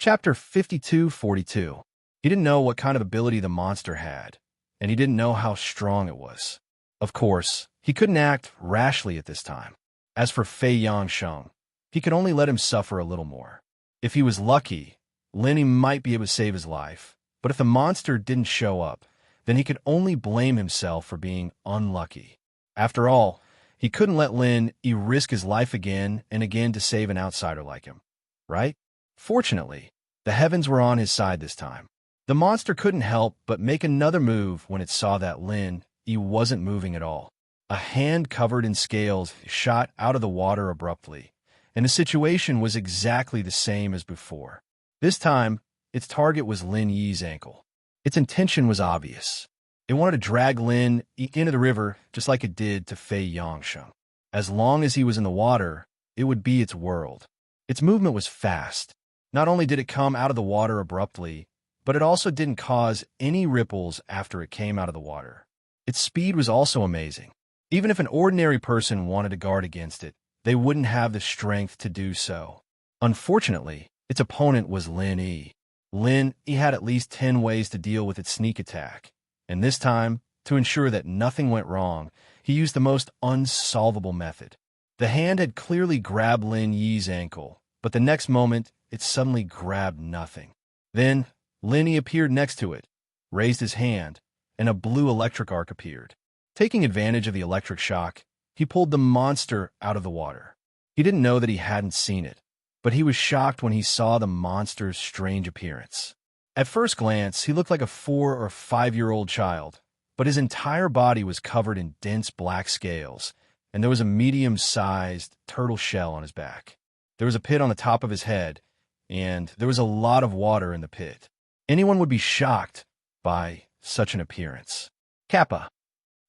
Chapter 5242. He didn't know what kind of ability the monster had, and he didn't know how strong it was. Of course, he couldn't act rashly at this time. As for Fei Yangsheng, he could only let him suffer a little more. If he was lucky, Linny might be able to save his life, but if the monster didn't show up, then he could only blame himself for being unlucky. After all, he couldn't let Lin Yi risk his life again and again to save an outsider like him, right? Fortunately, the heavens were on his side this time. The monster couldn't help but make another move when it saw that Lin Yi wasn't moving at all. A hand covered in scales shot out of the water abruptly, and the situation was exactly the same as before. This time, its target was Lin Yi's ankle. Its intention was obvious. It wanted to drag Lin Yi into the river just like it did to Fei Yangsheng. As long as he was in the water, it would be its world. Its movement was fast. Not only did it come out of the water abruptly, but it also didn't cause any ripples after it came out of the water. Its speed was also amazing. Even if an ordinary person wanted to guard against it, they wouldn't have the strength to do so. Unfortunately, its opponent was Lin Yi. Lin Yi had at least 10 ways to deal with its sneak attack, and this time, to ensure that nothing went wrong, he used the most unsolvable method. The hand had clearly grabbed Lin Yi's ankle, but the next moment, it suddenly grabbed nothing. Then, Lin Yi appeared next to it, raised his hand, and a blue electric arc appeared. Taking advantage of the electric shock, he pulled the monster out of the water. He didn't know that he hadn't seen it, but he was shocked when he saw the monster's strange appearance. At first glance, he looked like a 4- or 5-year-old child, but his entire body was covered in dense black scales, and there was a medium-sized turtle shell on his back. There was a pit on the top of his head, and there was a lot of water in the pit. Anyone would be shocked by such an appearance. Kappa.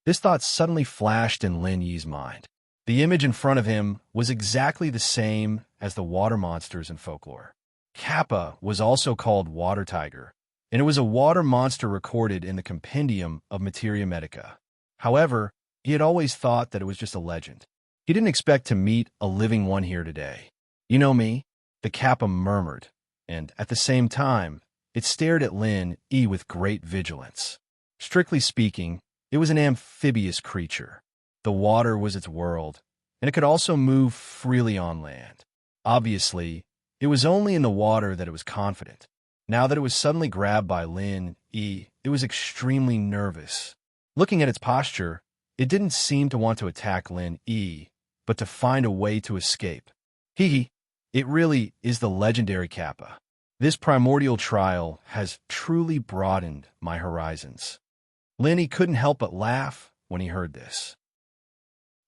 This thought suddenly flashed in Lin Yi's mind. The image in front of him was exactly the same as the water monsters in folklore. Kappa was also called Water Tiger, and it was a water monster recorded in the Compendium of Materia Medica. However, he had always thought that it was just a legend. He didn't expect to meet a living one here today. You know me? The Kappa murmured, and at the same time, it stared at Lin Yi with great vigilance. Strictly speaking, it was an amphibious creature. The water was its world, and it could also move freely on land. Obviously, it was only in the water that it was confident. Now that it was suddenly grabbed by Lin Yi, it was extremely nervous. Looking at its posture, it didn't seem to want to attack Lin Yi, but to find a way to escape. It really is the legendary Kappa. This primordial trial has truly broadened my horizons. Lin Yi couldn't help but laugh when he heard this.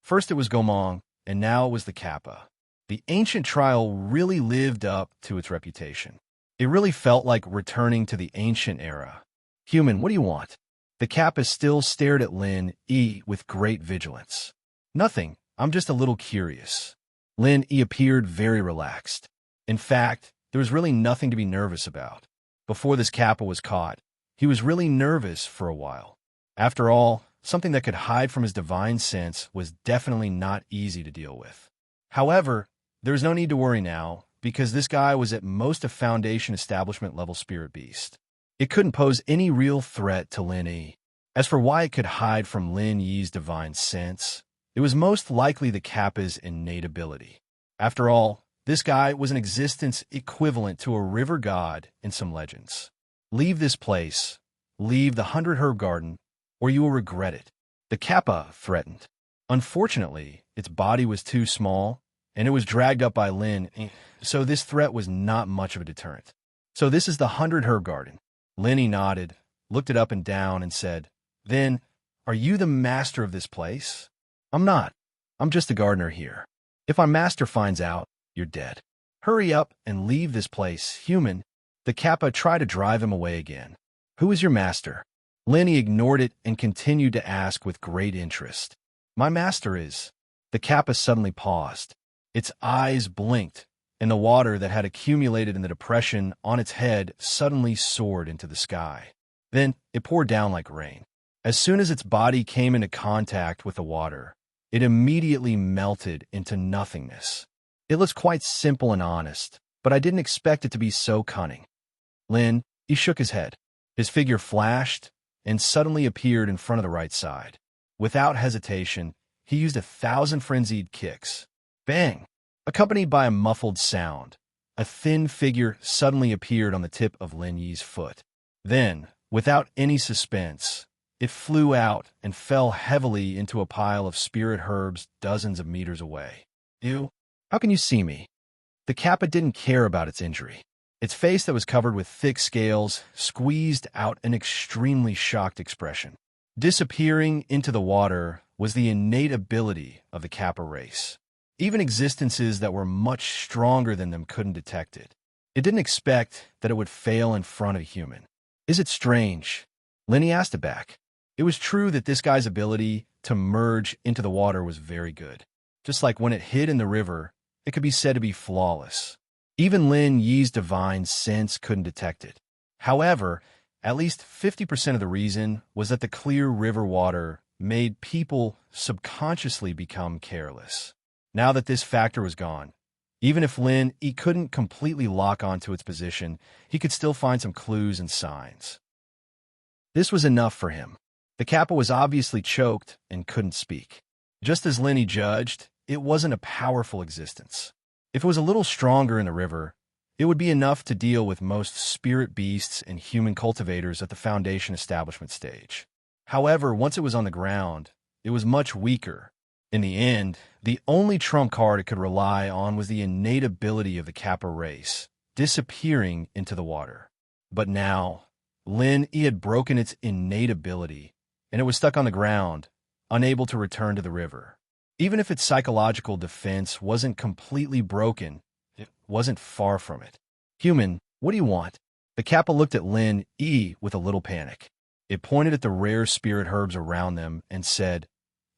First it was Gomong, and now it was the Kappa. The ancient trial really lived up to its reputation. It really felt like returning to the ancient era. Human, what do you want? The Kappa still stared at Lin Yi with great vigilance. Nothing, I'm just a little curious. Lin Yi appeared very relaxed. In fact, there was really nothing to be nervous about. Before this Kappa was caught, he was really nervous for a while. After all, something that could hide from his divine sense was definitely not easy to deal with. However, there was no need to worry now, because this guy was at most a Foundation Establishment level spirit beast. It couldn't pose any real threat to Lin Yi. As for why it could hide from Lin Yi's divine sense, it was most likely the Kappa's innate ability. After all, this guy was an existence equivalent to a river god in some legends. Leave this place, leave the 100 Herb Garden, or you will regret it. The Kappa threatened. Unfortunately, its body was too small, and it was dragged up by Lin, so this threat was not much of a deterrent. So this is the 100 Herb Garden. Lin Yi nodded, looked it up and down, and said, Then, are you the master of this place? I'm not. I'm just a gardener here. If our master finds out, you're dead. Hurry up and leave this place, human. The Kappa tried to drive him away again. Who is your master? Lin Yi ignored it and continued to ask with great interest. My master is. The Kappa suddenly paused. Its eyes blinked, and the water that had accumulated in the depression on its head suddenly soared into the sky. Then it poured down like rain. As soon as its body came into contact with the water, it immediately melted into nothingness. It looks quite simple and honest, but I didn't expect it to be so cunning. Lin, he shook his head. His figure flashed and suddenly appeared in front of the right side. Without hesitation, he used 1,000 frenzied kicks. Bang! Accompanied by a muffled sound, a thin figure suddenly appeared on the tip of Lin Yi's foot. Then, without any suspense, it flew out and fell heavily into a pile of spirit herbs dozens of meters away. Ew! How can you see me? The kappa didn't care about its injury. Its face that was covered with thick scales squeezed out an extremely shocked expression. Disappearing into the water was the innate ability of the kappa race. Even existences that were much stronger than them couldn't detect it. It didn't expect that it would fail in front of a human. Is it strange? Lenny asked it back. It was true that this guy's ability to merge into the water was very good. Just like when it hid in the river, it could be said to be flawless. Even Lin Yi's divine sense couldn't detect it. However, at least 50% of the reason was that the clear river water made people subconsciously become careless. Now that this factor was gone, even if Lin Yi couldn't completely lock onto its position, he could still find some clues and signs. This was enough for him. The kappa was obviously choked and couldn't speak. Just as Lin Yi judged, it wasn't a powerful existence. If it was a little stronger in the river, it would be enough to deal with most spirit beasts and human cultivators at the Foundation establishment stage. However, once it was on the ground, it was much weaker. In the end, the only trump card it could rely on was the innate ability of the kappa race, disappearing into the water. But now, Lin Yi had broken its innate ability, and it was stuck on the ground, unable to return to the river. Even if its psychological defense wasn't completely broken, it wasn't far from it. Human, what do you want? The kappa looked at Lin Yi with a little panic. It pointed at the rare spirit herbs around them and said,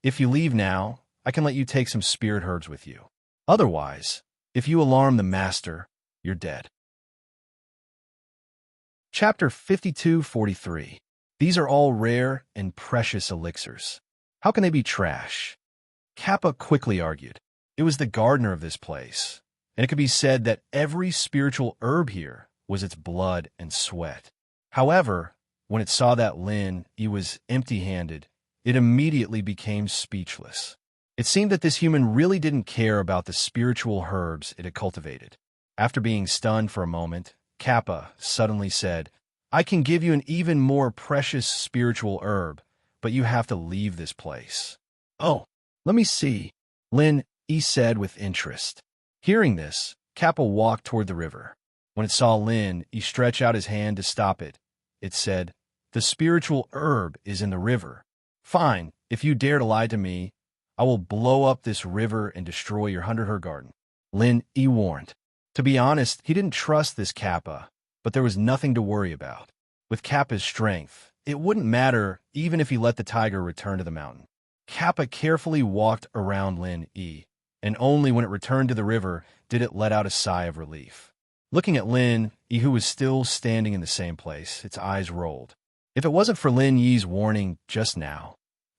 "If you leave now, I can let you take some spirit herbs with you. Otherwise, if you alarm the master, you're dead." Chapter 52-43. These are all rare and precious elixirs. How can they be trash? Kappa quickly argued. It was the gardener of this place, and it could be said that every spiritual herb here was its blood and sweat. However, when it saw that Lin Yi was empty-handed, it immediately became speechless. It seemed that this human really didn't care about the spiritual herbs it had cultivated. After being stunned for a moment, Kappa suddenly said, "I can give you an even more precious spiritual herb, but you have to leave this place." "Oh, let me see," Lin Yi said with interest. Hearing this, Kappa walked toward the river. When it saw Lin Yi stretch out his hand to stop it, it said, "The spiritual herb is in the river. Fine, if you dare to lie to me, I will blow up this river and destroy your 100-herb garden," Lin Yi warned. To be honest, he didn't trust this Kappa, but there was nothing to worry about. With Kappa's strength, it wouldn't matter even if he let the tiger return to the mountain. Kappa carefully walked around Lin Yi, and only when it returned to the river did it let out a sigh of relief. Looking at Lin Yi, who was still standing in the same place, its eyes rolled. If it wasn't for Lin Yi's warning just now,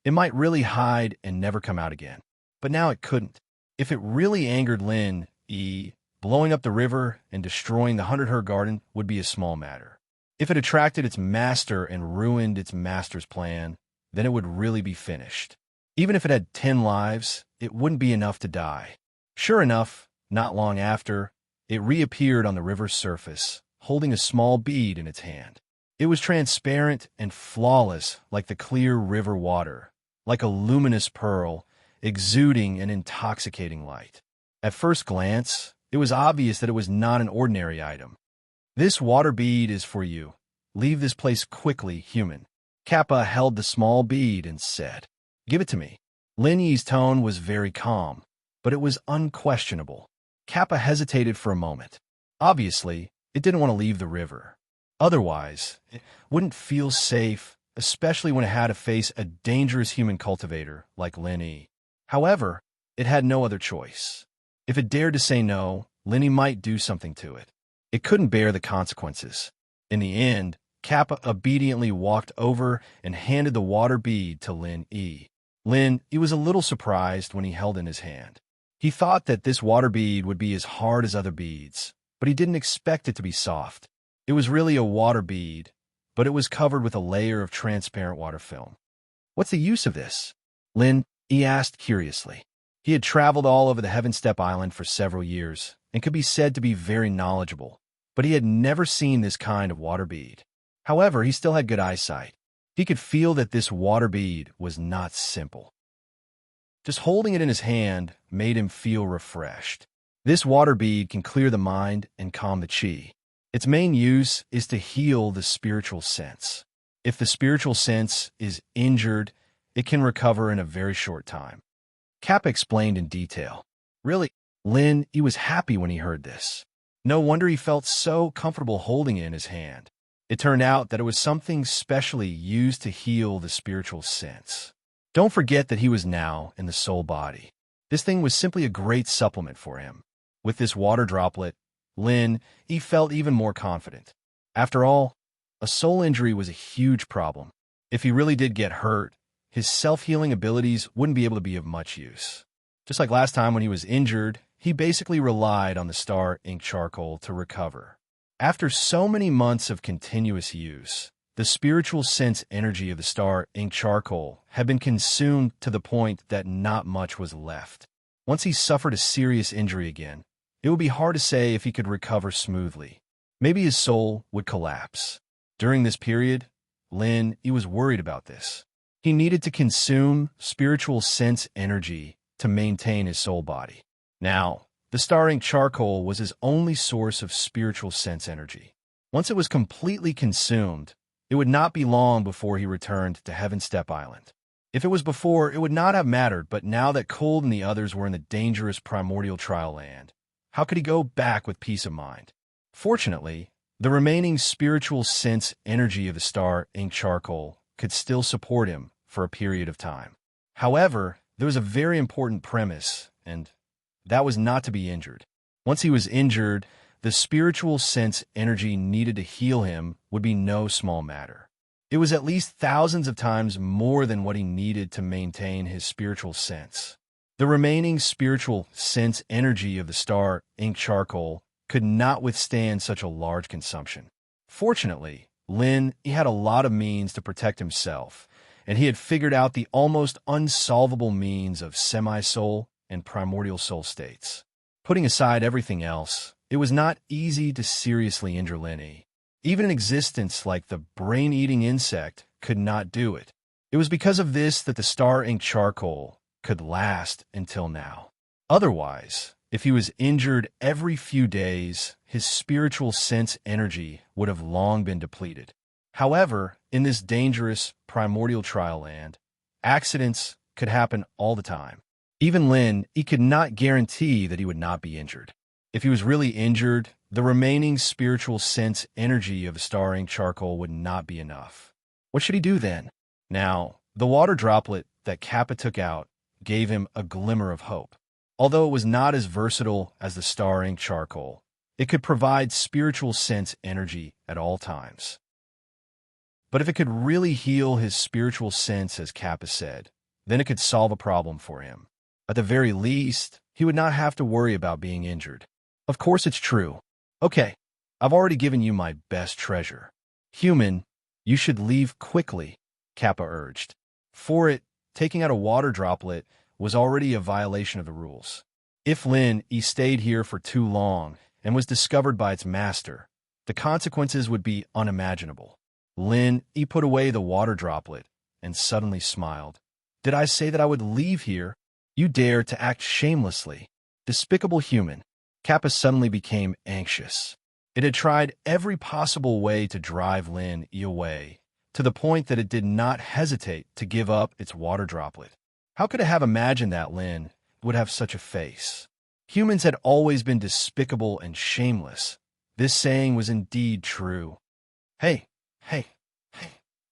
it might really hide and never come out again. But now it couldn't. If it really angered Lin Yi, blowing up the river and destroying the 100-herb garden would be a small matter. If it attracted its master and ruined its master's plan, then it would really be finished. Even if it had 10 lives, it wouldn't be enough to die. Sure enough, not long after, it reappeared on the river's surface, holding a small bead in its hand. It was transparent and flawless like the clear river water, like a luminous pearl, exuding an intoxicating light. At first glance, it was obvious that it was not an ordinary item. "This water bead is for you. Leave this place quickly, human." Kappa held the small bead and said, "Give it to me." Lin Yi's tone was very calm, but it was unquestionable. Kappa hesitated for a moment. Obviously, it didn't want to leave the river. Otherwise, it wouldn't feel safe, especially when it had to face a dangerous human cultivator like Lin Yi. However, it had no other choice. If it dared to say no, Lin Yi might do something to it. It couldn't bear the consequences. In the end, Kappa obediently walked over and handed the water bead to Lin Yi. Lin Yi was a little surprised when he held it in his hand. He thought that this water bead would be as hard as other beads, but he didn't expect it to be soft. It was really a water bead, but it was covered with a layer of transparent water film. "What's the use of this?" He asked curiously. He had traveled all over the Heaven Step Island for several years and could be said to be very knowledgeable, but he had never seen this kind of water bead. However, he still had good eyesight. He could feel that this water bead was not simple. Just holding it in his hand made him feel refreshed. This water bead can clear the mind and calm the chi. Its main use is to heal the spiritual sense. If the spiritual sense is injured, it can recover in a very short time. Kappa explained in detail. Really, he was happy when he heard this. No wonder he felt so comfortable holding it in his hand. It turned out that it was something specially used to heal the spiritual sense. Don't forget that he was now in the soul body. This thing was simply a great supplement for him. With this water droplet, he felt even more confident. After all, a soul injury was a huge problem. If he really did get hurt, his self-healing abilities wouldn't be able to be of much use. Just like last time when he was injured, he basically relied on the star ink charcoal to recover. After so many months of continuous use, the spiritual sense energy of the star ink charcoal had been consumed to the point that not much was left. Once he suffered a serious injury again, it would be hard to say if he could recover smoothly. Maybe his soul would collapse. During this period, he was worried about this. He needed to consume spiritual sense energy to maintain his soul body. Now, the star ink charcoal was his only source of spiritual sense energy. Once it was completely consumed, it would not be long before he returned to Heaven Step Island. If it was before, it would not have mattered, but now that Cold and the others were in the dangerous primordial trial land, how could he go back with peace of mind? Fortunately, the remaining spiritual sense energy of the star ink charcoal could still support him for a period of time. However, there was a very important premise, and that was not to be injured. Once he was injured, the spiritual sense energy needed to heal him would be no small matter. It was at least thousands of times more than what he needed to maintain his spiritual sense. The remaining spiritual sense energy of the star ink charcoal could not withstand such a large consumption. Fortunately, he had a lot of means to protect himself, and he had figured out the almost unsolvable means of semi-soul and primordial soul states. Putting aside everything else, it was not easy to seriously injure Linny. Even an existence like the brain-eating insect could not do it. It was because of this that the star ink charcoal could last until now. Otherwise, if he was injured every few days, his spiritual sense energy would have long been depleted. However, in this dangerous primordial trial land, accidents could happen all the time. Even he could not guarantee that he would not be injured. If he was really injured, the remaining spiritual sense energy of the star ink charcoal would not be enough. What should he do then? Now, the water droplet that Kappa took out gave him a glimmer of hope. Although it was not as versatile as the star ink charcoal, it could provide spiritual sense energy at all times. But if it could really heal his spiritual sense, as Kappa said, then it could solve a problem for him. At the very least, he would not have to worry about being injured. Of course it's true. Okay, I've already given you my best treasure. Human, you should leave quickly, Kappa urged. For it, taking out a water droplet was already a violation of the rules. If he stayed here for too long and was discovered by its master, the consequences would be unimaginable. He put away the water droplet and suddenly smiled. Did I say that I would leave here? You dare to act shamelessly. Despicable human. Kappa suddenly became anxious. It had tried every possible way to drive away, to the point that it did not hesitate to give up its water droplet. How could it have imagined that would have such a face? Humans had always been despicable and shameless. This saying was indeed true. Hey,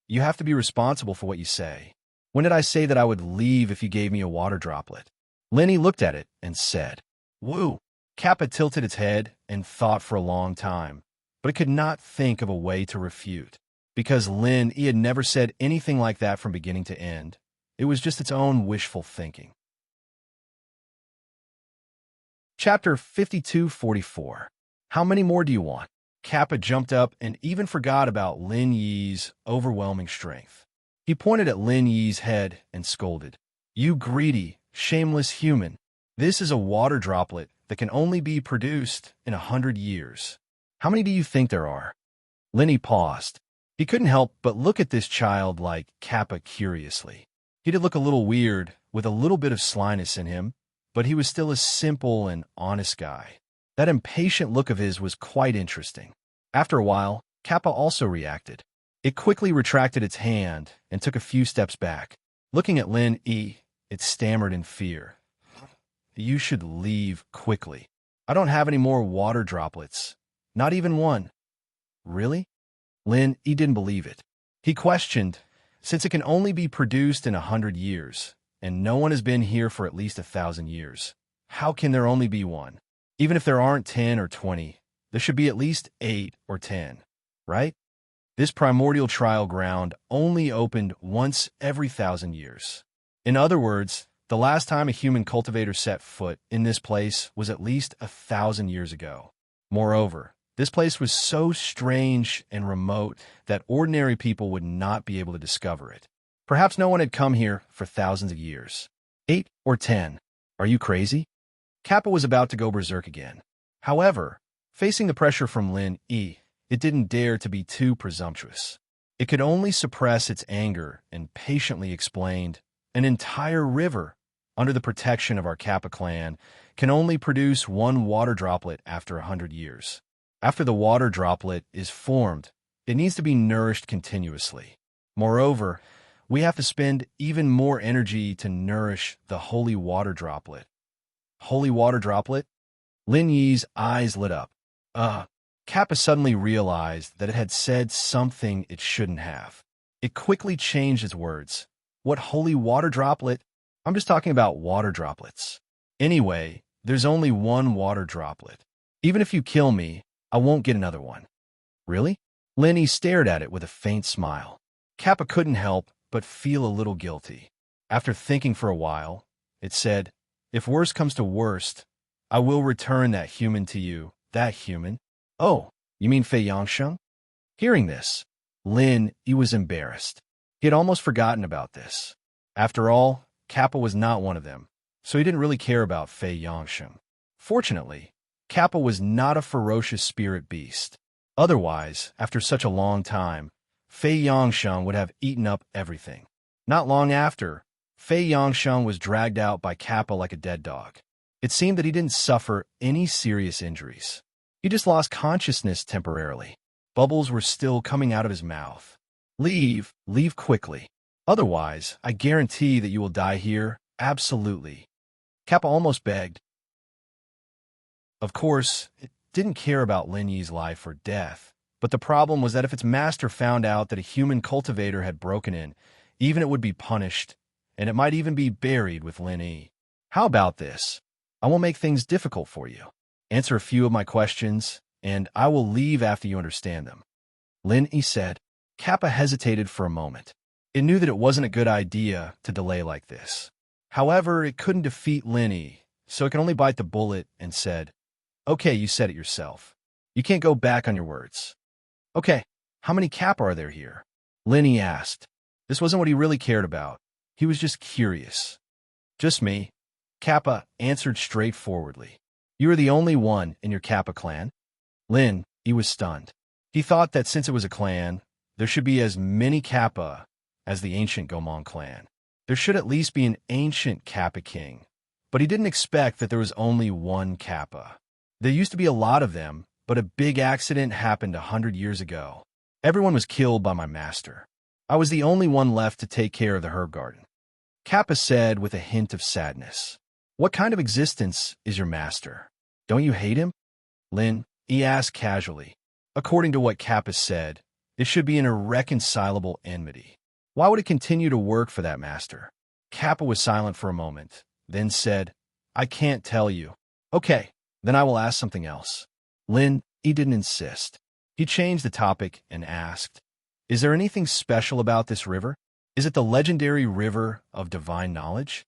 you have to be responsible for what you say. When did I say that I would leave if you gave me a water droplet? Lenny looked at it and said, Woo! Kappa tilted its head and thought for a long time, but it could not think of a way to refute. Because he had never said anything like that from beginning to end. It was just its own wishful thinking. Chapter 5244. How many more do you want? Kappa jumped up and even forgot about Lin Yi's overwhelming strength. He pointed at Lin Yi's head and scolded. You greedy, shameless human. This is a water droplet that can only be produced in 100 years. How many do you think there are? Linny paused. He couldn't help but look at this child like Kappa curiously. He did look a little weird, with a little bit of slyness in him, but he was still a simple and honest guy. That impatient look of his was quite interesting. After a while, Kappa also reacted. It quickly retracted its hand and took a few steps back. Looking at Lin Yi, it stammered in fear. You should leave quickly. I don't have any more water droplets. Not even one. Really? Lin Yi didn't believe it. He questioned, since it can only be produced in 100 years, and no one has been here for at least 1,000 years, how can there only be one? Even if there aren't 10 or 20, there should be at least 8 or 10, right? This primordial trial ground only opened once every 1,000 years. In other words, the last time a human cultivator set foot in this place was at least 1,000 years ago. Moreover, this place was so strange and remote that ordinary people would not be able to discover it. Perhaps no one had come here for thousands of years. 8 or 10. Are you crazy? Kappa was about to go berserk again. However, facing the pressure from Lin Yi, it didn't dare to be too presumptuous. It could only suppress its anger and patiently explained, an entire river, under the protection of our Kappa clan, can only produce one water droplet after 100 years. After the water droplet is formed, it needs to be nourished continuously. Moreover, we have to spend even more energy to nourish the holy water droplet. Holy water droplet? Lin Yi's eyes lit up. Kappa suddenly realized that it had said something it shouldn't have. It quickly changed its words. What holy water droplet? I'm just talking about water droplets. Anyway, there's only one water droplet. Even if you kill me, I won't get another one. Really? Lenny stared at it with a faint smile. Kappa couldn't help but feel a little guilty. After thinking for a while, it said, if worst comes to worst, I will return that human to you. That human? Oh, you mean Fei Yangsheng? Hearing this, Lin Yi was embarrassed. He had almost forgotten about this. After all, Kappa was not one of them, so he didn't really care about Fei Yangsheng. Fortunately, Kappa was not a ferocious spirit beast. Otherwise, after such a long time, Fei Yangsheng would have eaten up everything. Not long after, Fei Yangsheng was dragged out by Kappa like a dead dog. It seemed that he didn't suffer any serious injuries. He just lost consciousness temporarily. Bubbles were still coming out of his mouth. Leave quickly. Otherwise, I guarantee that you will die here, absolutely. Kappa almost begged. Of course, it didn't care about Lin Yi's life or death, but the problem was that if its master found out that a human cultivator had broken in, even it would be punished, and it might even be buried with Lin Yi. How about this? I will make things difficult for you. Answer a few of my questions, and I will leave after you understand them. Lin Yi said. Kappa hesitated for a moment. It knew that it wasn't a good idea to delay like this. However, it couldn't defeat Lin Yi, so it could only bite the bullet and said, okay, you said it yourself. You can't go back on your words. Okay, how many Kappa are there here? Lin Yi asked. This wasn't what he really cared about. He was just curious. Just me. Kappa answered straightforwardly. You are the only one in your Kappa clan? Lin Yi was stunned. He thought that since it was a clan, there should be as many Kappa as the ancient Gomon clan. There should at least be an ancient Kappa king, but he didn't expect that there was only one Kappa. There used to be a lot of them, but a big accident happened 100 years ago. Everyone was killed by my master. I was the only one left to take care of the herb garden. Kappa said with a hint of sadness. What kind of existence is your master? Don't you hate him? Lin Yi asked casually. According to what Kappa said, it should be an irreconcilable enmity. Why would it continue to work for that master? Kappa was silent for a moment, then said, I can't tell you. Okay, then I will ask something else. Lin Yi didn't insist. He changed the topic and asked, is there anything special about this river? Is it the legendary river of divine knowledge?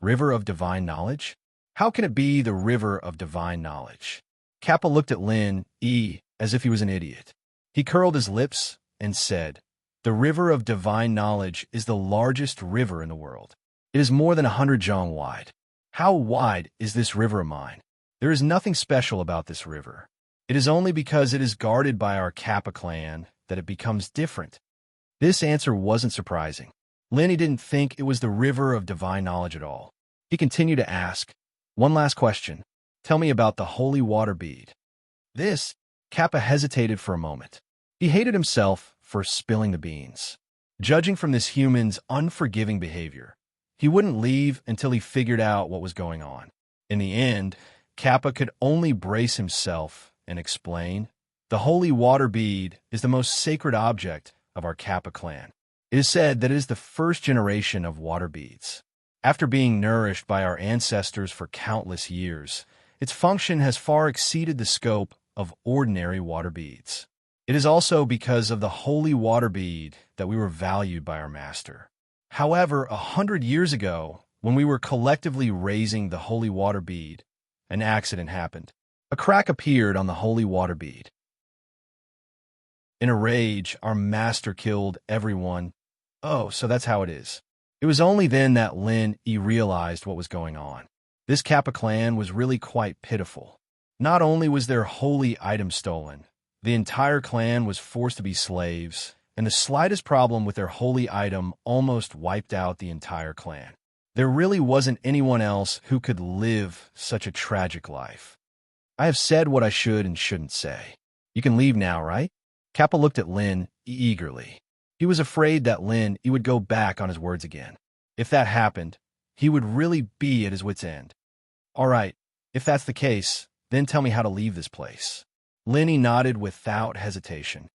River of divine knowledge? How can it be the river of divine knowledge? Kappa looked at Lin E as if he was an idiot. He curled his lips and said, "The river of divine knowledge is the largest river in the world. It is more than 100 jong wide. How wide is this river of mine? There is nothing special about this river. It is only because it is guarded by our Kappa clan that it becomes different." This answer wasn't surprising. Lin didn't think it was the river of divine knowledge at all. He continued to ask, "One last question. Tell me about the holy water bead." This, Kappa hesitated for a moment. He hated himself for spilling the beans. Judging from this human's unforgiving behavior, he wouldn't leave until he figured out what was going on. In the end, Kappa could only brace himself and explain, "The holy water bead is the most sacred object of our Kappa clan. It is said that it is the first generation of water beads. After being nourished by our ancestors for countless years, its function has far exceeded the scope of ordinary water beads. It is also because of the holy water bead that we were valued by our master. However, 100 years ago, when we were collectively raising the holy water bead, an accident happened. A crack appeared on the holy water bead. In a rage, our master killed everyone. Oh, so that's how it is." It was only then that Lin E realized what was going on. This Kappa clan was really quite pitiful. Not only was their holy item stolen, the entire clan was forced to be slaves, and the slightest problem with their holy item almost wiped out the entire clan. There really wasn't anyone else who could live such a tragic life. "I have said what I should and shouldn't say. You can leave now, right?" Kappa looked at Lin eagerly. He was afraid that Lin would go back on his words again. If that happened, he would really be at his wit's end. "All right, if that's the case, then tell me how to leave this place." Lin nodded without hesitation.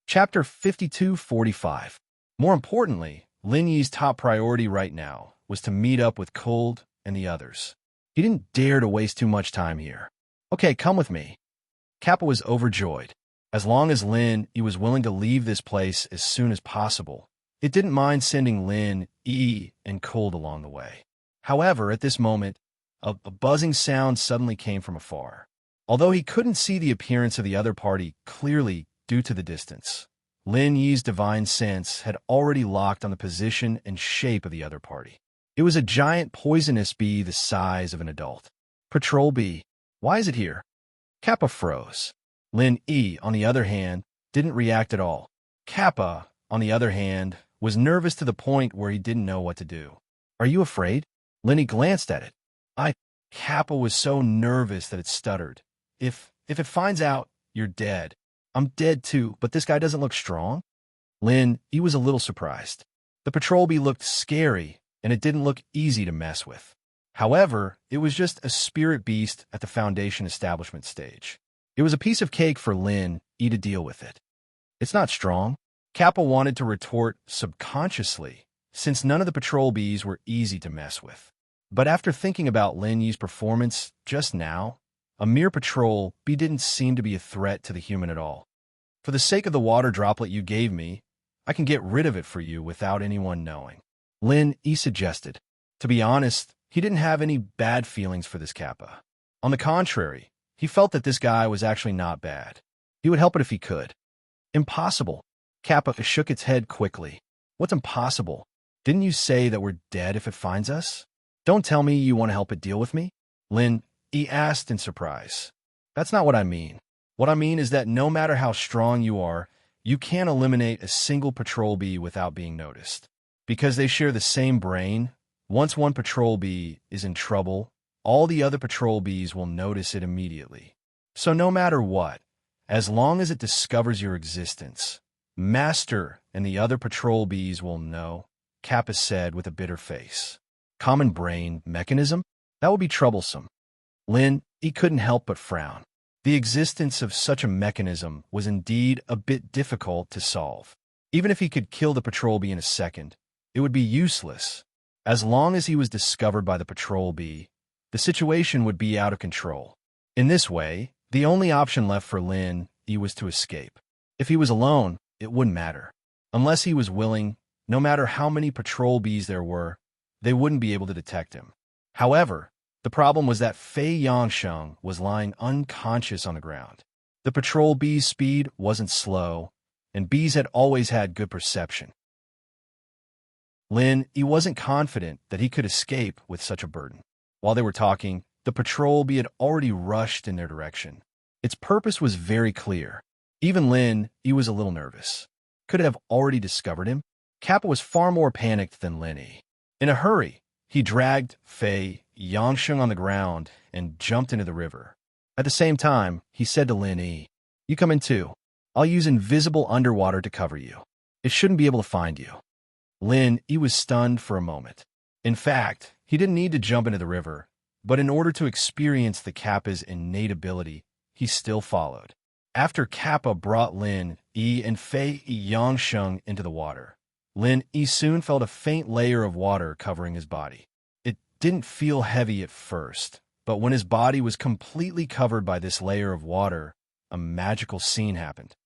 Chapter 52:45. More importantly, Lin Yi's top priority right now was to meet up with Cold and the others. He didn't dare to waste too much time here. "Okay, come with me." Kappa was overjoyed. As long as Lin was willing to leave this place as soon as possible, it didn't mind sending Lin E and Cold along the way. However, at this moment, a buzzing sound suddenly came from afar. Although he couldn't see the appearance of the other party clearly due to the distance, Lin Yi's divine sense had already locked on the position and shape of the other party. It was a giant poisonous bee the size of an adult. "Patrol bee, why is it here?" Kappa froze. Lin E, on the other hand, didn't react at all. Kappa, on the other hand, was nervous to the point where he didn't know what to do. "Are you afraid?" Lin E glanced at it. Kappa was so nervous that it stuttered. If it finds out, you're dead." "I'm dead too, but this guy doesn't look strong." Lin E was a little surprised. The patrol bee looked scary, and it didn't look easy to mess with. However, it was just a spirit beast at the Foundation establishment stage. It was a piece of cake for Lin E to deal with it. "It's not strong." Kappa wanted to retort subconsciously, since none of the patrol bees were easy to mess with. But after thinking about Lin Yi's performance just now, a mere patrol bee didn't seem to be a threat to the human at all. "For the sake of the water droplet you gave me, I can get rid of it for you without anyone knowing," Lin E suggested. To be honest, he didn't have any bad feelings for this Kappa. On the contrary, he felt that this guy was actually not bad. He would help it if he could. "Impossible." Kappa shook its head quickly. "What's impossible? Didn't you say that we're dead if it finds us? Don't tell me you want to help it deal with me?" Lin E asked in surprise. "That's not what I mean. What I mean is that no matter how strong you are, you can't eliminate a single patrol bee without being noticed. Because they share the same brain, once one patrol bee is in trouble, all the other patrol bees will notice it immediately. So no matter what, as long as it discovers your existence, Master and the other patrol bees will know," Kappa said with a bitter face. "Common brain mechanism? That would be troublesome." Lin E couldn't help but frown. The existence of such a mechanism was indeed a bit difficult to solve. Even if he could kill the patrol bee in a second, it would be useless. As long as he was discovered by the patrol bee, the situation would be out of control. In this way, the only option left for Lin E was to escape. If he was alone, it wouldn't matter. Unless he was willing, no matter how many patrol bees there were, they wouldn't be able to detect him. However, the The problem was that Fei Yangsheng was lying unconscious on the ground. The patrol bee's speed wasn't slow, and bees had always had good perception. He wasn't confident that he could escape with such a burden. While they were talking, the patrol bee had already rushed in their direction. Its purpose was very clear. Even he was a little nervous. Could it have already discovered him? Kappa was far more panicked than Lin. In a hurry, he dragged Fei Yangsheng on the ground and jumped into the river. At the same time, he said to Lin, "You come in too. I'll use invisible underwater to cover you. It shouldn't be able to find you." He was stunned for a moment. In fact, he didn't need to jump into the river, but in order to experience the Kappa's innate ability, he still followed. After Kappa brought and Fei Yangsheng into the water, Lin soon felt a faint layer of water covering his body. It didn't feel heavy at first, but when his body was completely covered by this layer of water, a magical scene happened.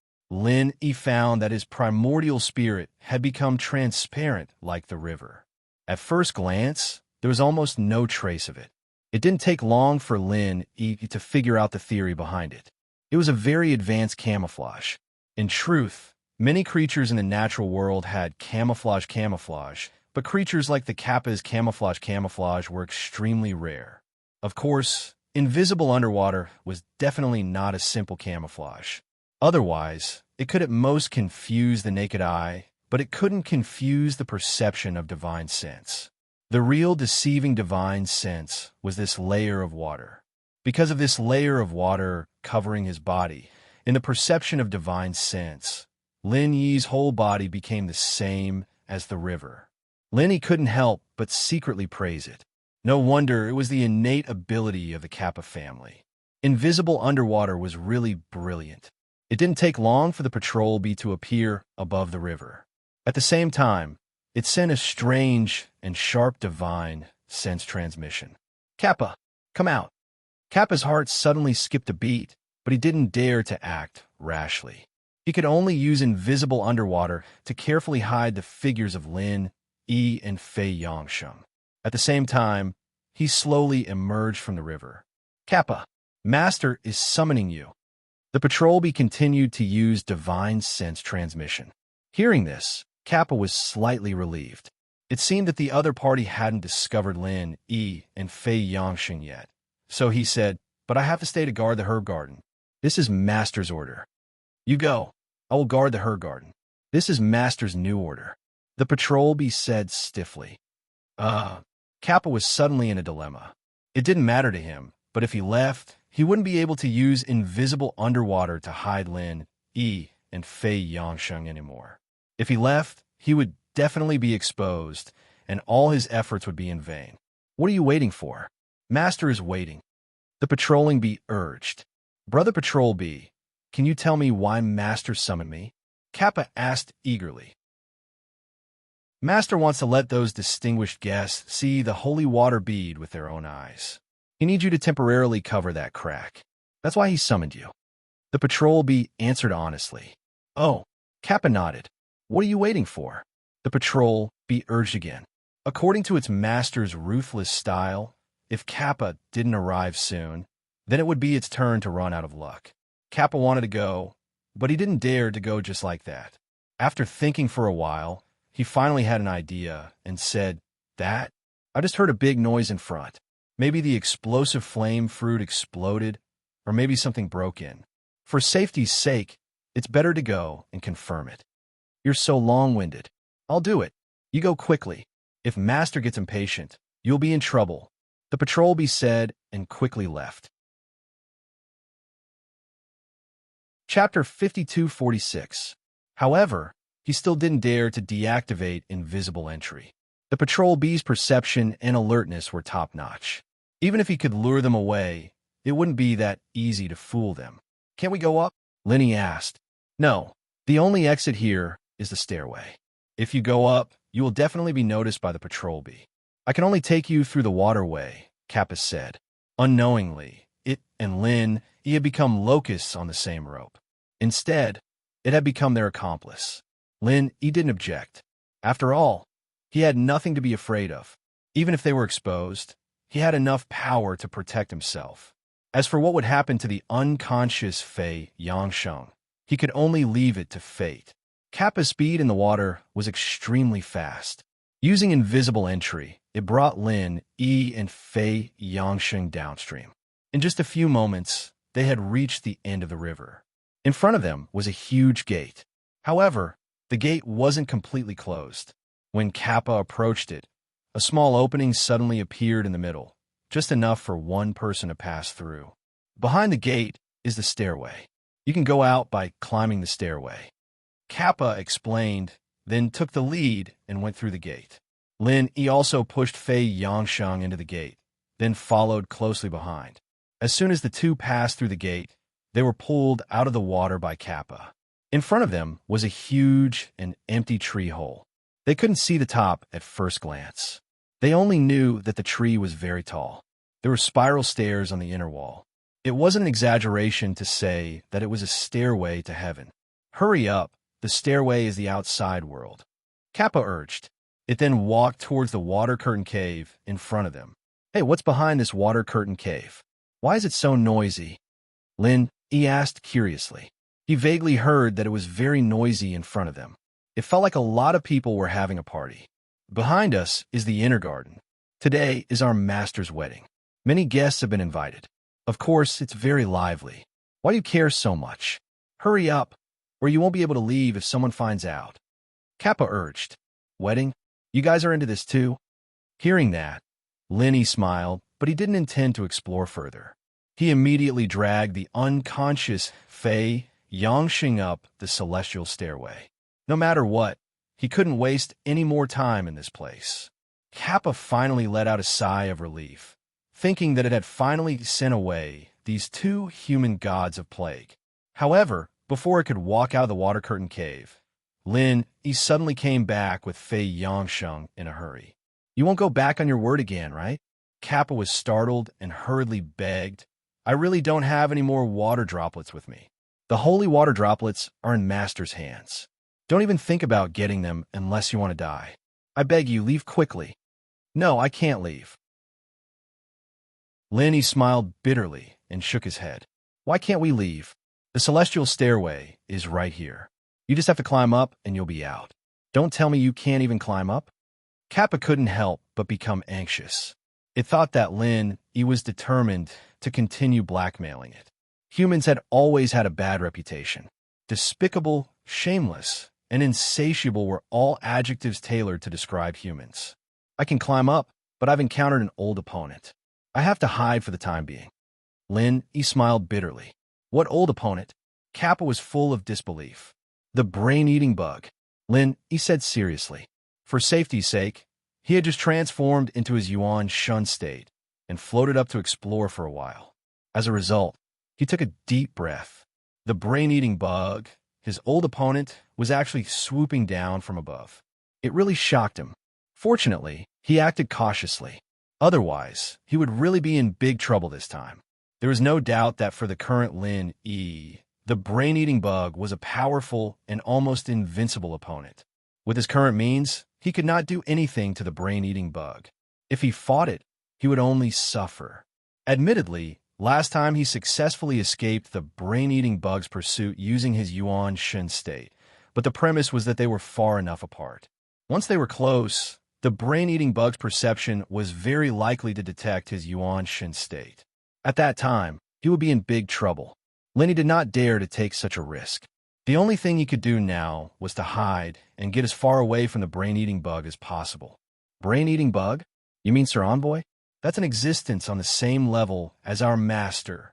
He found that his primordial spirit had become transparent like the river. At first glance, there was almost no trace of it. It didn't take long for to figure out the theory behind it. It was a very advanced camouflage. In truth, many creatures in the natural world had camouflage, but creatures like the Kappa's camouflage were extremely rare. Of course, invisible underwater was definitely not a simple camouflage. Otherwise, it could at most confuse the naked eye, but it couldn't confuse the perception of divine sense. The real deceiving divine sense was this layer of water. Because of this layer of water covering his body, in the perception of divine sense, Lin Yi's whole body became the same as the river. Lin couldn't help but secretly praise it. No wonder it was the innate ability of the Kappa family. Invisible underwater was really brilliant. It didn't take long for the patrol bee to appear above the river. At the same time, it sent a strange and sharp divine sense transmission. "Kappa, come out." Kappa's heart suddenly skipped a beat, but he didn't dare to act rashly. He could only use invisible underwater to carefully hide the figures of Lin, and Fei Yangsheng. At the same time, he slowly emerged from the river. "Kappa, Master is summoning you." The patrol bee continued to use divine sense transmission. Hearing this, Kappa was slightly relieved. It seemed that the other party hadn't discovered Lin, and Fei Yangsheng yet. So he said, "But I have to stay to guard the herb garden. This is Master's order." "You go. I will guard the herb garden." "This is Master's new order," the patrol bee said stiffly. Kappa was suddenly in a dilemma. It didn't matter to him, but if he left, he wouldn't be able to use invisible underwater to hide Lin, and Fei Yangsheng anymore. If he left, he would definitely be exposed, and all his efforts would be in vain. "What are you waiting for?" "Master is waiting," the patrolling bee urged. "Brother Patrol Bee, can you tell me why Master summoned me?" Kappa asked eagerly. "Master wants to let those distinguished guests see the holy water bead with their own eyes. He needs you to temporarily cover that crack. That's why he summoned you." The patrol bee answered honestly. "Oh," Kappa nodded. "What are you waiting for?" the patrol bee urged again. According to its master's ruthless style, if Kappa didn't arrive soon, then it would be its turn to run out of luck. Kappa wanted to go, but he didn't dare to go just like that. After thinking for a while, he finally had an idea and said, "I just heard a big noise in front. Maybe the explosive flame fruit exploded, or maybe something broke in. For safety's sake, it's better to go and confirm it." "You're so long-winded." "I'll do it. You go quickly. If Master gets impatient, you'll be in trouble," the patrol bee said and quickly left. Chapter 5246. However, he still didn't dare to deactivate invisible entry. The patrol bee's perception and alertness were top-notch. Even if he could lure them away, it wouldn't be that easy to fool them. "Can't we go up?" Linny asked. "No, the only exit here is the stairway. If you go up, you will definitely be noticed by the patrol bee. I can only take you through the waterway," Kappa said. Unknowingly, it and Lin had become locusts on the same rope. Instead, it had become their accomplice. Lin didn't object. After all, he had nothing to be afraid of. Even if they were exposed, he had enough power to protect himself. As for what would happen to the unconscious Fei Yangsheng, he could only leave it to fate. Kappa's speed in the water was extremely fast. Using invisible entry, it brought Lin, Yi, and Fei Yangsheng downstream. In just a few moments, they had reached the end of the river. In front of them was a huge gate. However, the gate wasn't completely closed. When Kappa approached it, a small opening suddenly appeared in the middle, just enough for one person to pass through. Behind the gate is the stairway. You can go out by climbing the stairway. Kappa explained, then took the lead and went through the gate. Lin Yi also pushed Fei Yangsheng into the gate, then followed closely behind. As soon as the two passed through the gate, they were pulled out of the water by Kappa. In front of them was a huge and empty tree hole. They couldn't see the top at first glance. They only knew that the tree was very tall. There were spiral stairs on the inner wall. It wasn't an exaggeration to say that it was a stairway to heaven. Hurry up, the stairway is the outside world, Kappa urged. It then walked towards the water curtain cave in front of them. Hey, what's behind this water curtain cave? Why is it so noisy? Lin Yi asked curiously. He vaguely heard that it was very noisy in front of them. It felt like a lot of people were having a party. Behind us is the inner garden. Today is our master's wedding. Many guests have been invited. Of course, it's very lively. Why do you care so much? Hurry up, or you won't be able to leave if someone finds out. Kappa urged. Wedding? You guys are into this too? Hearing that, Lin Yi smiled, but he didn't intend to explore further. He immediately dragged the unconscious Fei Yangsheng up the celestial stairway. No matter what, he couldn't waste any more time in this place. Kappa finally let out a sigh of relief, thinking that it had finally sent away these two human gods of plague. However, before it could walk out of the water curtain cave, Lin Yi suddenly came back with Fei Yangsheng in a hurry. You won't go back on your word again, right? Kappa was startled and hurriedly begged. I really don't have any more water droplets with me. The holy water droplets are in Master's hands. Don't even think about getting them unless you want to die. I beg you, leave quickly. No, I can't leave. Lin Yi smiled bitterly and shook his head. Why can't we leave? The celestial stairway is right here. You just have to climb up and you'll be out. Don't tell me you can't even climb up. Kappa couldn't help but become anxious. It thought that Lin Yi was determined to continue blackmailing it. Humans had always had a bad reputation. Despicable, shameless, and insatiable were all adjectives tailored to describe humans. I can climb up, but I've encountered an old opponent. I have to hide for the time being. Lin Yi smiled bitterly. What old opponent? Kappa was full of disbelief. The brain-eating bug, Lin Yi said seriously. For safety's sake, he had just transformed into his Yuan Shun state and floated up to explore for a while. As a result, he took a deep breath. The brain-eating bug, his old opponent, was actually swooping down from above. It really shocked him. Fortunately, he acted cautiously. Otherwise, he would really be in big trouble this time. There was no doubt that for the current Lin Yi, the brain-eating bug was a powerful and almost invincible opponent. With his current means, he could not do anything to the brain-eating bug. If he fought it, he would only suffer. Admittedly, last time he successfully escaped the brain-eating bug's pursuit using his Yuan Shen state, but the premise was that they were far enough apart. Once they were close, the brain-eating bug's perception was very likely to detect his Yuan Shen state. At that time, he would be in big trouble. Lin Yi did not dare to take such a risk. The only thing he could do now was to hide and get as far away from the brain-eating bug as possible. Brain-eating bug? You mean Sir Envoy? That's an existence on the same level as our master.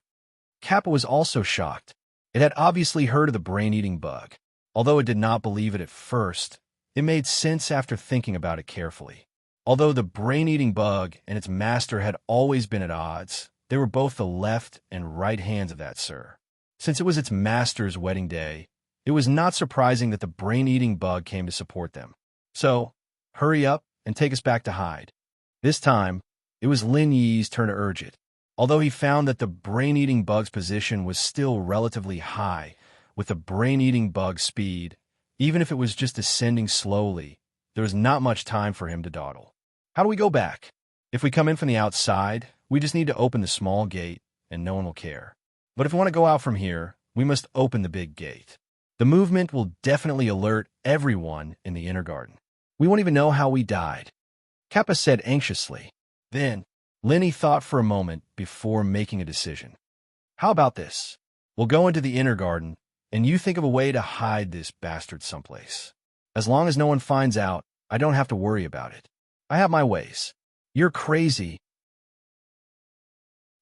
Kappa was also shocked. It had obviously heard of the brain-eating bug. Although it did not believe it at first, it made sense after thinking about it carefully. Although the brain-eating bug and its master had always been at odds, they were both the left and right hands of that sir. Since it was its master's wedding day, it was not surprising that the brain-eating bug came to support them. So, hurry up and take us back to hide. This time, it was Lin Yi's turn to urge it. Although he found that the brain-eating bug's position was still relatively high, with the brain-eating bug's speed, even if it was just ascending slowly, there was not much time for him to dawdle. How do we go back? If we come in from the outside, we just need to open the small gate, and no one will care. But if we want to go out from here, we must open the big gate. The movement will definitely alert everyone in the inner garden. We won't even know how we died, Kappa said anxiously. Then, Lenny thought for a moment before making a decision. How about this? We'll go into the inner garden, and you think of a way to hide this bastard someplace. As long as no one finds out, I don't have to worry about it. I have my ways. You're crazy.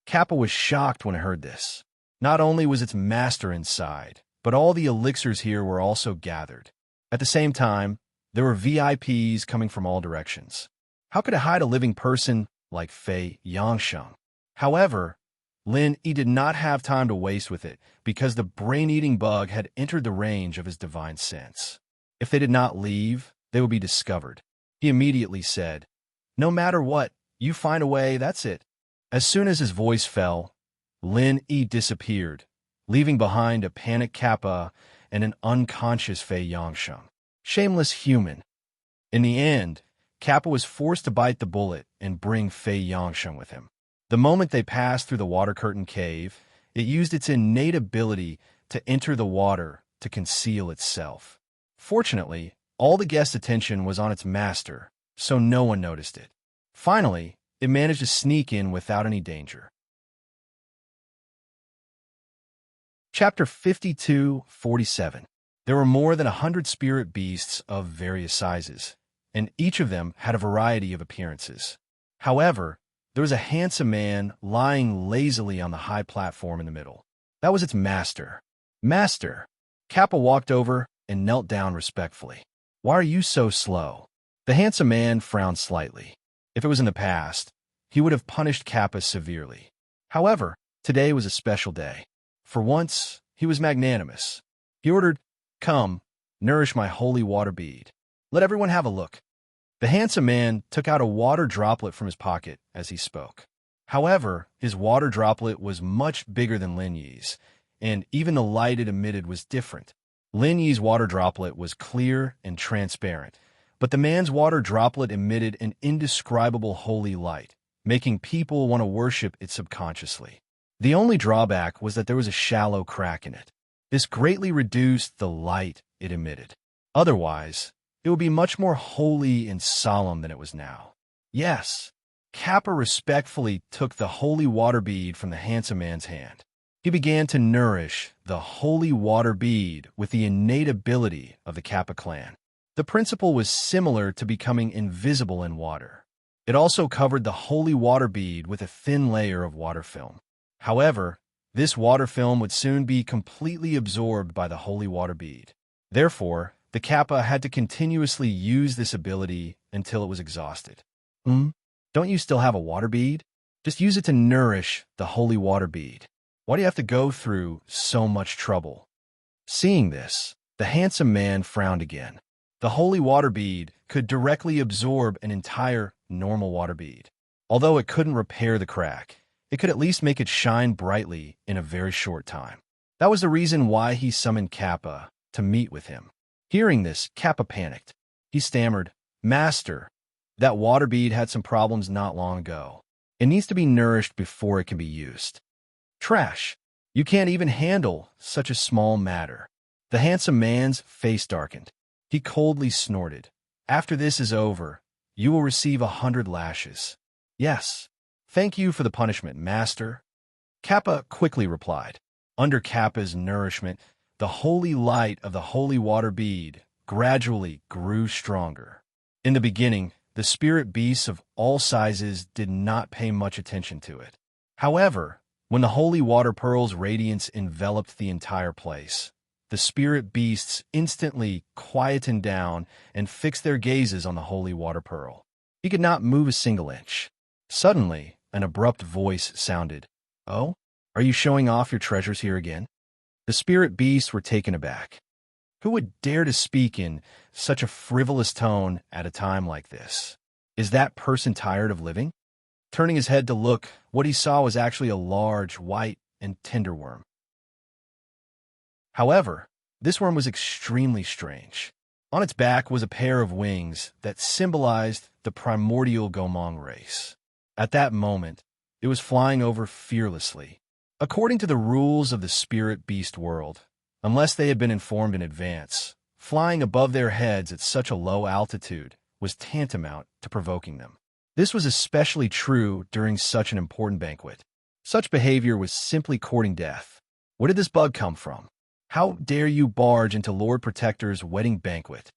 Kappa was shocked when it heard this. Not only was its master inside, but all the elixirs here were also gathered. At the same time, there were VIPs coming from all directions. How could it hide a living person like Fei Yangsheng? However, Lin Yi did not have time to waste with it because the brain-eating bug had entered the range of his divine sense. If they did not leave, they would be discovered. He immediately said, "No matter what, you find a way, that's it." As soon as his voice fell, Lin Yi disappeared, leaving behind a panicked Kappa and an unconscious Fei Yangsheng. Shameless human. In the end, Kappa was forced to bite the bullet and bring Fei Yangsheng with him. The moment they passed through the water curtain cave, it used its innate ability to enter the water to conceal itself. Fortunately, all the guests' attention was on its master, so no one noticed it. Finally, it managed to sneak in without any danger. Chapter 52-47. There were more than 100 spirit beasts of various sizes, and each of them had a variety of appearances. However, there was a handsome man lying lazily on the high platform in the middle. That was its master. Master! Kappa walked over and knelt down respectfully. Why are you so slow? The handsome man frowned slightly. If it was in the past, he would have punished Kappa severely. However, today was a special day. For once, he was magnanimous. He ordered, "Come, nourish my holy water bead. Let everyone have a look." The handsome man took out a water droplet from his pocket as he spoke. However, his water droplet was much bigger than Lin Yi's, and even the light it emitted was different. Lin Yi's water droplet was clear and transparent, but the man's water droplet emitted an indescribable holy light, making people want to worship it subconsciously. The only drawback was that there was a shallow crack in it. This greatly reduced the light it emitted. Otherwise, it would be much more holy and solemn than it was now. Yes, Kappa respectfully took the holy water bead from the handsome man's hand. He began to nourish the holy water bead with the innate ability of the Kappa clan. The principle was similar to becoming invisible in water. It also covered the holy water bead with a thin layer of water film. However, this water film would soon be completely absorbed by the holy water bead. Therefore, the Kappa had to continuously use this ability until it was exhausted. Don't you still have a water bead? Just use it to nourish the holy water bead. Why do you have to go through so much trouble? Seeing this, the handsome man frowned again. The holy water bead could directly absorb an entire normal water bead. Although it couldn't repair the crack, it could at least make it shine brightly in a very short time. That was the reason why he summoned Kappa to meet with him. Hearing this, Kappa panicked. He stammered, "Master, that water bead had some problems not long ago. It needs to be nourished before it can be used." Trash! You can't even handle such a small matter. The handsome man's face darkened. He coldly snorted. "After this is over, you will receive 100 lashes." "Yes. Thank you for the punishment, master." Kappa quickly replied. Under Kappa's nourishment, the holy light of the holy water bead gradually grew stronger. In the beginning, the spirit beasts of all sizes did not pay much attention to it. However, when the holy water pearl's radiance enveloped the entire place, the spirit beasts instantly quietened down and fixed their gazes on the holy water pearl. He could not move a single inch. Suddenly, an abrupt voice sounded. "Oh, are you showing off your treasures here again?" The spirit beasts were taken aback. Who would dare to speak in such a frivolous tone at a time like this? Is that person tired of living? Turning his head to look, what he saw was actually a large, white, and tender worm. However, this worm was extremely strange. On its back was a pair of wings that symbolized the primordial Gomong race. At that moment, it was flying over fearlessly. According to the rules of the spirit beast world, unless they had been informed in advance, flying above their heads at such a low altitude was tantamount to provoking them. This was especially true during such an important banquet. Such behavior was simply courting death. Where did this bug come from? How dare you barge into Lord Protector's wedding banquet?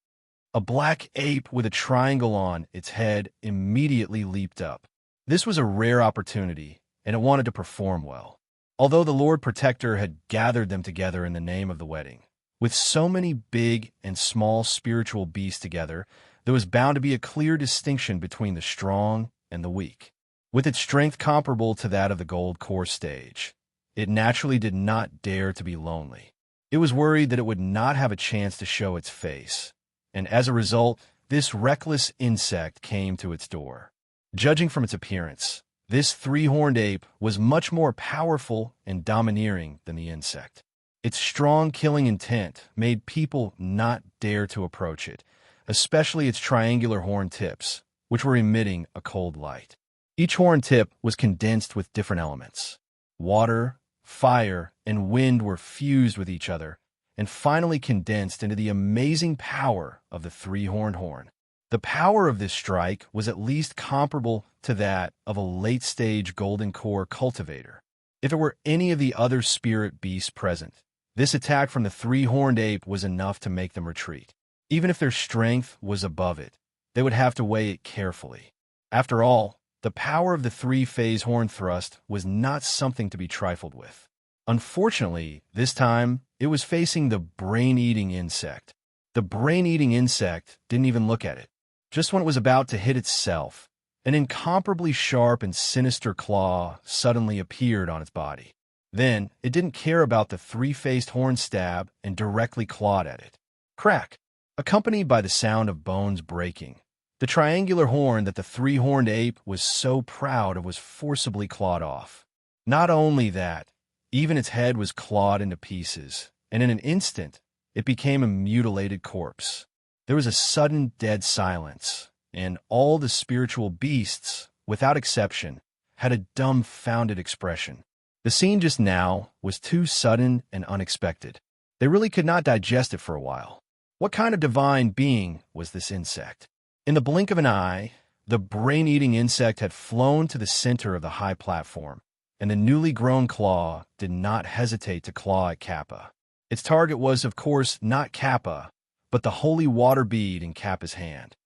A black ape with a triangle on its head immediately leaped up. This was a rare opportunity, and it wanted to perform well. Although the Lord Protector had gathered them together in the name of the wedding, with so many big and small spiritual beasts together, there was bound to be a clear distinction between the strong and the weak. With its strength comparable to that of the gold core stage, it naturally did not dare to be lonely. It was worried that it would not have a chance to show its face, and as a result, this reckless insect came to its door. Judging from its appearance, this three-horned ape was much more powerful and domineering than the insect. Its strong killing intent made people not dare to approach it, especially its triangular horn tips, which were emitting a cold light. Each horn tip was condensed with different elements. Water, fire, and wind were fused with each other and finally condensed into the amazing power of the three-horned horn. The power of this strike was at least comparable to that of a late-stage golden core cultivator. If it were any of the other spirit beasts present, this attack from the three-horned ape was enough to make them retreat. Even if their strength was above it, they would have to weigh it carefully. After all, the power of the three-phase horn thrust was not something to be trifled with. Unfortunately, this time, it was facing the brain-eating insect. The brain-eating insect didn't even look at it. Just when it was about to hit itself, an incomparably sharp and sinister claw suddenly appeared on its body. Then, it didn't care about the three-faced horn stab and directly clawed at it. Crack! Accompanied by the sound of bones breaking, the triangular horn that the three-horned ape was so proud of was forcibly clawed off. Not only that, even its head was clawed into pieces, and in an instant, it became a mutilated corpse. There was a sudden dead silence, and all the spiritual beasts, without exception, had a dumbfounded expression. The scene just now was too sudden and unexpected. They really could not digest it for a while. What kind of divine being was this insect? In the blink of an eye, the brain-eating insect had flown to the center of the high platform, and the newly grown claw did not hesitate to claw at Kappa. Its target was, of course, not Kappa, but the holy water bead in Kappa's hand.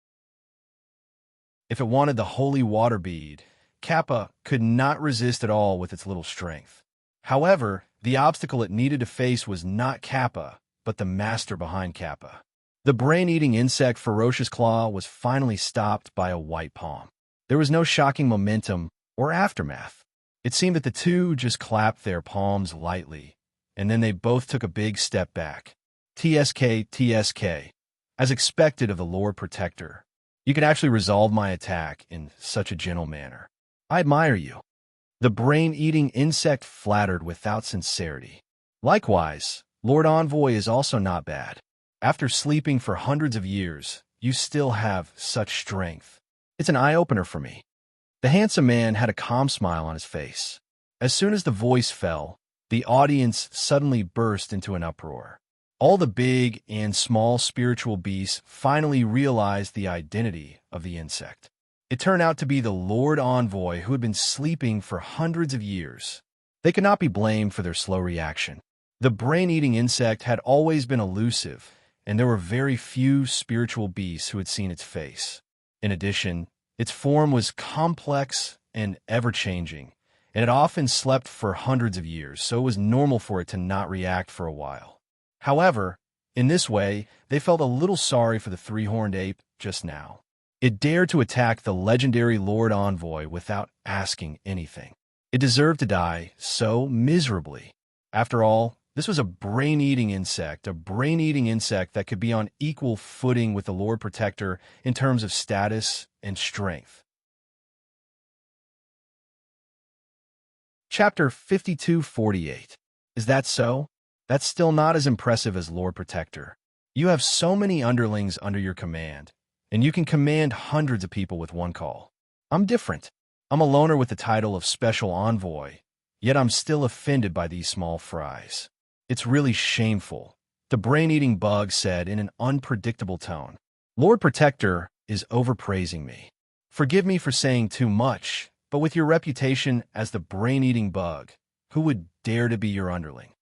If it wanted the holy water bead, Kappa could not resist at all with its little strength. However, the obstacle it needed to face was not Kappa, but the master behind Kappa. The brain-eating insect ferocious claw was finally stopped by a white palm. There was no shocking momentum or aftermath. It seemed that the two just clapped their palms lightly, and then they both took a big step back. TSK, TSK. As expected of the Lord Protector, you can actually resolve my attack in such a gentle manner. I admire you. The brain-eating insect flattered without sincerity. Likewise, Lord Envoy is also not bad. After sleeping for hundreds of years, you still have such strength. It's an eye-opener for me. The handsome man had a calm smile on his face. As soon as the voice fell, the audience suddenly burst into an uproar. All the big and small spiritual beasts finally realized the identity of the insect. It turned out to be the Lord Envoy who had been sleeping for hundreds of years. They could not be blamed for their slow reaction. The brain-eating insect had always been elusive, and there were very few spiritual beasts who had seen its face. In addition, its form was complex and ever-changing, and it often slept for hundreds of years, so it was normal for it to not react for a while. However, in this way, they felt a little sorry for the three-horned ape just now. It dared to attack the legendary Lord Envoy without asking anything. It deserved to die so miserably. After all, this was a brain-eating insect that could be on equal footing with the Lord Protector in terms of status and strength. Chapter 5248. Is that so? That's still not as impressive as Lord Protector. You have so many underlings under your command, and you can command hundreds of people with one call. I'm different. I'm a loner with the title of Special Envoy, yet I'm still offended by these small fries. It's really shameful, the brain-eating bug said in an unpredictable tone. Lord Protector is overpraising me. Forgive me for saying too much, but with your reputation as the brain-eating bug, who would dare to be your underling?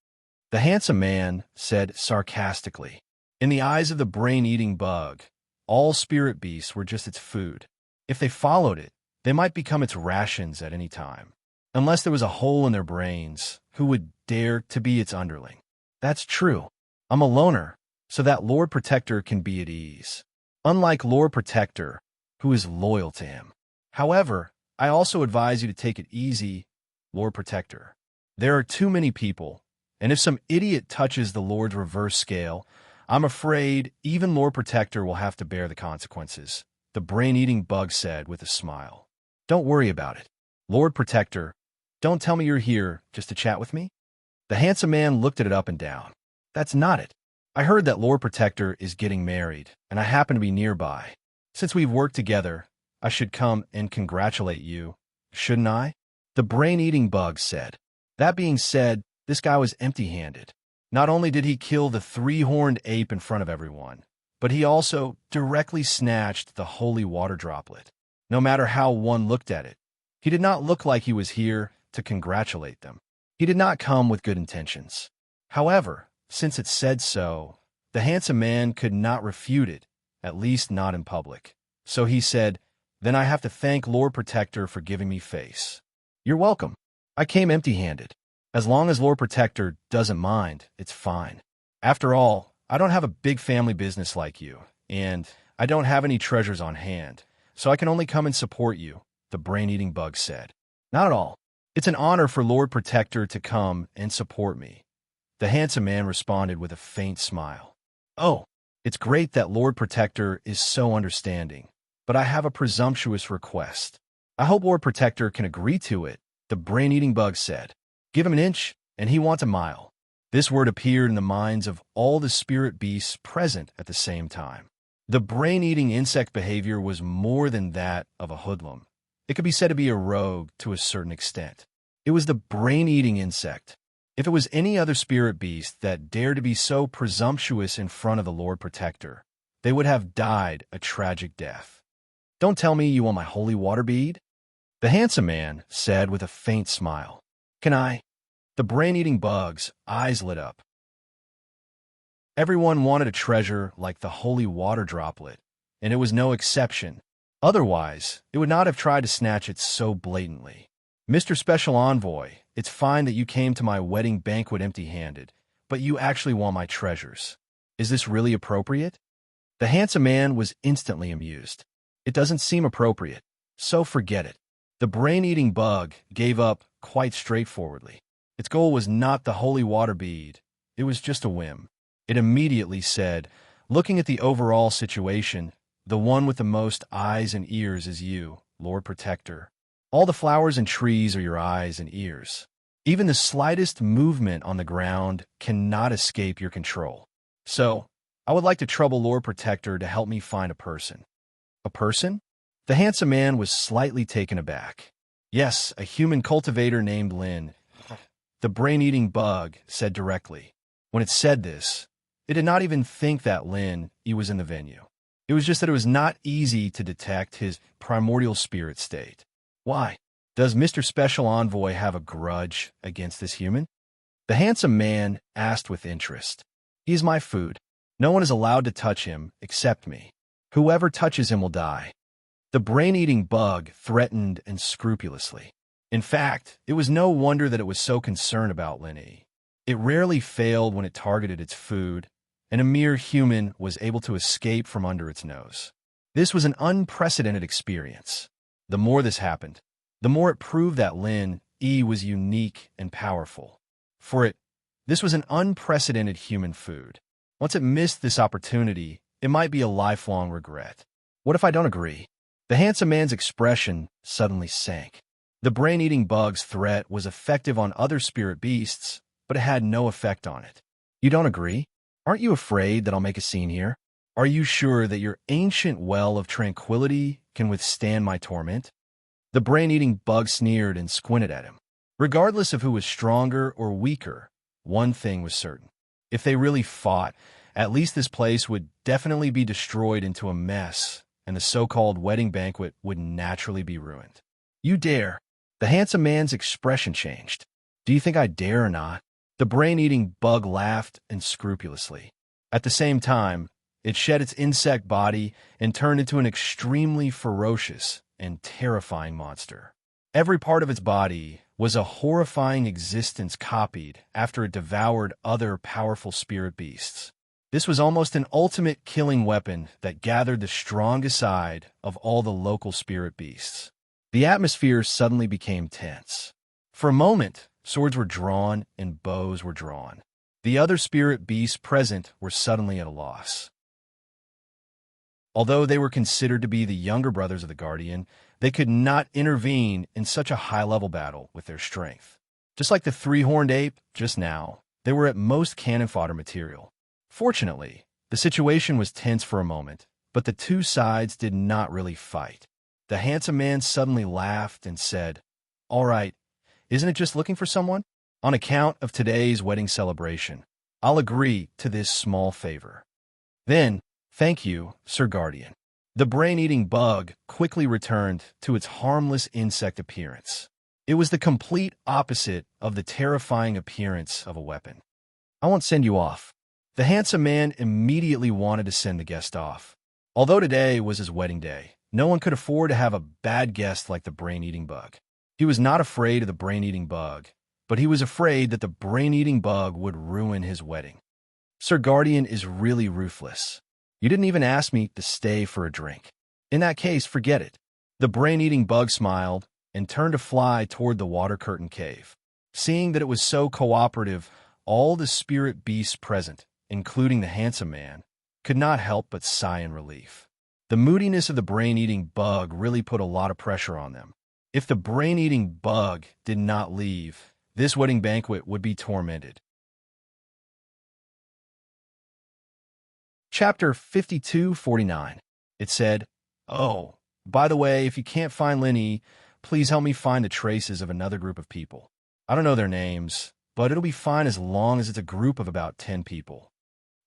The handsome man said sarcastically. In the eyes of the brain-eating bug, all spirit beasts were just its food. If they followed it, they might become its rations at any time. Unless there was a hole in their brains, who would dare to be its underling? That's true. I'm a loner, so that Lord Protector can be at ease. Unlike Lord Protector, who is loyal to him. However, I also advise you to take it easy, Lord Protector. There are too many people, and if some idiot touches the Lord's reverse scale, I'm afraid even Lord Protector will have to bear the consequences, the brain-eating bug said with a smile. Don't worry about it. Lord Protector, don't tell me you're here just to chat with me? The handsome man looked at it up and down. That's not it. I heard that Lord Protector is getting married, and I happen to be nearby. Since we've worked together, I should come and congratulate you, shouldn't I? The brain-eating bug said. That being said, this guy was empty-handed. Not only did he kill the three-horned ape in front of everyone, but he also directly snatched the holy water droplet. No matter how one looked at it, he did not look like he was here to congratulate them. He did not come with good intentions. However, since it said so, the handsome man could not refute it, at least not in public. So he said, Then I have to thank Lord Protector for giving me face. You're welcome. I came empty-handed. As long as Lord Protector doesn't mind, it's fine. After all, I don't have a big family business like you, and I don't have any treasures on hand, so I can only come and support you, the brain-eating bug said. Not at all. It's an honor for Lord Protector to come and support me. The handsome man responded with a faint smile. Oh, it's great that Lord Protector is so understanding, but I have a presumptuous request. I hope Lord Protector can agree to it, the brain-eating bug said. Give him an inch, and he wants a mile. This word appeared in the minds of all the spirit beasts present at the same time. The brain-eating insect behavior was more than that of a hoodlum. It could be said to be a rogue to a certain extent. It was the brain-eating insect. If it was any other spirit beast that dared to be so presumptuous in front of the Lord Protector, they would have died a tragic death. Don't tell me you want my holy water bead? The handsome man said with a faint smile. Can I? The brain-eating bug's eyes lit up. Everyone wanted a treasure like the holy water droplet, and it was no exception. Otherwise, it would not have tried to snatch it so blatantly. Mr. Special Envoy, it's fine that you came to my wedding banquet empty-handed, but you actually want my treasures. Is this really appropriate? The handsome man was instantly amused. It doesn't seem appropriate, so forget it. The brain-eating bug gave up quite straightforwardly. Its goal was not the holy water bead. It was just a whim. It immediately said, looking at the overall situation, the one with the most eyes and ears is you, Lord Protector. All the flowers and trees are your eyes and ears. Even the slightest movement on the ground cannot escape your control. So, I would like to trouble Lord Protector to help me find a person. A person? The handsome man was slightly taken aback. Yes, a human cultivator named Lin. The brain-eating bug said directly. When it said this, it did not even think that Lin was in the venue. It was just that it was not easy to detect his primordial spirit state. Why? Does Mr. Special Envoy have a grudge against this human? The handsome man asked with interest. He is my food. No one is allowed to touch him except me. Whoever touches him will die. The brain-eating bug threatened and scrupulously. In fact, it was no wonder that it was so concerned about Linny. It rarely failed when it targeted its food, and a mere human was able to escape from under its nose. This was an unprecedented experience. The more this happened, the more it proved that Lin was unique and powerful. For it, this was an unprecedented human food. Once it missed this opportunity, it might be a lifelong regret. What if I don't agree? The handsome man's expression suddenly sank. The brain-eating bug's threat was effective on other spirit beasts, but it had no effect on it. You don't agree? Aren't you afraid that I'll make a scene here? Are you sure that your ancient well of tranquility can withstand my torment? The brain-eating bug sneered and squinted at him. Regardless of who was stronger or weaker, one thing was certain. If they really fought, at least this place would definitely be destroyed into a mess, and the so-called wedding banquet would naturally be ruined. You dare? The handsome man's expression changed. Do you think I dare or not? The brain-eating bug laughed unscrupulously. At the same time, it shed its insect body and turned into an extremely ferocious and terrifying monster. Every part of its body was a horrifying existence copied after it devoured other powerful spirit beasts. This was almost an ultimate killing weapon that gathered the strongest side of all the local spirit beasts. The atmosphere suddenly became tense. For a moment, swords were drawn and bows were drawn. The other spirit beasts present were suddenly at a loss. Although they were considered to be the younger brothers of the Guardian, they could not intervene in such a high-level battle with their strength. Just like the three-horned ape just now, they were at most cannon fodder material. Fortunately, the situation was tense for a moment, but the two sides did not really fight. The handsome man suddenly laughed and said, "All right, isn't it just looking for someone? On account of today's wedding celebration, I'll agree to this small favor." Then, "Thank you, Sir Guardian." The brain-eating bug quickly returned to its harmless insect appearance. It was the complete opposite of the terrifying appearance of a weapon. "I won't send you off." The handsome man immediately wanted to send the guest off. Although today was his wedding day, no one could afford to have a bad guest like the brain-eating bug. He was not afraid of the brain-eating bug, but he was afraid that the brain-eating bug would ruin his wedding. "Sir Guardian is really ruthless. You didn't even ask me to stay for a drink. In that case, forget it." The brain-eating bug smiled and turned to fly toward the water curtain cave. Seeing that it was so cooperative, all the spirit beasts present, including the handsome man, could not help but sigh in relief. The moodiness of the brain-eating bug really put a lot of pressure on them. If the brain-eating bug did not leave, this wedding banquet would be tormented. Chapter 52:49. It said, "Oh, by the way, if you can't find Lenny, please help me find the traces of another group of people. I don't know their names, but it'll be fine as long as it's a group of about 10 people."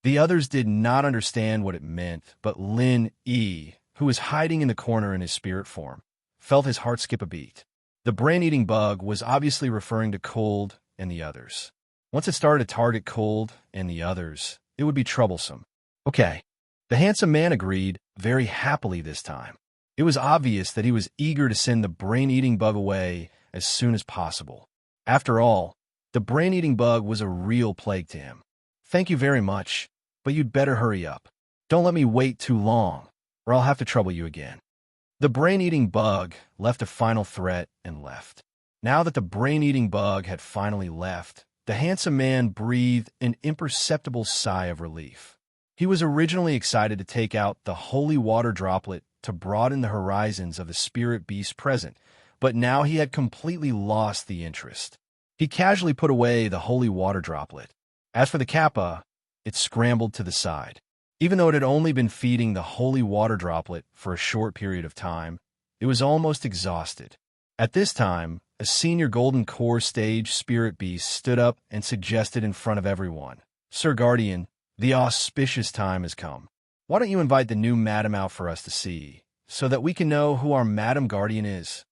The others did not understand what it meant, but Lin E, who was hiding in the corner in his spirit form, felt his heart skip a beat. The brain-eating bug was obviously referring to Cold and the others. Once it started to target Cold and the others, it would be troublesome. "Okay." The handsome man agreed, very happily this time. It was obvious that he was eager to send the brain-eating bug away as soon as possible. After all, the brain-eating bug was a real plague to him. "Thank you very much, but you'd better hurry up. Don't let me wait too long, or I'll have to trouble you again." The brain-eating bug left a final threat and left. Now that the brain-eating bug had finally left, the handsome man breathed an imperceptible sigh of relief. He was originally excited to take out the holy water droplet to broaden the horizons of the spirit beasts present, but now he had completely lost the interest. He casually put away the holy water droplet. As for the kappa, it scrambled to the side. Even though it had only been feeding the holy water droplet for a short period of time, it was almost exhausted. At this time, a senior Golden Core stage spirit beast stood up and suggested in front of everyone, "Sir Guardian, the auspicious time has come. Why don't you invite the new madam out for us to see, so that we can know who our Madam Guardian is?"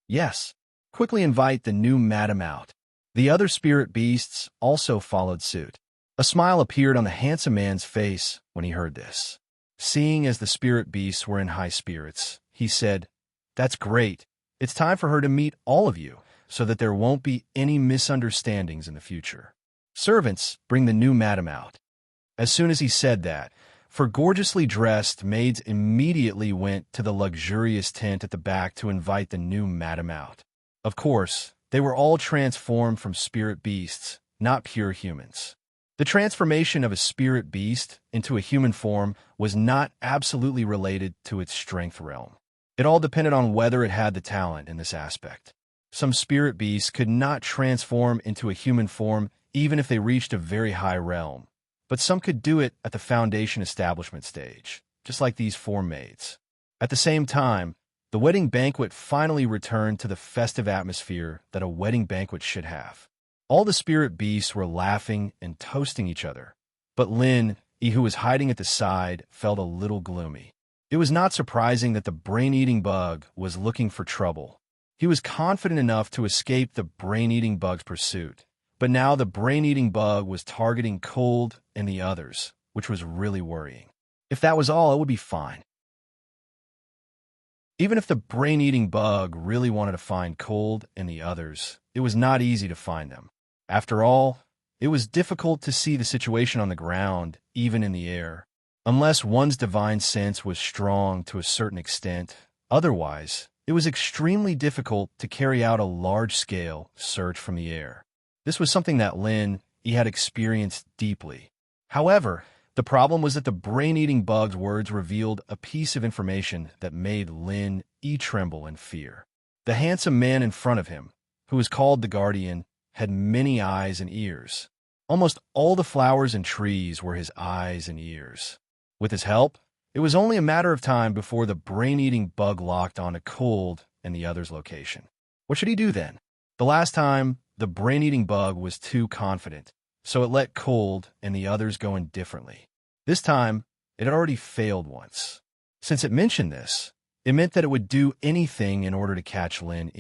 "Yes, quickly invite the new madam out." The other spirit beasts also followed suit. A smile appeared on the handsome man's face when he heard this. Seeing as the spirit beasts were in high spirits, he said, "That's great. It's time for her to meet all of you, so that there won't be any misunderstandings in the future. Servants, bring the new madam out." As soon as he said that, for gorgeously dressed maids immediately went to the luxurious tent at the back to invite the new madam out. Of course, they were all transformed from spirit beasts, not pure humans. The transformation of a spirit beast into a human form was not absolutely related to its strength realm. It all depended on whether it had the talent in this aspect. Some spirit beasts could not transform into a human form even if they reached a very high realm, but some could do it at the foundation establishment stage, just like these four maids. At the same time, The wedding banquet finally returned to the festive atmosphere that a wedding banquet should have. All the spirit beasts were laughing and toasting each other, but Lin, who was hiding at the side, felt a little gloomy. It was not surprising that the brain-eating bug was looking for trouble. He was confident enough to escape the brain-eating bug's pursuit, but now the brain-eating bug was targeting Cold and the others, which was really worrying. If that was all, it would be fine. Even if the brain-eating bug really wanted to find Cold and the others, it was not easy to find them. After all, it was difficult to see the situation on the ground, even in the air, unless one's divine sense was strong to a certain extent. Otherwise, it was extremely difficult to carry out a large-scale search from the air. This was something that Lin had experienced deeply. However, the problem was that the brain-eating bug's words revealed a piece of information that made Lin tremble in fear. The handsome man in front of him, who was called the Guardian, had many eyes and ears. Almost all the flowers and trees were his eyes and ears. With his help, it was only a matter of time before the brain-eating bug locked onto Cold and the others' location. What should he do then? The last time, the brain-eating bug was too confident, so it let Cold and the others go in differently. This time, it had already failed once. Since it mentioned this, it meant that it would do anything in order to catch Lin.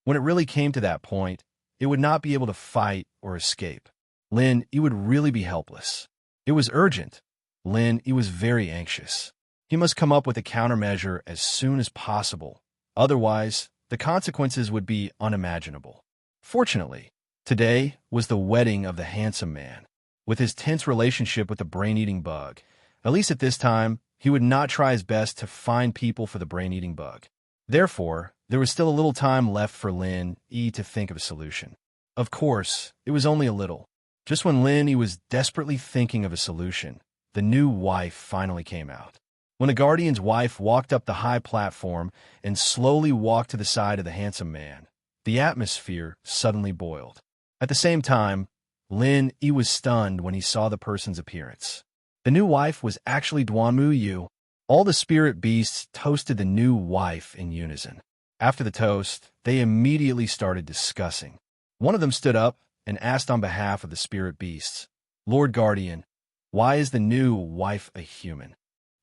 When it really came to that point, it would not be able to fight or escape. Lin would really be helpless. It was urgent. Lin was very anxious. He must come up with a countermeasure as soon as possible. Otherwise, the consequences would be unimaginable. Fortunately, today was the wedding of the handsome man. With his tense relationship with the brain-eating bug, at least at this time, he would not try his best to find people for the brain-eating bug. Therefore, there was still a little time left for Lin to think of a solution. Of course, it was only a little. Just when Lin was desperately thinking of a solution, the new wife finally came out. When the Guardian's wife walked up the high platform and slowly walked to the side of the handsome man, the atmosphere suddenly boiled. At the same time, Lin was stunned when he saw the person's appearance. The new wife was actually Duanmu Yu. All the spirit beasts toasted the new wife in unison. After the toast, they immediately started discussing. One of them stood up and asked on behalf of the spirit beasts, "Lord Guardian, why is the new wife a human?"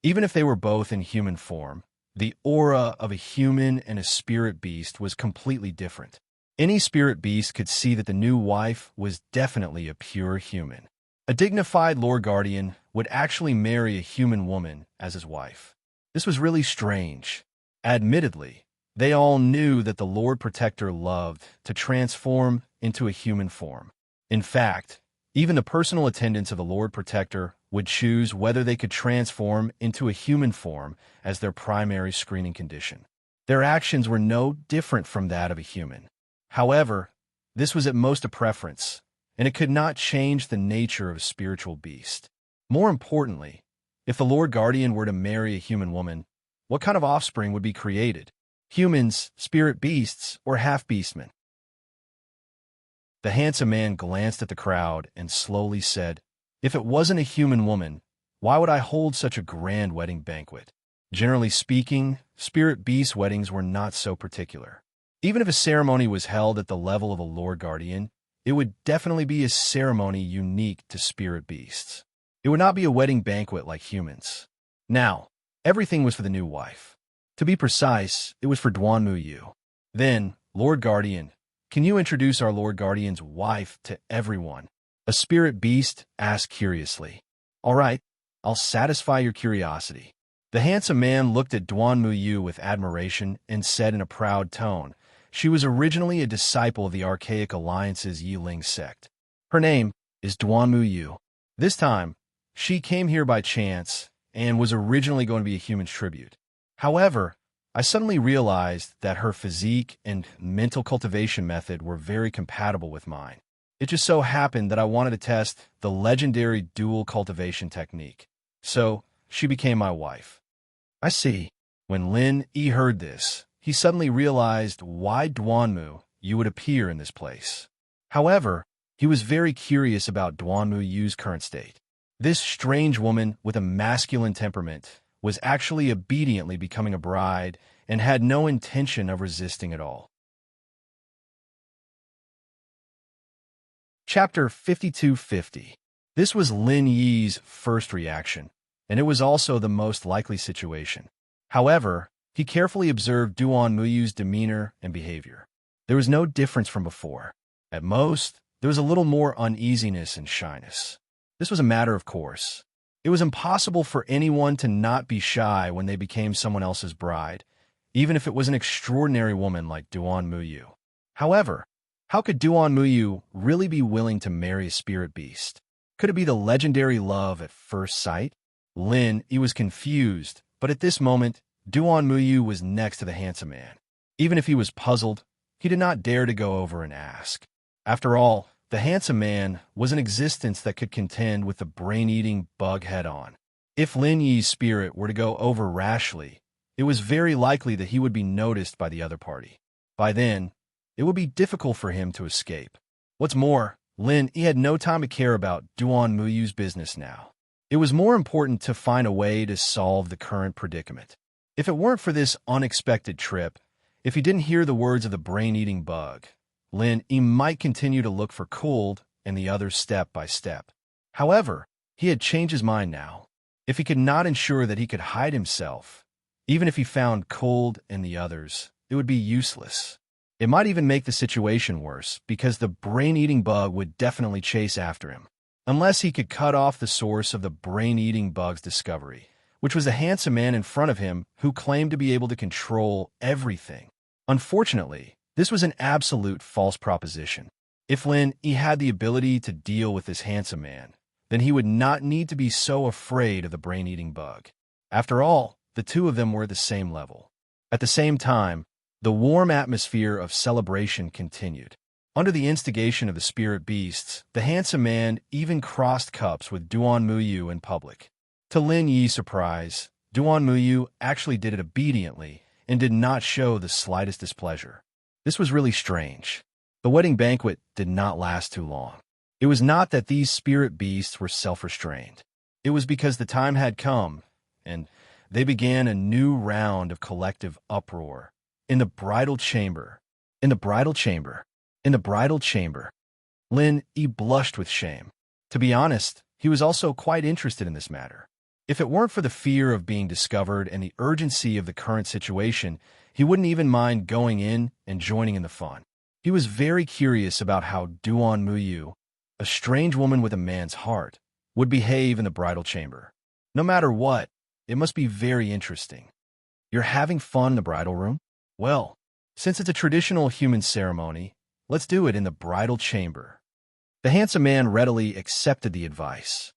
Even if they were both in human form, the aura of a human and a spirit beast was completely different. Any spirit beast could see that the new wife was definitely a pure human. A dignified Lord Guardian would actually marry a human woman as his wife. This was really strange. Admittedly, they all knew that the Lord Protector loved to transform into a human form. In fact, even the personal attendants of the Lord Protector would choose whether they could transform into a human form as their primary screening condition. Their actions were no different from that of a human. However, this was at most a preference, and it could not change the nature of a spiritual beast. More importantly, if the Lord Guardian were to marry a human woman, what kind of offspring would be created? Humans, spirit beasts, or half-beastmen? The handsome man glanced at the crowd and slowly said, "If it wasn't a human woman, why would I hold such a grand wedding banquet?" Generally speaking, spirit beast weddings were not so particular. Even if a ceremony was held at the level of a Lord Guardian, it would definitely be a ceremony unique to spirit beasts. It would not be a wedding banquet like humans. Now, everything was for the new wife. To be precise, it was for Duanmu Yu. Then, Lord Guardian, can you introduce our Lord Guardian's wife to everyone? A spirit beast asked curiously. All right, I'll satisfy your curiosity. The handsome man looked at Duanmu Yu with admiration and said in a proud tone, she was originally a disciple of the Archaic Alliance's Yiling sect. Her name is Duanmu Yu. This time, she came here by chance and was originally going to be a human's tribute. However, I suddenly realized that her physique and mental cultivation method were very compatible with mine. It just so happened that I wanted to test the legendary dual cultivation technique. So, she became my wife. I see. When Lin heard this, he suddenly realized why Duanmu Yu would appear in this place. However, he was very curious about Duanmu Yu's current state. This strange woman with a masculine temperament was actually obediently becoming a bride and had no intention of resisting at all. Chapter 5250. This was Lin Yi's first reaction, and it was also the most likely situation. However, he carefully observed Duan Muyu's demeanor and behavior. There was no difference from before. At most, there was a little more uneasiness and shyness. This was a matter of course. It was impossible for anyone to not be shy when they became someone else's bride, even if it was an extraordinary woman like Duan Muyu. However, how could Duan Muyu really be willing to marry a spirit beast? Could it be the legendary love at first sight? Lin Yi was confused, but at this moment, Duan Muyu was next to the handsome man. Even if he was puzzled, he did not dare to go over and ask. After all, the handsome man was an existence that could contend with the brain-eating bug head-on. If Lin Yi's spirit were to go over rashly, it was very likely that he would be noticed by the other party. By then, it would be difficult for him to escape. What's more, Lin Yi had no time to care about Duan Muyu's business now. It was more important to find a way to solve the current predicament. If it weren't for this unexpected trip, if he didn't hear the words of the brain-eating bug, Lin Yi might continue to look for Cold and the others step by step. However, he had changed his mind now. If he could not ensure that he could hide himself, even if he found Cold and the others, it would be useless. It might even make the situation worse, because the brain-eating bug would definitely chase after him. Unless he could cut off the source of the brain-eating bug's discovery, which was the handsome man in front of him who claimed to be able to control everything. Unfortunately, this was an absolute false proposition. If Lin Yi had the ability to deal with this handsome man, then he would not need to be so afraid of the brain-eating bug. After all, the two of them were at the same level. At the same time, the warm atmosphere of celebration continued. Under the instigation of the spirit beasts, the handsome man even crossed cups with Duan Muyu in public. To Lin Yi's surprise, Duan Muyu actually did it obediently and did not show the slightest displeasure. This was really strange. The wedding banquet did not last too long. It was not that these spirit beasts were self-restrained. It was because the time had come, and they began a new round of collective uproar. In the bridal chamber. In the bridal chamber. In the bridal chamber. Lin Yi blushed with shame. To be honest, he was also quite interested in this matter. If it weren't for the fear of being discovered and the urgency of the current situation, he wouldn't even mind going in and joining in the fun. He was very curious about how Duan Muyu, a strange woman with a man's heart, would behave in the bridal chamber. No matter what, it must be very interesting. You're having fun in the bridal room? Well, since it's a traditional human ceremony, let's do it in the bridal chamber. The handsome man readily accepted the advice.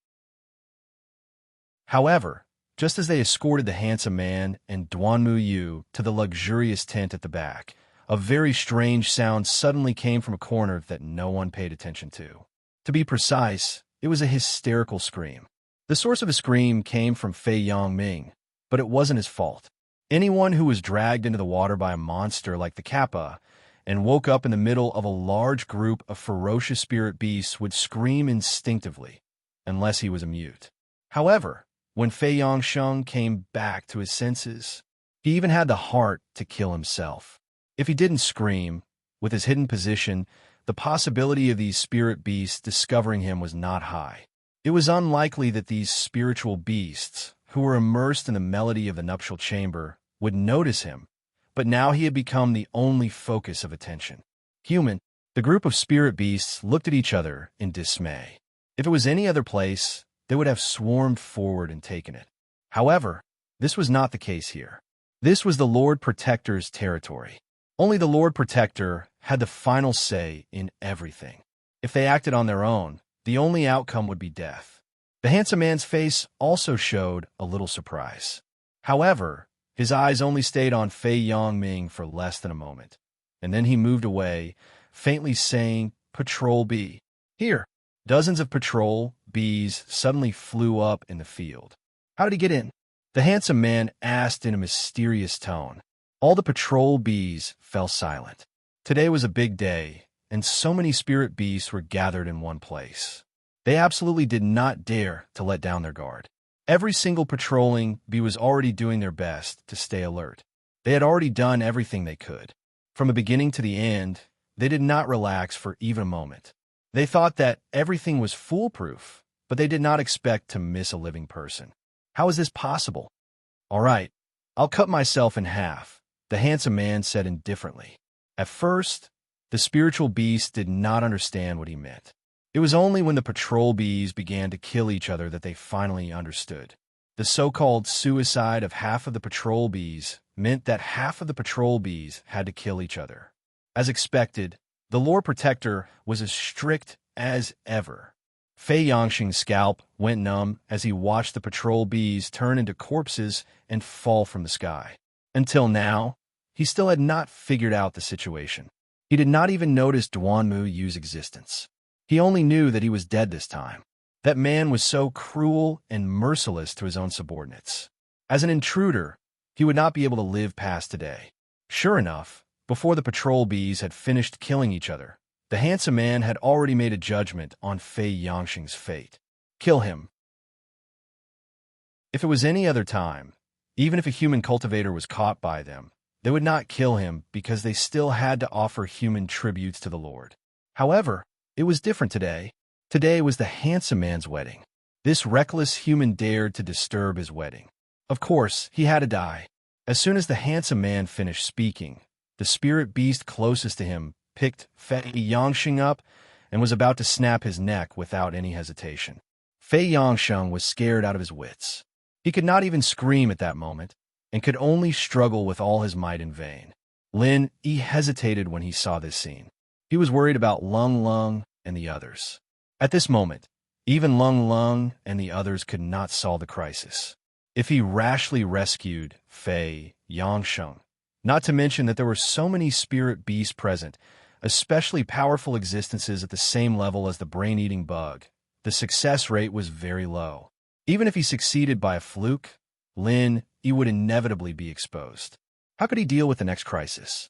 However, just as they escorted the handsome man and Duan Muyu to the luxurious tent at the back, a very strange sound suddenly came from a corner that no one paid attention to. To be precise, it was a hysterical scream. The source of the scream came from Fei Yangming, but it wasn't his fault. Anyone who was dragged into the water by a monster like the Kappa and woke up in the middle of a large group of ferocious spirit beasts would scream instinctively, unless he was a mute. However, when Fei Yangsheng came back to his senses, he even had the heart to kill himself. If he didn't scream, with his hidden position, the possibility of these spirit beasts discovering him was not high. It was unlikely that these spiritual beasts, who were immersed in the melody of the nuptial chamber, would notice him, but now he had become the only focus of attention. The group of spirit beasts looked at each other in dismay. If it was any other place, they would have swarmed forward and taken it. However, this was not the case here. This was the Lord Protector's territory. Only the Lord Protector had the final say in everything. If they acted on their own, the only outcome would be death. The handsome man's face also showed a little surprise. However, his eyes only stayed on Fei Yangming for less than a moment, and then he moved away, faintly saying, "Patrol B." Here, dozens of patrol bees suddenly flew up in the field. How did he get in? The handsome man asked in a mysterious tone. All the patrol bees fell silent. Today was a big day, and so many spirit beasts were gathered in one place. They absolutely did not dare to let down their guard. Every single patrolling bee was already doing their best to stay alert. They had already done everything they could. From the beginning to the end, they did not relax for even a moment. They thought that everything was foolproof, but they did not expect to miss a living person. How is this possible? All right, I'll cut myself in half, the handsome man said indifferently. At first, the spiritual beast did not understand what he meant. It was only when the patrol bees began to kill each other that they finally understood. The so-called suicide of half of the patrol bees meant that half of the patrol bees had to kill each other. As expected, the Lord Protector was as strict as ever. Fei Yangxing's scalp went numb as he watched the patrol bees turn into corpses and fall from the sky. Until now, he still had not figured out the situation. He did not even notice Duanmu Yu's existence. He only knew that he was dead this time. That man was so cruel and merciless to his own subordinates. As an intruder, he would not be able to live past today. Sure enough, before the patrol bees had finished killing each other, the handsome man had already made a judgment on Fei Yangxing's fate. Kill him. If it was any other time, even if a human cultivator was caught by them, they would not kill him because they still had to offer human tributes to the Lord. However, it was different today. Today was the handsome man's wedding. This reckless human dared to disturb his wedding. Of course, he had to die. As soon as the handsome man finished speaking, the spirit beast closest to him picked Fei Yangxing up and was about to snap his neck without any hesitation. Fei Yangxing was scared out of his wits. He could not even scream at that moment and could only struggle with all his might in vain. Lin Yi hesitated when he saw this scene. He was worried about Lung Lung and the others. At this moment, even Lung Lung and the others could not solve the crisis. If he rashly rescued Fei Yangxing, not to mention that there were so many spirit beasts present, especially powerful existences at the same level as the brain-eating bug, the success rate was very low. Even if he succeeded by a fluke, Lin Yi would inevitably be exposed. How could he deal with the next crisis?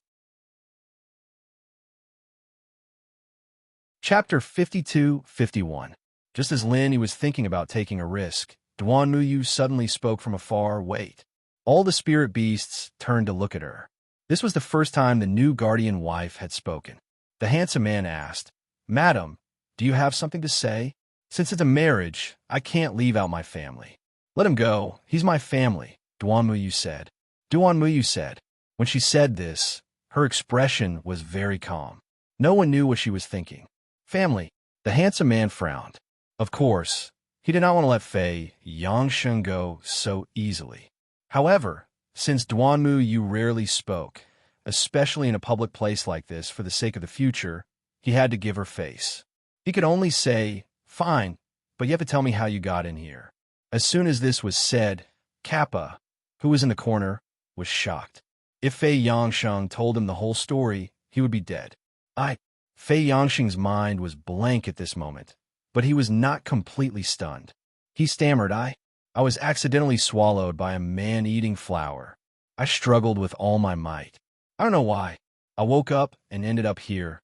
Chapter 52-51. Just as Lin Yi was thinking about taking a risk, Duanmu Yu suddenly spoke from afar. Wait. All the spirit beasts turned to look at her. This was the first time the new guardian wife had spoken. The handsome man asked, "Madam, do you have something to say? Since it's a marriage, I can't leave out my family." "Let him go. He's my family," Duanmu Yu said. Duanmu Yu said. When she said this, her expression was very calm. No one knew what she was thinking. Family. The handsome man frowned. Of course, he did not want to let Fei Yangxing go so easily. However, since Duanmu Yu rarely spoke, especially in a public place like this for the sake of the future, he had to give her face. He could only say, "Fine, but you have to tell me how you got in here." As soon as this was said, Kappa, who was in the corner, was shocked. If Fei Yangxing told him the whole story, he would be dead. Fei Yangxing's mind was blank at this moment, but he was not completely stunned. He stammered, I was accidentally swallowed by a man-eating flower. I struggled with all my might. I don't know why. I woke up and ended up here.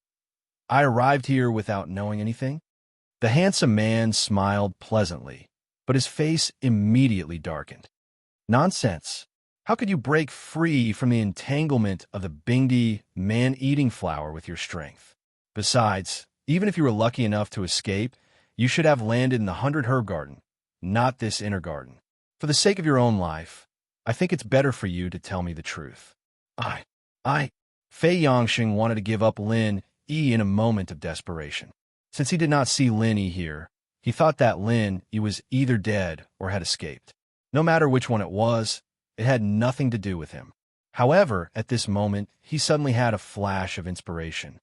I arrived here without knowing anything." The handsome man smiled pleasantly, but his face immediately darkened. "Nonsense. How could you break free from the entanglement of the Bingdi man-eating flower with your strength? Besides, even if you were lucky enough to escape, you should have landed in the 100 Herb Garden, not this inner garden. For the sake of your own life, I think it's better for you to tell me the truth." Fei Yangxing wanted to give up Lin Yi in a moment of desperation. Since he did not see Lin Yi here, he thought that Lin Yi was either dead or had escaped. No matter which one it was, it had nothing to do with him. However, at this moment, he suddenly had a flash of inspiration.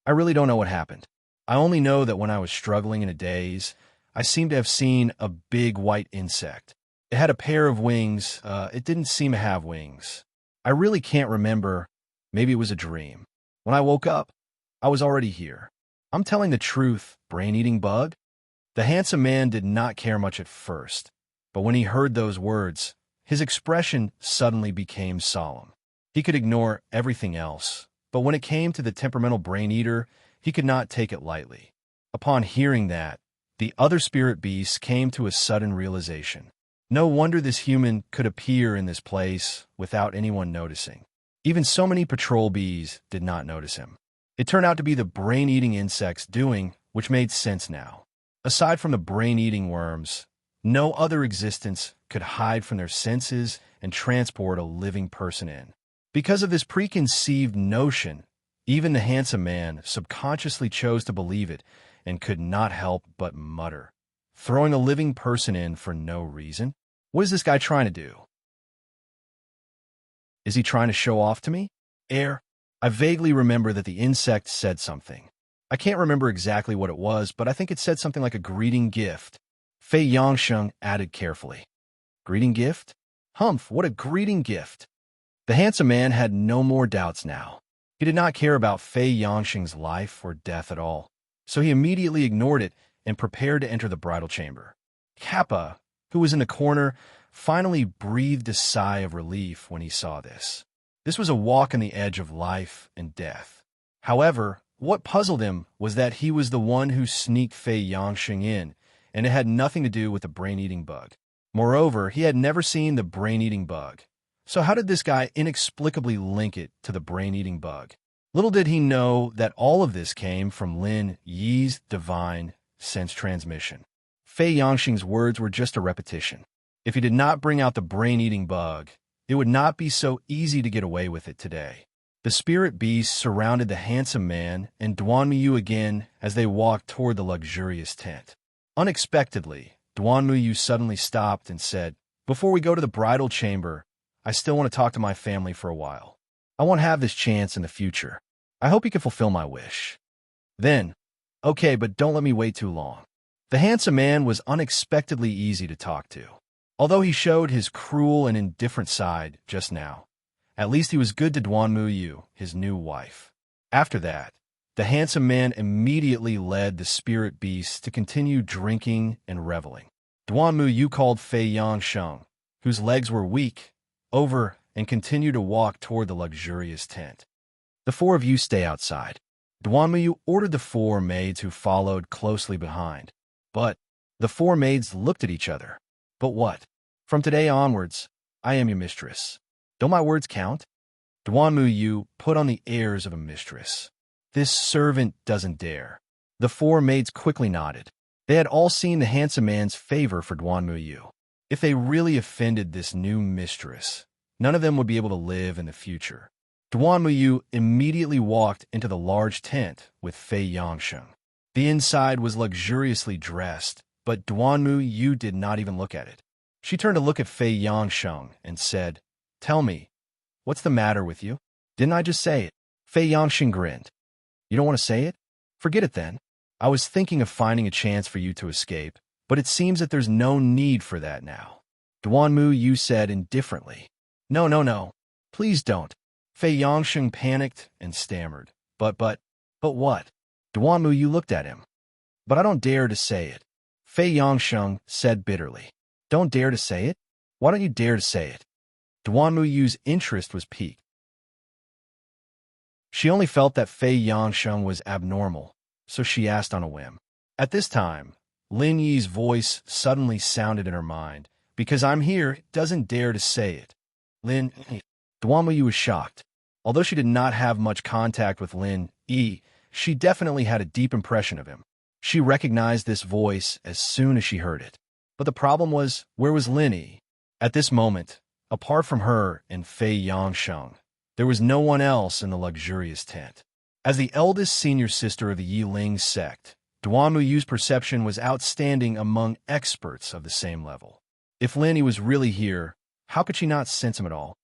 "I really don't know what happened. I only know that when I was struggling in a daze, I seemed to have seen a big white insect. It had a pair of wings. It didn't seem to have wings. I really can't remember. Maybe it was a dream. When I woke up, I was already here. I'm telling the truth, brain-eating bug." The handsome man did not care much at first, but when he heard those words, his expression suddenly became solemn. He could ignore everything else, but when it came to the temperamental brain-eater, he could not take it lightly. Upon hearing that, the other spirit beasts came to a sudden realization. No wonder this human could appear in this place without anyone noticing. Even so many patrol bees did not notice him. It turned out to be the brain-eating insects doing, which made sense now. Aside from the brain-eating worms, no other existence could hide from their senses and transport a living person in. Because of this preconceived notion, even the handsome man subconsciously chose to believe it and could not help but mutter, throwing a living person in for no reason? What is this guy trying to do? Is he trying to show off to me? I vaguely remember that the insect said something. I can't remember exactly what it was, but I think it said something like a greeting gift. Fei Yangsheng added carefully. Greeting gift? Humph, what a greeting gift! The handsome man had no more doubts now. He did not care about Fei Yangsheng's life or death at all, so he immediately ignored it and prepared to enter the bridal chamber. Kappa, who was in the corner, finally breathed a sigh of relief when he saw this. This was a walk on the edge of life and death. However, what puzzled him was that he was the one who sneaked Fei Yangsheng in, and it had nothing to do with the brain-eating bug. Moreover, he had never seen the brain-eating bug. So how did this guy inexplicably link it to the brain-eating bug? Little did he know that all of this came from Lin Yi's divine sense transmission. Fei Yangsheng's words were just a repetition. If he did not bring out the brain-eating bug, it would not be so easy to get away with it today. The spirit beasts surrounded the handsome man and Duanmuyu again as they walked toward the luxurious tent. Unexpectedly, Duanmuyu suddenly stopped and said, "Before we go to the bridal chamber, I still want to talk to my family for a while. I won't have this chance in the future. I hope you can fulfill my wish." Then, "Okay, but don't let me wait too long." The handsome man was unexpectedly easy to talk to. Although he showed his cruel and indifferent side just now, at least he was good to Duanmuyu, his new wife. After that, the handsome man immediately led the spirit beasts to continue drinking and reveling. Duanmuyu called Fei Yangsheng, whose legs were weak, over and continued to walk toward the luxurious tent. "The four of you stay outside." Duanmuyu ordered the four maids who followed closely behind. But the four maids looked at each other. "But what? From today onwards, I am your mistress. Don't my words count?" Duanmuyu put on the airs of a mistress. "This servant doesn't dare." The four maids quickly nodded. They had all seen the handsome man's favor for Duanmuyu. If they really offended this new mistress, none of them would be able to live in the future. Duanmuyu immediately walked into the large tent with Fei Yangsheng. The inside was luxuriously dressed, but Duanmuyu did not even look at it. She turned to look at Fei Yangsheng and said, "Tell me, what's the matter with you? Didn't I just say it?" Fei Yangsheng grinned. "You don't want to say it? Forget it then. I was thinking of finding a chance for you to escape, but it seems that there's no need for that now." Duanmuyu said indifferently, No, please don't." Fei Yangsheng panicked and stammered. But what?" Duanmuyu looked at him. "But I don't dare to say it." Fei Yangsheng said bitterly. "Don't dare to say it? Why don't you dare to say it?" Duanmuyu's interest was piqued. She only felt that Fei Yangsheng was abnormal, so she asked on a whim. At this time, Lin Yi's voice suddenly sounded in her mind. "Because I'm here, doesn't dare to say it." Lin Yi. Duanmuyu was shocked. Although she did not have much contact with Lin Yi, she definitely had a deep impression of him. She recognized this voice as soon as she heard it. But the problem was, where was Lin Yi? At this moment, apart from her and Fei Yangsheng, there was no one else in the luxurious tent. As the eldest senior sister of the Yiling sect, Duanmuyu's perception was outstanding among experts of the same level. If Lin Yi was really here, how could she not sense him at all?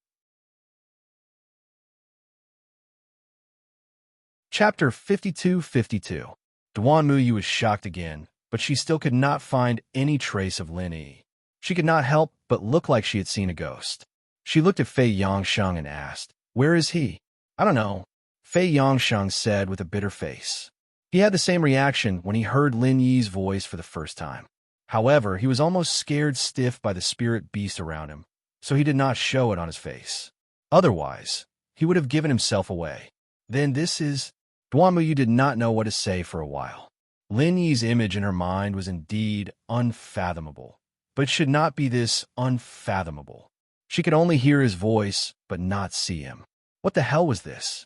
Chapter 52-52. Duanmuyu was shocked again, but she still could not find any trace of Lin Yi. She could not help but look like she had seen a ghost. She looked at Fei Yangsheng and asked, "Where is he?" "I don't know," Fei Yangsheng said with a bitter face. He had the same reaction when he heard Lin Yi's voice for the first time. However, he was almost scared stiff by the spirit beast around him, so he did not show it on his face. Otherwise, he would have given himself away. Then this is... Duanmuyu did not know what to say for a while. Lin Yi's image in her mind was indeed unfathomable. but it should not be this unfathomable. She could only hear his voice, but not see him. What the hell was this?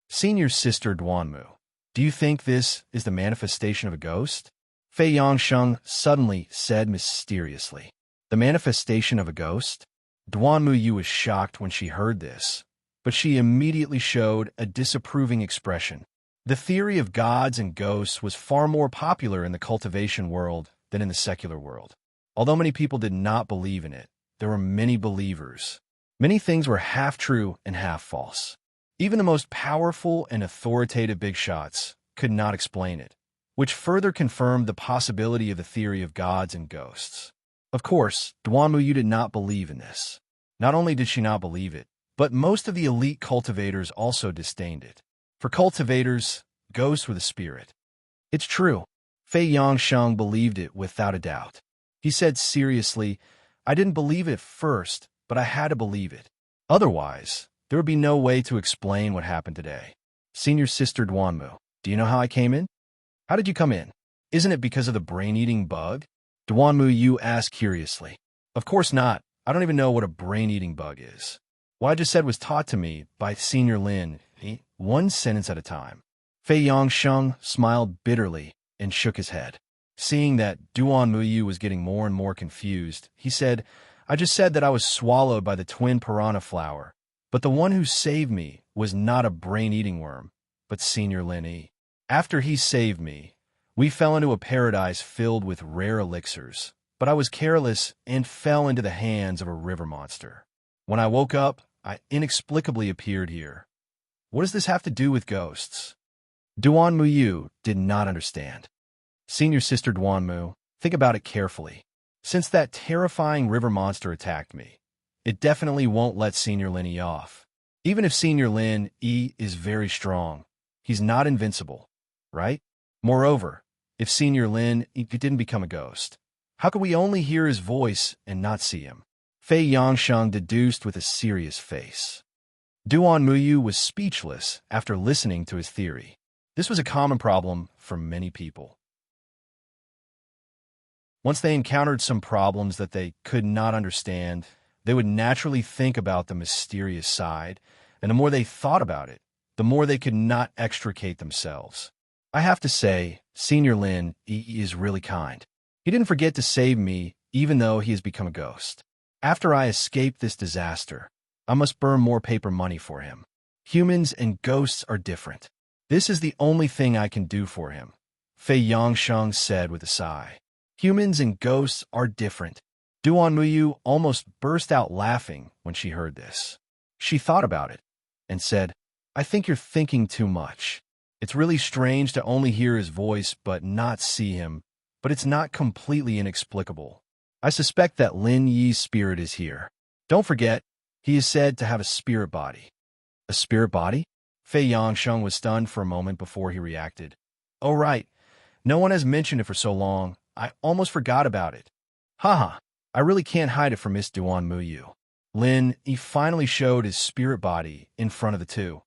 Senior sister Duanmu, do you think this is the manifestation of a ghost? Fei Yangsheng suddenly said mysteriously. The manifestation of a ghost? Duanmu Yu was shocked when she heard this, but she immediately showed a disapproving expression. The theory of gods and ghosts was far more popular in the cultivation world than in the secular world. Although many people did not believe in it, there were many believers. Many things were half true and half false. Even the most powerful and authoritative big shots could not explain it, which further confirmed the possibility of the theory of gods and ghosts. Of course, Duanmu Yu did not believe in this. Not only did she not believe it, but most of the elite cultivators also disdained it. For cultivators, ghosts were the spirit. It's true. Fei Yangsheng believed it without a doubt. He said seriously, I didn't believe it at first, but I had to believe it. Otherwise, there would be no way to explain what happened today. Senior sister Duanmu, do you know how I came in? How did you come in? Isn't it because of the brain-eating bug? Duanmu Yu asked curiously. Of course not. I don't even know what a brain-eating bug is. What I just said was taught to me by Senior Lin, one sentence at a time. Fei Yangsheng smiled bitterly and shook his head. Seeing that Duanmu Yu was getting more and more confused, he said, I just said that I was swallowed by the twin piranha flower, but the one who saved me was not a brain-eating worm, but Senior Lin Yi. After he saved me, we fell into a paradise filled with rare elixirs, but I was careless and fell into the hands of a river monster. When I woke up, I inexplicably appeared here. What does this have to do with ghosts? Duanmu Yu did not understand. Senior sister Duanmu, think about it carefully. Since that terrifying river monster attacked me, it definitely won't let Senior Lin Yi off. Even if Senior Lin Yi is very strong, he's not invincible, right? Moreover, if Senior Lin Yi didn't become a ghost, how could we only hear his voice and not see him? Fei Yangsheng deduced with a serious face. Duanmu Yu was speechless after listening to his theory. This was a common problem for many people. Once they encountered some problems that they could not understand, they would naturally think about the mysterious side, and the more they thought about it, the more they could not extricate themselves. I have to say, Senior Lin Yi is really kind. He didn't forget to save me, even though he has become a ghost. After I escape this disaster, I must burn more paper money for him. Humans and ghosts are different. This is the only thing I can do for him, Fei Yangsheng said with a sigh. Humans and ghosts are different. Duanmu Yu almost burst out laughing when she heard this. She thought about it and said, I think you're thinking too much. It's really strange to only hear his voice but not see him, but it's not completely inexplicable. I suspect that Lin Yi's spirit is here. Don't forget, he is said to have a spirit body. A spirit body? Fei Yangsheng was stunned for a moment before he reacted. Oh right, no one has mentioned it for so long, I almost forgot about it. Haha, I really can't hide it from Miss Duanmu Yu. Lin Yi finally showed his spirit body in front of the two.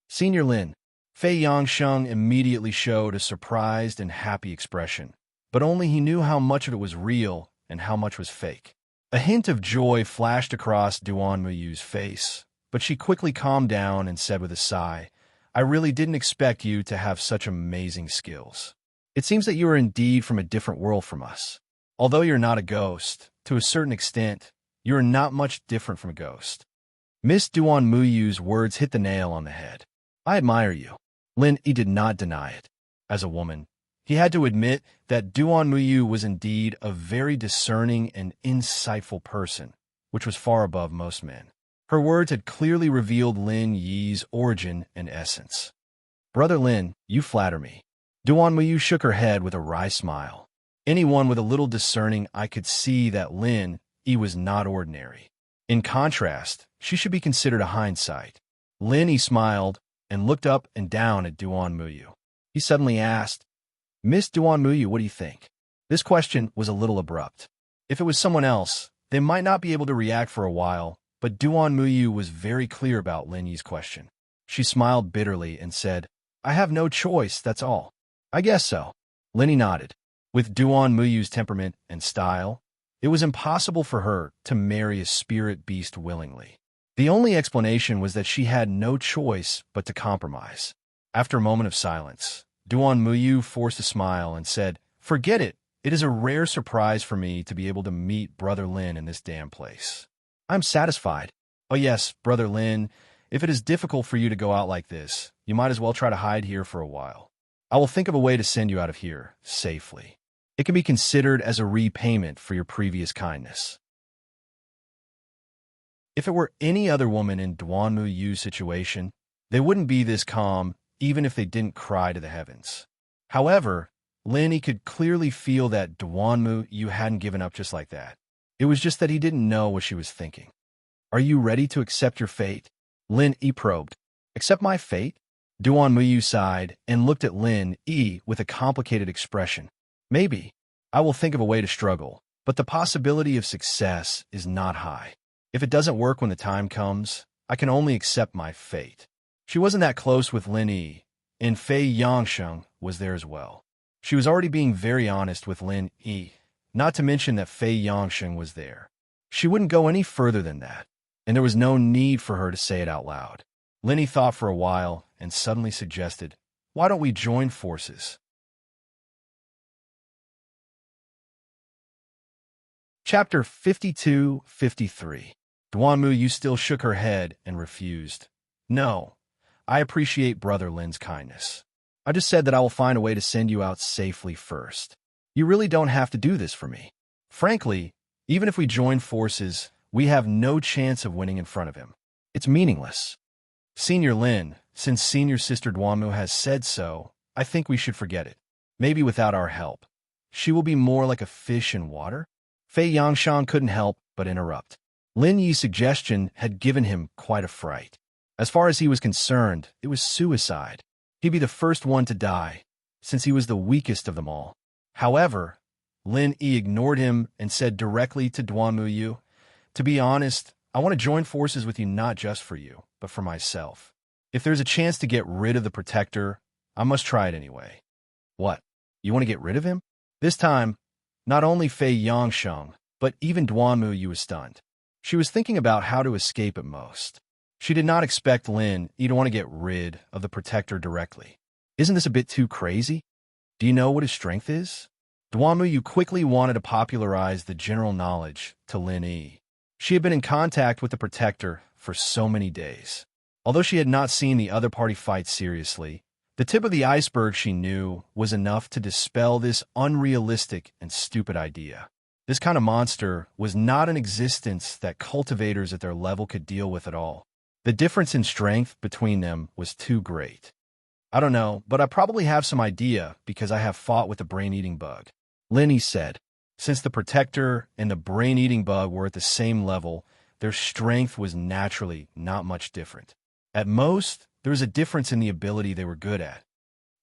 Senior Lin, Fei Yangsheng immediately showed a surprised and happy expression, but only he knew how much of it was real and how much was fake. A hint of joy flashed across Duanmu Yu's face, but she quickly calmed down and said with a sigh, I really didn't expect you to have such amazing skills. It seems that you are indeed from a different world from us. Although you're not a ghost, to a certain extent, you are not much different from a ghost. Miss Duanmu Yu's words hit the nail on the head. I admire you. Lin Yi did not deny it. As a woman, he had to admit that Duanmu Yu was indeed a very discerning and insightful person, which was far above most men. Her words had clearly revealed Lin Yi's origin and essence. Brother Lin, you flatter me. Duanmu Yu shook her head with a wry smile. Anyone with a little discerning eye could see that Lin Yi was not ordinary. In contrast, she should be considered a hindsight. Lin Yi smiled and looked up and down at Duanmu Yu. He suddenly asked, Miss Duanmu Yu, what do you think? This question was a little abrupt. If it was someone else, they might not be able to react for a while, but Duanmu Yu was very clear about Lin Yi's question. She smiled bitterly and said, I have no choice, that's all. I guess so. Lin Yi nodded. With Duanmu Yu's temperament and style, It was impossible for her to marry a spirit beast willingly. The only explanation was that she had no choice but to compromise. After a moment of silence, Duan Muyu forced a smile and said, "Forget it. It is a rare surprise for me to be able to meet Brother Lin in this damn place. I'm satisfied. Oh yes, Brother Lin, if it is difficult for you to go out like this, you might as well try to hide here for a while. I will think of a way to send you out of here safely. It can be considered as a repayment for your previous kindness." If it were any other woman in Duan Muyu's situation, they wouldn't be this calm even if they didn't cry to the heavens. However, Lin could clearly feel that Duan Muyu hadn't given up just like that. It was just that he didn't know what she was thinking. "Are you ready to accept your fate?" Lin probed. "Accept my fate?" Duan Muyu sighed and looked at Lin with a complicated expression. "Maybe. I will think of a way to struggle, but the possibility of success is not high. If it doesn't work when the time comes, I can only accept my fate." She wasn't that close with Lin and Fei Yangsheng was there as well. She was already being very honest with Lin, not to mention that Fei Yangsheng was there. She wouldn't go any further than that, and there was no need for her to say it out loud. Lin thought for a while and suddenly suggested, "Why don't we join forces?" Chapter 52-53. Duan Muyu still shook her head and refused. "No, I appreciate Brother Lin's kindness. I just said that I will find a way to send you out safely first. You really don't have to do this for me. Frankly, even if we join forces, we have no chance of winning in front of him. It's meaningless. Senior Lin, since Senior Sister Duanmu has said so, I think we should forget it. Maybe without our help. She will be more like a fish in water?" Fei Yangshan couldn't help but interrupt. Lin Yi's suggestion had given him quite a fright. As far as he was concerned, it was suicide. He'd be the first one to die, since he was the weakest of them all. However, Lin Yi ignored him and said directly to Duan Muyu, "To be honest, I want to join forces with you not just for you, but for myself. If there's a chance to get rid of the Protector, I must try it anyway." "What? You want to get rid of him?" This time, not only Fei Yangsheng, but even Duan Muyu was stunned. She was thinking about how to escape at most. She did not expect Lin Yi to want to get rid of the Protector directly. Isn't this a bit too crazy? Do you know what his strength is? Duan Muyu quickly wanted to popularize the general knowledge to Lin Yi. She had been in contact with the Protector for so many days. Although she had not seen the other party fight seriously, the tip of the iceberg she knew was enough to dispel this unrealistic and stupid idea. This kind of monster was not an existence that cultivators at their level could deal with at all. The difference in strength between them was too great. "I don't know, but I probably have some idea because I have fought with the brain-eating bug," Lin Yi said. Since the Protector and the brain-eating bug were at the same level, their strength was naturally not much different. At most, there was a difference in the ability they were good at.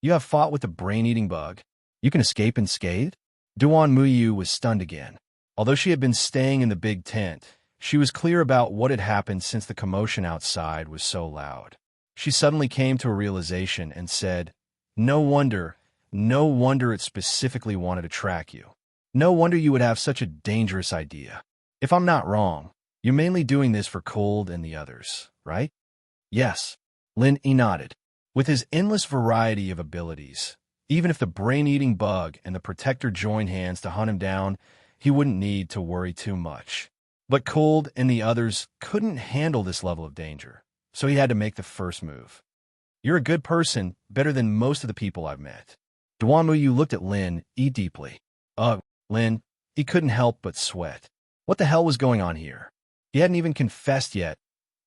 "You have fought with the brain-eating bug? You can escape unscathed?" Duan Muyu was stunned again. Although she had been staying in the big tent, she was clear about what had happened since the commotion outside was so loud. She suddenly came to a realization and said, no wonder it specifically wanted to track you. No wonder you would have such a dangerous idea. If I'm not wrong, you're mainly doing this for Cold and the others, right?" "Yes," Lin Yi nodded. With his endless variety of abilities, even if the brain-eating bug and the Protector joined hands to hunt him down, he wouldn't need to worry too much. But Cold and the others couldn't handle this level of danger, so he had to make the first move. "You're a good person, better than most of the people I've met." Duan Muyu looked at Lin Yi deeply. Lin, he couldn't help but sweat. What the hell was going on here? He hadn't even confessed yet.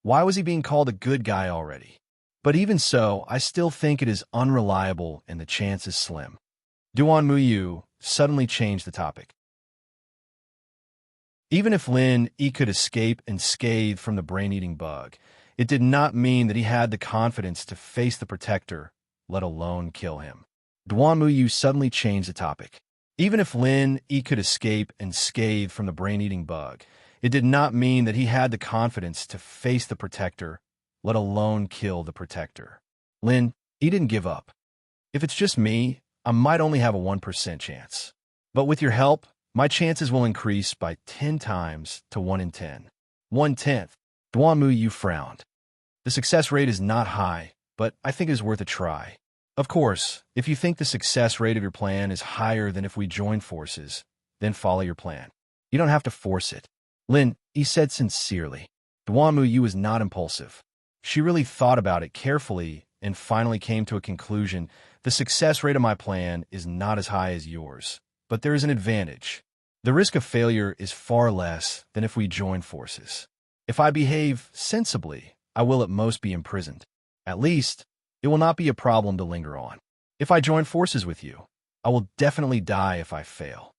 Why was he being called a good guy already? But even so, I still think it is unreliable and the chance is slim. Duan Muyu suddenly changed the topic. Even if Lin Yi could escape unscathed from the brain-eating bug, it did not mean that he had the confidence to face the Protector, let alone kill him. Duan Muyu suddenly changed the topic. Even if Lin Yi could escape unscathed from the brain-eating bug, it did not mean that he had the confidence to face the Protector, let alone kill the Protector. Lin Yi didn't give up. "If it's just me, I might only have a 1% chance. But with your help, my chances will increase by 10 times to 1 in 10. 1/10. Duan Yu frowned. The success rate is not high, but I think it is worth a try. Of course, if you think the success rate of your plan is higher than if we join forces, then follow your plan. You don't have to force it. Lin, he said sincerely. Duan Yu was not impulsive. She really thought about it carefully and finally came to a conclusion. The success rate of my plan is not as high as yours, but there is an advantage. The risk of failure is far less than if we join forces. If I behave sensibly, I will at most be imprisoned. At least, it will not be a problem to linger on. If I join forces with you, I will definitely die if I fail.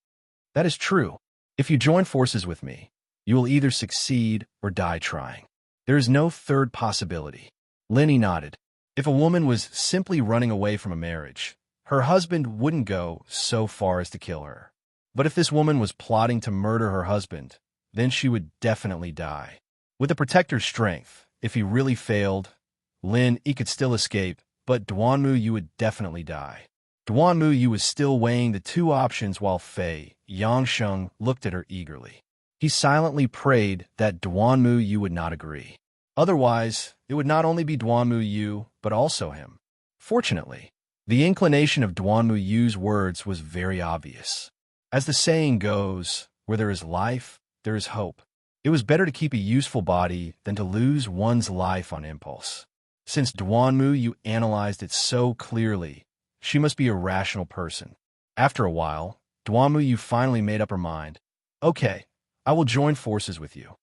That is true. If you join forces with me, you will either succeed or die trying. There is no third possibility. Lenny nodded. If a woman was simply running away from a marriage, her husband wouldn't go so far as to kill her. But if this woman was plotting to murder her husband, then she would definitely die. With the protector's strength, if he really failed, he could still escape, but Duan Yu would definitely die. Duan Yu was still weighing the two options while Fei Yangsheng looked at her eagerly. He silently prayed that Duan Yu would not agree. Otherwise, it would not only be Duan Yu, but also him. Fortunately, the inclination of Duan Yu's words was very obvious. As the saying goes, where there is life, there is hope. It was better to keep a useful body than to lose one's life on impulse. Since Duan Yu analyzed it so clearly, she must be a rational person. After a while, Duan Yu finally made up her mind. Okay, I will join forces with you.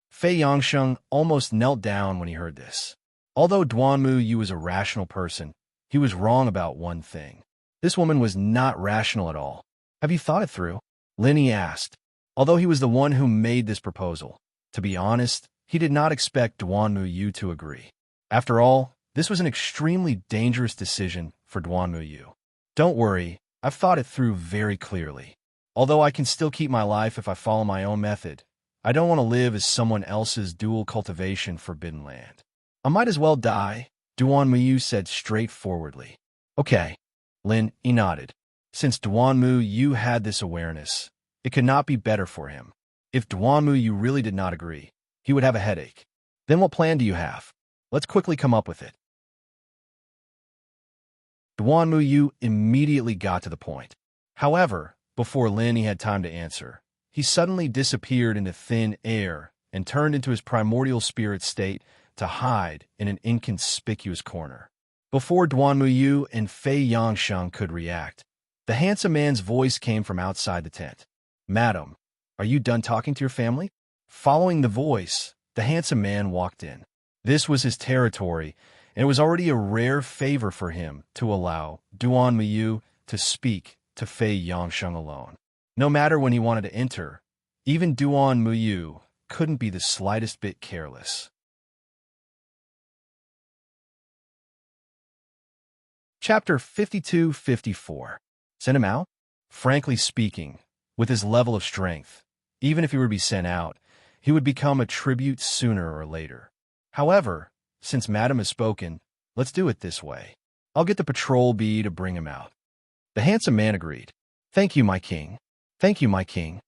Fei Yangsheng almost knelt down when he heard this. Although Duan Yu was a rational person, he was wrong about one thing. This woman was not rational at all. Have you thought it through? Linny asked. Although he was the one who made this proposal, to be honest, he did not expect Duan Yu to agree. After all, this was an extremely dangerous decision for Duan Yu. Don't worry, I've thought it through very clearly. Although I can still keep my life if I follow my own method, I don't want to live as someone else's dual cultivation forbidden land. I might as well die, Duan Yu said straightforwardly. Okay, he nodded. Since Duan Yu had this awareness, it could not be better for him. If Duan Yu really did not agree, he would have a headache. Then what plan do you have? Let's quickly come up with it. Duan Yu immediately got to the point. However, before Lin had time to answer, he suddenly disappeared into thin air and turned into his primordial spirit state to hide in an inconspicuous corner. Before Duan Yu and Fei Yangsheng could react, the handsome man's voice came from outside the tent. Madam, are you done talking to your family? Following the voice, the handsome man walked in. This was his territory, and it was already a rare favor for him to allow Duan Yu to speak to Fei Yangsheng alone. No matter when he wanted to enter, even Duan Yu couldn't be the slightest bit careless. Chapter 52-54. Send him out? Frankly speaking, with his level of strength, even if he were to be sent out, he would become a tribute sooner or later. However, since Madam has spoken, let's do it this way. I'll get the patrol bee to bring him out. The handsome man agreed. Thank you, my king. Thank you, my king.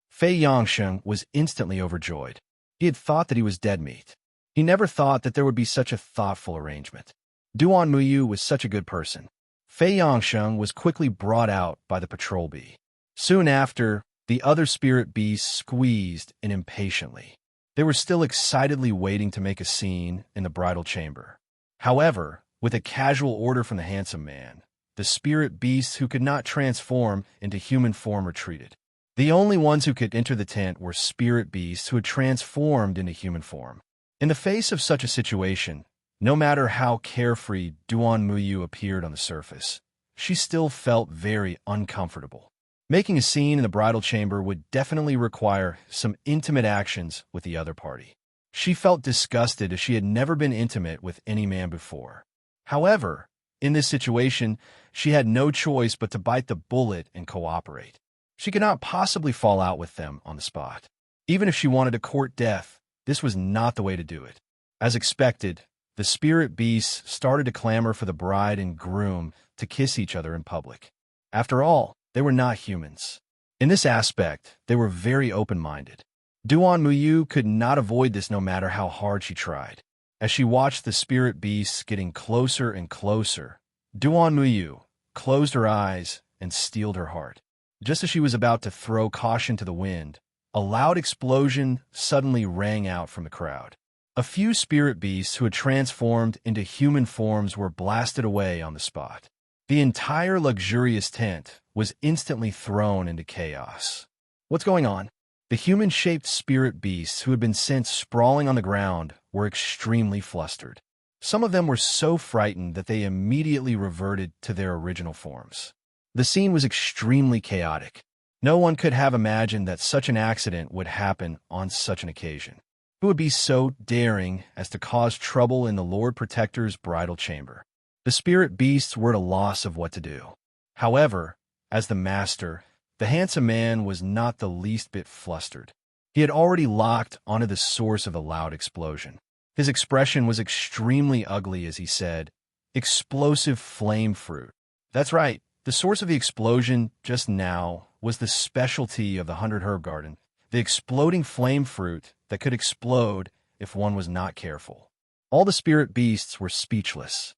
Fei Yangsheng was instantly overjoyed. He had thought that he was dead meat. He never thought that there would be such a thoughtful arrangement. Duan Yu was such a good person. Fei Yangsheng was quickly brought out by the patrol bee. Soon after, the other spirit bees squeezed in impatiently. They were still excitedly waiting to make a scene in the bridal chamber. However, with a casual order from the handsome man, the spirit beasts who could not transform into human form retreated. The only ones who could enter the tent were spirit beasts who had transformed into human form. In the face of such a situation, no matter how carefree Duan Yu appeared on the surface, she still felt very uncomfortable. Making a scene in the bridal chamber would definitely require some intimate actions with the other party. She felt disgusted as she had never been intimate with any man before. However, in this situation, she had no choice but to bite the bullet and cooperate. She could not possibly fall out with them on the spot. Even if she wanted to court death, this was not the way to do it. As expected, the spirit beasts started to clamor for the bride and groom to kiss each other in public. After all, they were not humans. In this aspect, they were very open-minded. Duan Muyu could not avoid this no matter how hard she tried. As she watched the spirit beasts getting closer and closer, Duan Muyu closed her eyes and steeled her heart. Just as she was about to throw caution to the wind, a loud explosion suddenly rang out from the crowd. A few spirit beasts who had transformed into human forms were blasted away on the spot. The entire luxurious tent was instantly thrown into chaos. What's going on? The human-shaped spirit beasts who had been sent sprawling on the ground were extremely flustered. Some of them were so frightened that they immediately reverted to their original forms. The scene was extremely chaotic. No one could have imagined that such an accident would happen on such an occasion. Who would be so daring as to cause trouble in the Lord Protector's bridal chamber? The spirit beasts were at a loss of what to do. However, as the master, the handsome man was not the least bit flustered. He had already locked onto the source of the loud explosion. His expression was extremely ugly as he said, "Explosive flame fruit." That's right, the source of the explosion just now was the specialty of the 100 Herb Garden, the exploding flame fruit that could explode if one was not careful. All the spirit beasts were speechless.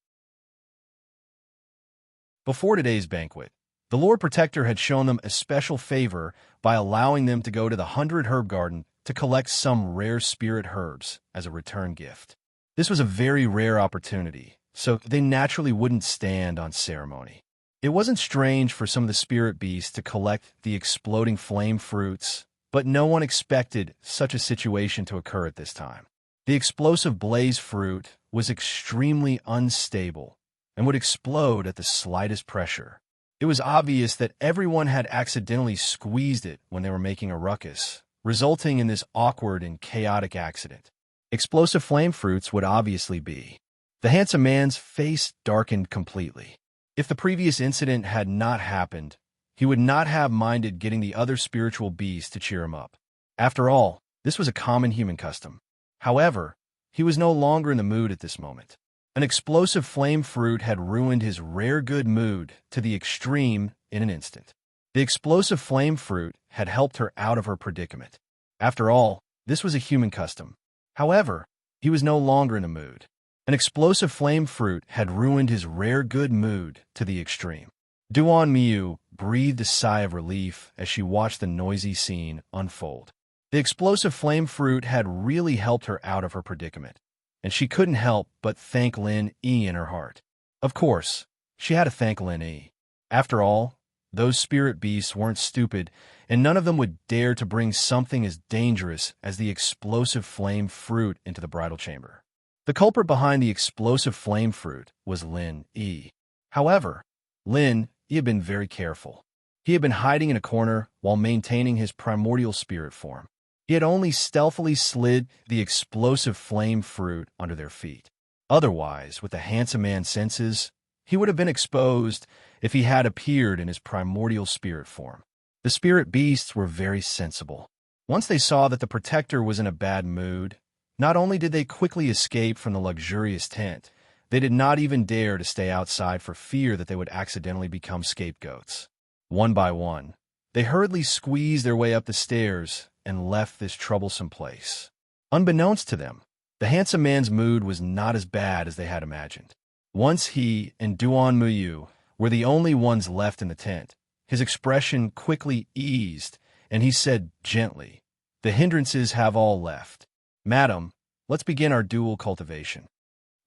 Before today's banquet, the Lord Protector had shown them a special favor by allowing them to go to the 100 Herb Garden to collect some rare spirit herbs as a return gift. This was a very rare opportunity, so they naturally wouldn't stand on ceremony. It wasn't strange for some of the spirit beasts to collect the exploding flame fruits, but no one expected such a situation to occur at this time. The explosive blaze fruit was extremely unstable and would explode at the slightest pressure. It was obvious that everyone had accidentally squeezed it when they were making a ruckus, resulting in this awkward and chaotic accident. Explosive flame fruits would obviously be. The handsome man's face darkened completely. If the previous incident had not happened, he would not have minded getting the other spiritual beasts to cheer him up. After all, this was a common human custom. However, he was no longer in the mood at this moment. An explosive flame fruit had ruined his rare good mood to the extreme in an instant. The explosive flame fruit had helped her out of her predicament. After all, this was a human custom. However, he was no longer in the mood. An explosive flame fruit had ruined his rare good mood to the extreme. Duan Miu breathed a sigh of relief as she watched the noisy scene unfold. The explosive flame fruit had really helped her out of her predicament, and she couldn't help but thank Lin Yi in her heart. Of course, she had to thank Lin Yi. After all, those spirit beasts weren't stupid, and none of them would dare to bring something as dangerous as the explosive flame fruit into the bridal chamber. The culprit behind the explosive flame fruit was Lin Yi. However, Lin Yi had been very careful. He had been hiding in a corner while maintaining his primordial spirit form. He had only stealthily slid the explosive flame fruit under their feet. Otherwise, with the handsome man's senses, he would have been exposed if he had appeared in his primordial spirit form. The spirit beasts were very sensible. Once they saw that the protector was in a bad mood, not only did they quickly escape from the luxurious tent, they did not even dare to stay outside for fear that they would accidentally become scapegoats. One by one, they hurriedly squeezed their way up the stairs and left this troublesome place. Unbeknownst to them, the handsome man's mood was not as bad as they had imagined. Once he and Duan Muyu were the only ones left in the tent, his expression quickly eased, and he said gently, "The hindrances have all left. Madam, let's begin our dual cultivation."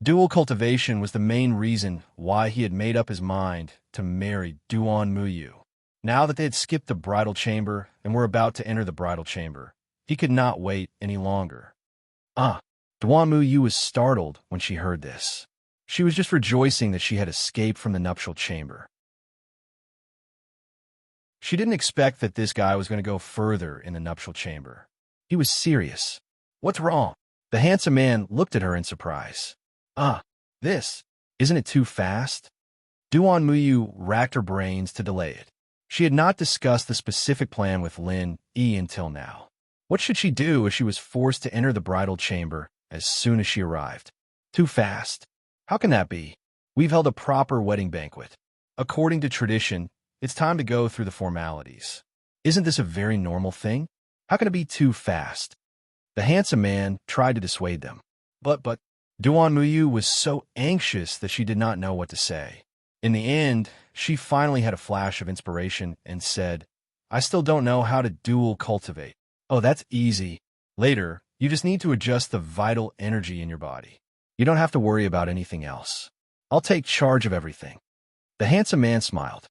Dual cultivation was the main reason why he had made up his mind to marry Duan Muyu. Now that they had skipped the bridal chamber and were about to enter the bridal chamber, he could not wait any longer. Duan Muyu was startled when she heard this. She was just rejoicing that she had escaped from the nuptial chamber. She didn't expect that this guy was going to go further in the nuptial chamber. He was serious. What's wrong? The handsome man looked at her in surprise. This. Isn't it too fast? Duan Muyu racked her brains to delay it. She had not discussed the specific plan with Lin Yi until now. What should she do if she was forced to enter the bridal chamber as soon as she arrived? Too fast? How can that be? We've held a proper wedding banquet. According to tradition, it's time to go through the formalities. Isn't this a very normal thing? How can it be too fast? The handsome man tried to dissuade them. But, Duan Muyu was so anxious that she did not know what to say. In the end, she finally had a flash of inspiration and said, I still don't know how to dual cultivate. Oh, that's easy. Later, you just need to adjust the vital energy in your body. You don't have to worry about anything else. I'll take charge of everything. The handsome man smiled.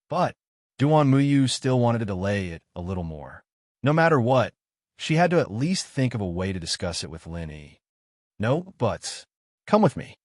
But Duan Muyu still wanted to delay it a little more. No matter what, she had to at least think of a way to discuss it with Lin Yi. No buts. Come with me.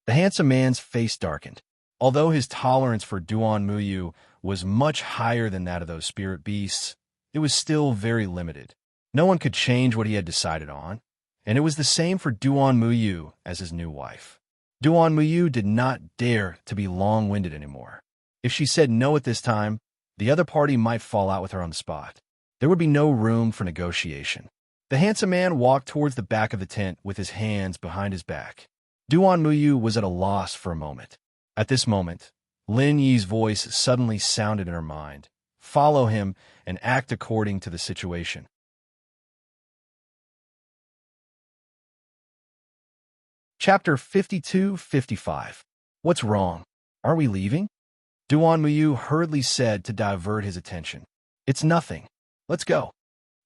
The handsome man's face darkened. Although his tolerance for Duan Muyu was much higher than that of those spirit beasts, it was still very limited. No one could change what he had decided on, and it was the same for Duan Muyu as his new wife. Duan Muyu did not dare to be long-winded anymore. If she said no at this time, the other party might fall out with her on the spot. There would be no room for negotiation. The handsome man walked towards the back of the tent with his hands behind his back. Duan Muyu was at a loss for a moment. At this moment, Lin Yi's voice suddenly sounded in her mind. Follow him and act according to the situation. Chapter 52-55. What's wrong? Are we leaving? Duan Muyu hurriedly said to divert his attention. It's nothing. Let's go.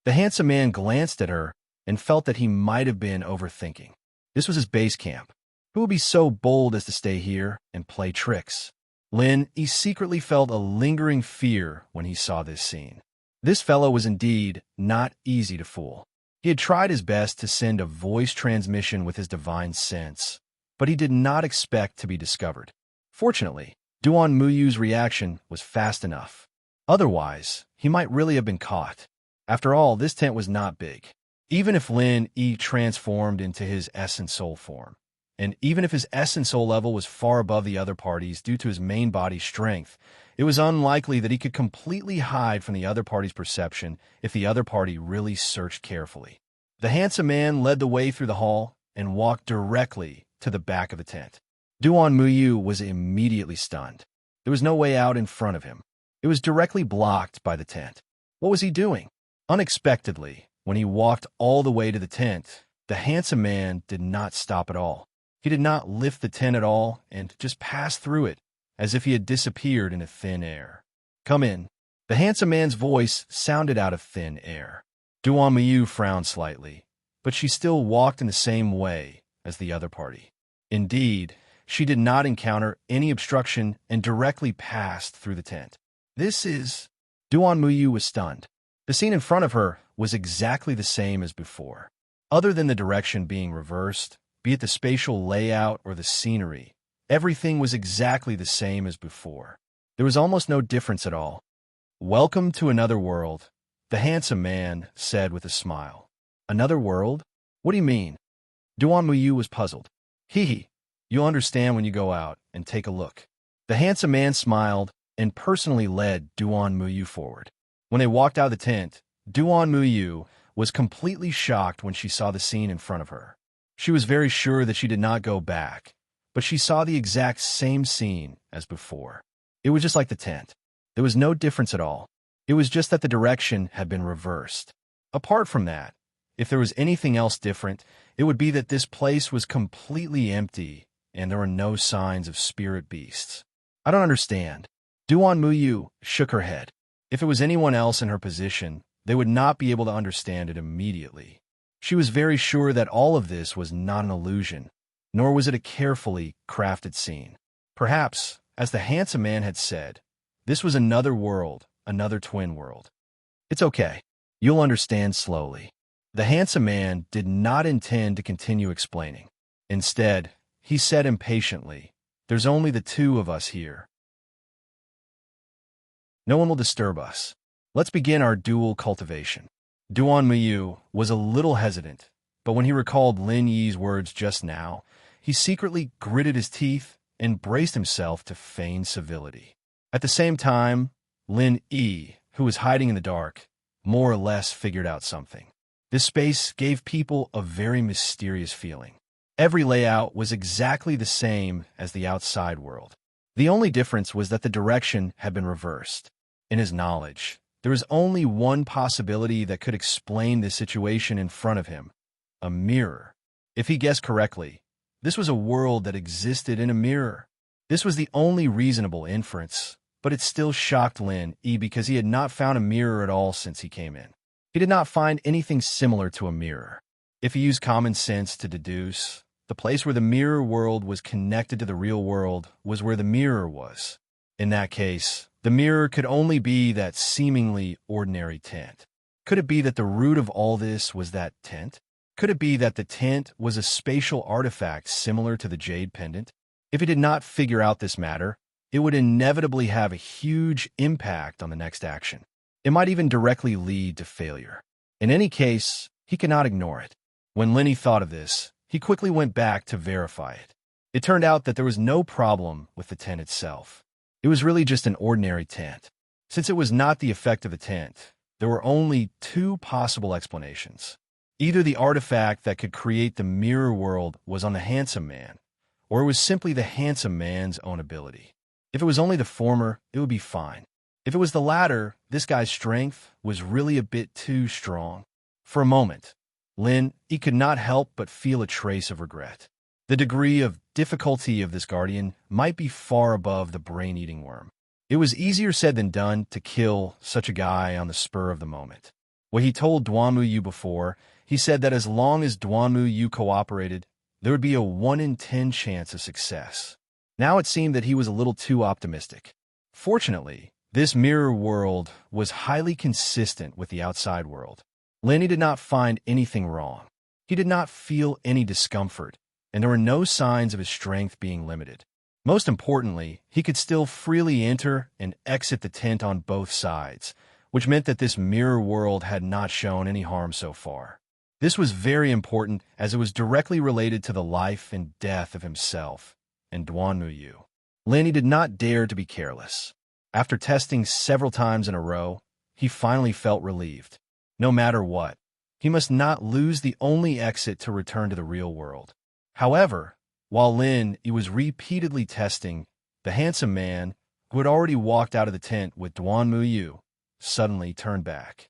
The handsome man glanced at her and felt that he might have been overthinking. This was his base camp. Who would be so bold as to stay here and play tricks? Lin Yi secretly felt a lingering fear when he saw this scene. This fellow was indeed not easy to fool. He had tried his best to send a voice transmission with his divine sense, but he did not expect to be discovered. Fortunately, Duan Muyu's reaction was fast enough. Otherwise, he might really have been caught. After all, this tent was not big. Even if Lin Yi transformed into his essence soul form, and even if his essence soul level was far above the other parties due to his main body strength, it was unlikely that he could completely hide from the other party's perception if the other party really searched carefully. The handsome man led the way through the hall and walked directly to the back of the tent. Duan Muyu was immediately stunned. There was no way out in front of him. It was directly blocked by the tent. What was he doing? Unexpectedly, when he walked all the way to the tent, the handsome man did not stop at all. He did not lift the tent at all and just passed through it, as if he had disappeared into thin air. Come in. The handsome man's voice sounded out of thin air. Duan Muyu frowned slightly, but she still walked in the same way as the other party. Indeed, she did not encounter any obstruction and directly passed through the tent. This is... Duan Muyu was stunned. The scene in front of her was exactly the same as before. Other than the direction being reversed, be it the spatial layout or the scenery, everything was exactly the same as before. There was almost no difference at all. Welcome to another world, the handsome man said with a smile. Another world? What do you mean? Duan Muyu was puzzled. Hee. You'll understand when you go out and take a look. The handsome man smiled and personally led Duan Muyu forward. When they walked out of the tent, Duan Muyu was completely shocked when she saw the scene in front of her. She was very sure that she did not go back, but she saw the exact same scene as before. It was just like the tent. There was no difference at all. It was just that the direction had been reversed. Apart from that, if there was anything else different, it would be that this place was completely empty and there were no signs of spirit beasts. I don't understand. Duan Muyu shook her head. If it was anyone else in her position, they would not be able to understand it immediately. She was very sure that all of this was not an illusion, nor was it a carefully crafted scene. Perhaps, as the handsome man had said, this was another world, another twin world. It's okay. You'll understand slowly. The handsome man did not intend to continue explaining. Instead, he said impatiently, There's only the two of us here. No one will disturb us. Let's begin our dual cultivation. Duan Muyu was a little hesitant, but when he recalled Lin Yi's words just now, he secretly gritted his teeth and braced himself to feign civility. At the same time, Lin Yi, who was hiding in the dark, more or less figured out something. This space gave people a very mysterious feeling. Every layout was exactly the same as the outside world. The only difference was that the direction had been reversed. In his knowledge, There was only one possibility that could explain the situation in front of him: a mirror. If he guessed correctly, this was a world that existed in a mirror. This was the only reasonable inference, but it still shocked Lin Yi because he had not found a mirror at all since he came in. He did not find anything similar to a mirror. If he used common sense to deduce, the place where the mirror world was connected to the real world was where the mirror was. In that case, the mirror could only be that seemingly ordinary tent. Could it be that the root of all this was that tent? Could it be that the tent was a spatial artifact similar to the jade pendant? If he did not figure out this matter, it would inevitably have a huge impact on the next action. It might even directly lead to failure. In any case, he cannot ignore it. When Lenny thought of this, he quickly went back to verify it. It turned out that there was no problem with the tent itself. It was really just an ordinary tent. Since it was not the effect of a tent, there were only two possible explanations. Either the artifact that could create the mirror world was on the handsome man, or it was simply the handsome man's own ability. If it was only the former, it would be fine. If it was the latter, this guy's strength was really a bit too strong. For a moment, Lin Yi could not help but feel a trace of regret. The degree of difficulty of this guardian might be far above the brain-eating worm. It was easier said than done to kill such a guy on the spur of the moment. What he told Duanmu Yu before, he said that as long as Duanmu Yu cooperated, there would be a 1 in 10 chance of success. Now it seemed that he was a little too optimistic. Fortunately, this mirror world was highly consistent with the outside world. Lenny did not find anything wrong. He did not feel any discomfort, and there were no signs of his strength being limited. Most importantly, he could still freely enter and exit the tent on both sides, which meant that this mirror world had not shown any harm so far. This was very important as it was directly related to the life and death of himself and Duanmu Yu. Lenny did not dare to be careless. After testing several times in a row, he finally felt relieved. No matter what, he must not lose the only exit to return to the real world. However, while Lin Yi was repeatedly testing, the handsome man, who had already walked out of the tent with Duanmu Yu, suddenly turned back.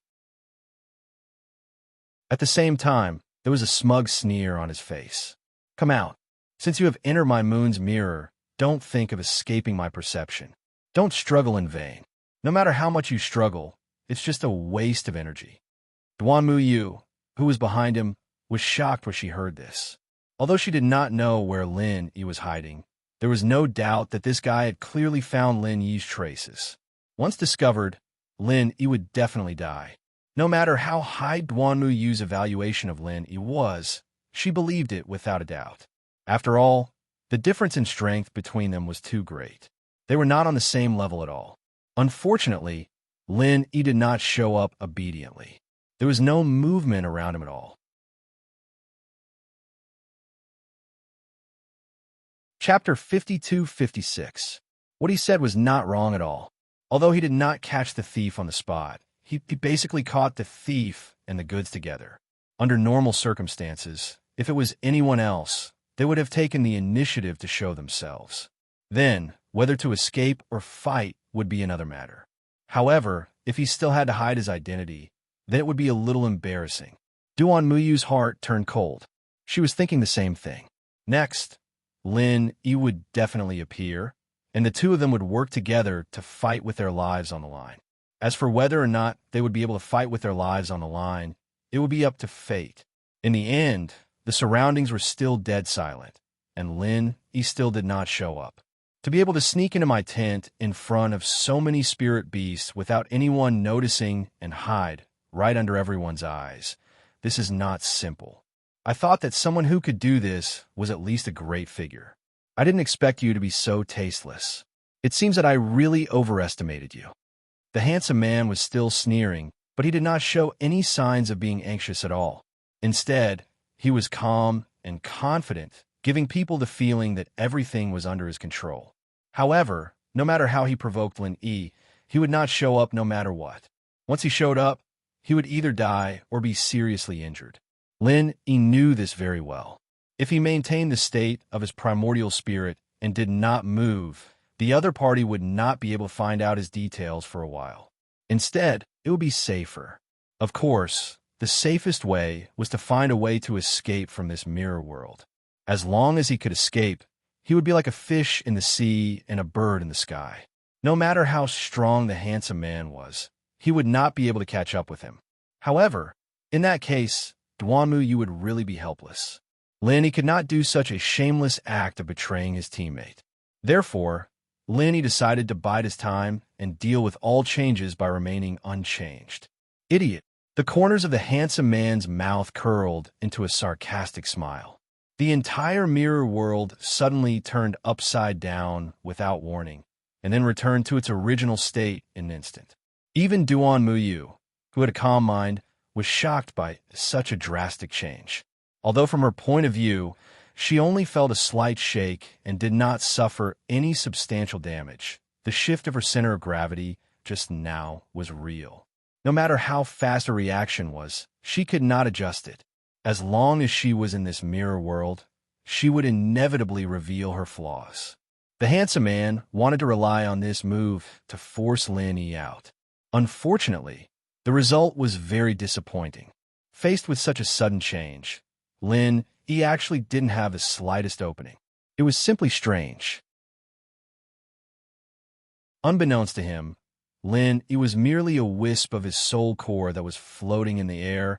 At the same time, there was a smug sneer on his face. "Come out. Since you have entered my moon's mirror, don't think of escaping my perception. Don't struggle in vain. No matter how much you struggle, it's just a waste of energy." Duanmu Yu, who was behind him, was shocked when she heard this. Although she did not know where Lin Yi was hiding, there was no doubt that this guy had clearly found Lin Yi's traces. Once discovered, Lin Yi would definitely die. No matter how high Duanmu Yu's evaluation of Lin Yi was, she believed it without a doubt. After all, the difference in strength between them was too great. They were not on the same level at all. Unfortunately, Lin Yi did not show up obediently. There was no movement around him at all. Chapter 52-56. What he said was not wrong at all. Although he did not catch the thief on the spot, he basically caught the thief and the goods together. Under normal circumstances, if it was anyone else, they would have taken the initiative to show themselves. Then, whether to escape or fight would be another matter. However, if he still had to hide his identity, then it would be a little embarrassing. Duanmu Yu's heart turned cold. She was thinking the same thing. Next, Lin Yi would definitely appear, and the two of them would work together to fight with their lives on the line. As for whether or not they would be able to fight with their lives on the line, it would be up to fate. In the end, the surroundings were still dead silent, and Lin Yi still did not show up. To be able to sneak into my tent in front of so many spirit beasts without anyone noticing and hide right under everyone's eyes, this is not simple. I thought that someone who could do this was at least a great figure. I didn't expect you to be so tasteless. It seems that I really overestimated you. The handsome man was still sneering, but he did not show any signs of being anxious at all. Instead, he was calm and confident, giving people the feeling that everything was under his control. However, no matter how he provoked Lin Yi, he would not show up no matter what. Once he showed up, he would either die or be seriously injured. Lin Yi knew this very well. If he maintained the state of his primordial spirit and did not move, the other party would not be able to find out his details for a while. Instead, it would be safer. Of course, the safest way was to find a way to escape from this mirror world. As long as he could escape, he would be like a fish in the sea and a bird in the sky. No matter how strong the handsome man was, he would not be able to catch up with him. However, in that case, Duanmu Yu would really be helpless. Lin could not do such a shameless act of betraying his teammate. Therefore, Lin decided to bide his time and deal with all changes by remaining unchanged. Idiot! The corners of the handsome man's mouth curled into a sarcastic smile. The entire mirror world suddenly turned upside down without warning, and then returned to its original state in an instant. Even Duanmu Yu, who had a calm mind, was shocked by such a drastic change. Although from her point of view, she only felt a slight shake and did not suffer any substantial damage, the shift of her center of gravity just now was real. No matter how fast her reaction was, she could not adjust it. As long as she was in this mirror world, she would inevitably reveal her flaws. The handsome man wanted to rely on this move to force Lin Yi out. Unfortunately, the result was very disappointing. Faced with such a sudden change, Lin Yi actually didn't have the slightest opening. It was simply strange. Unbeknownst to him, Lin Yi was merely a wisp of his soul core that was floating in the air,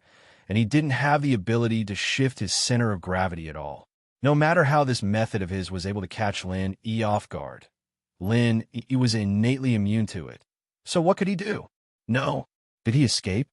and he didn't have the ability to shift his center of gravity at all. No matter how this method of his was able to catch Lin Yi off guard, Lin Yi was innately immune to it. So what could he do? No. Did he escape?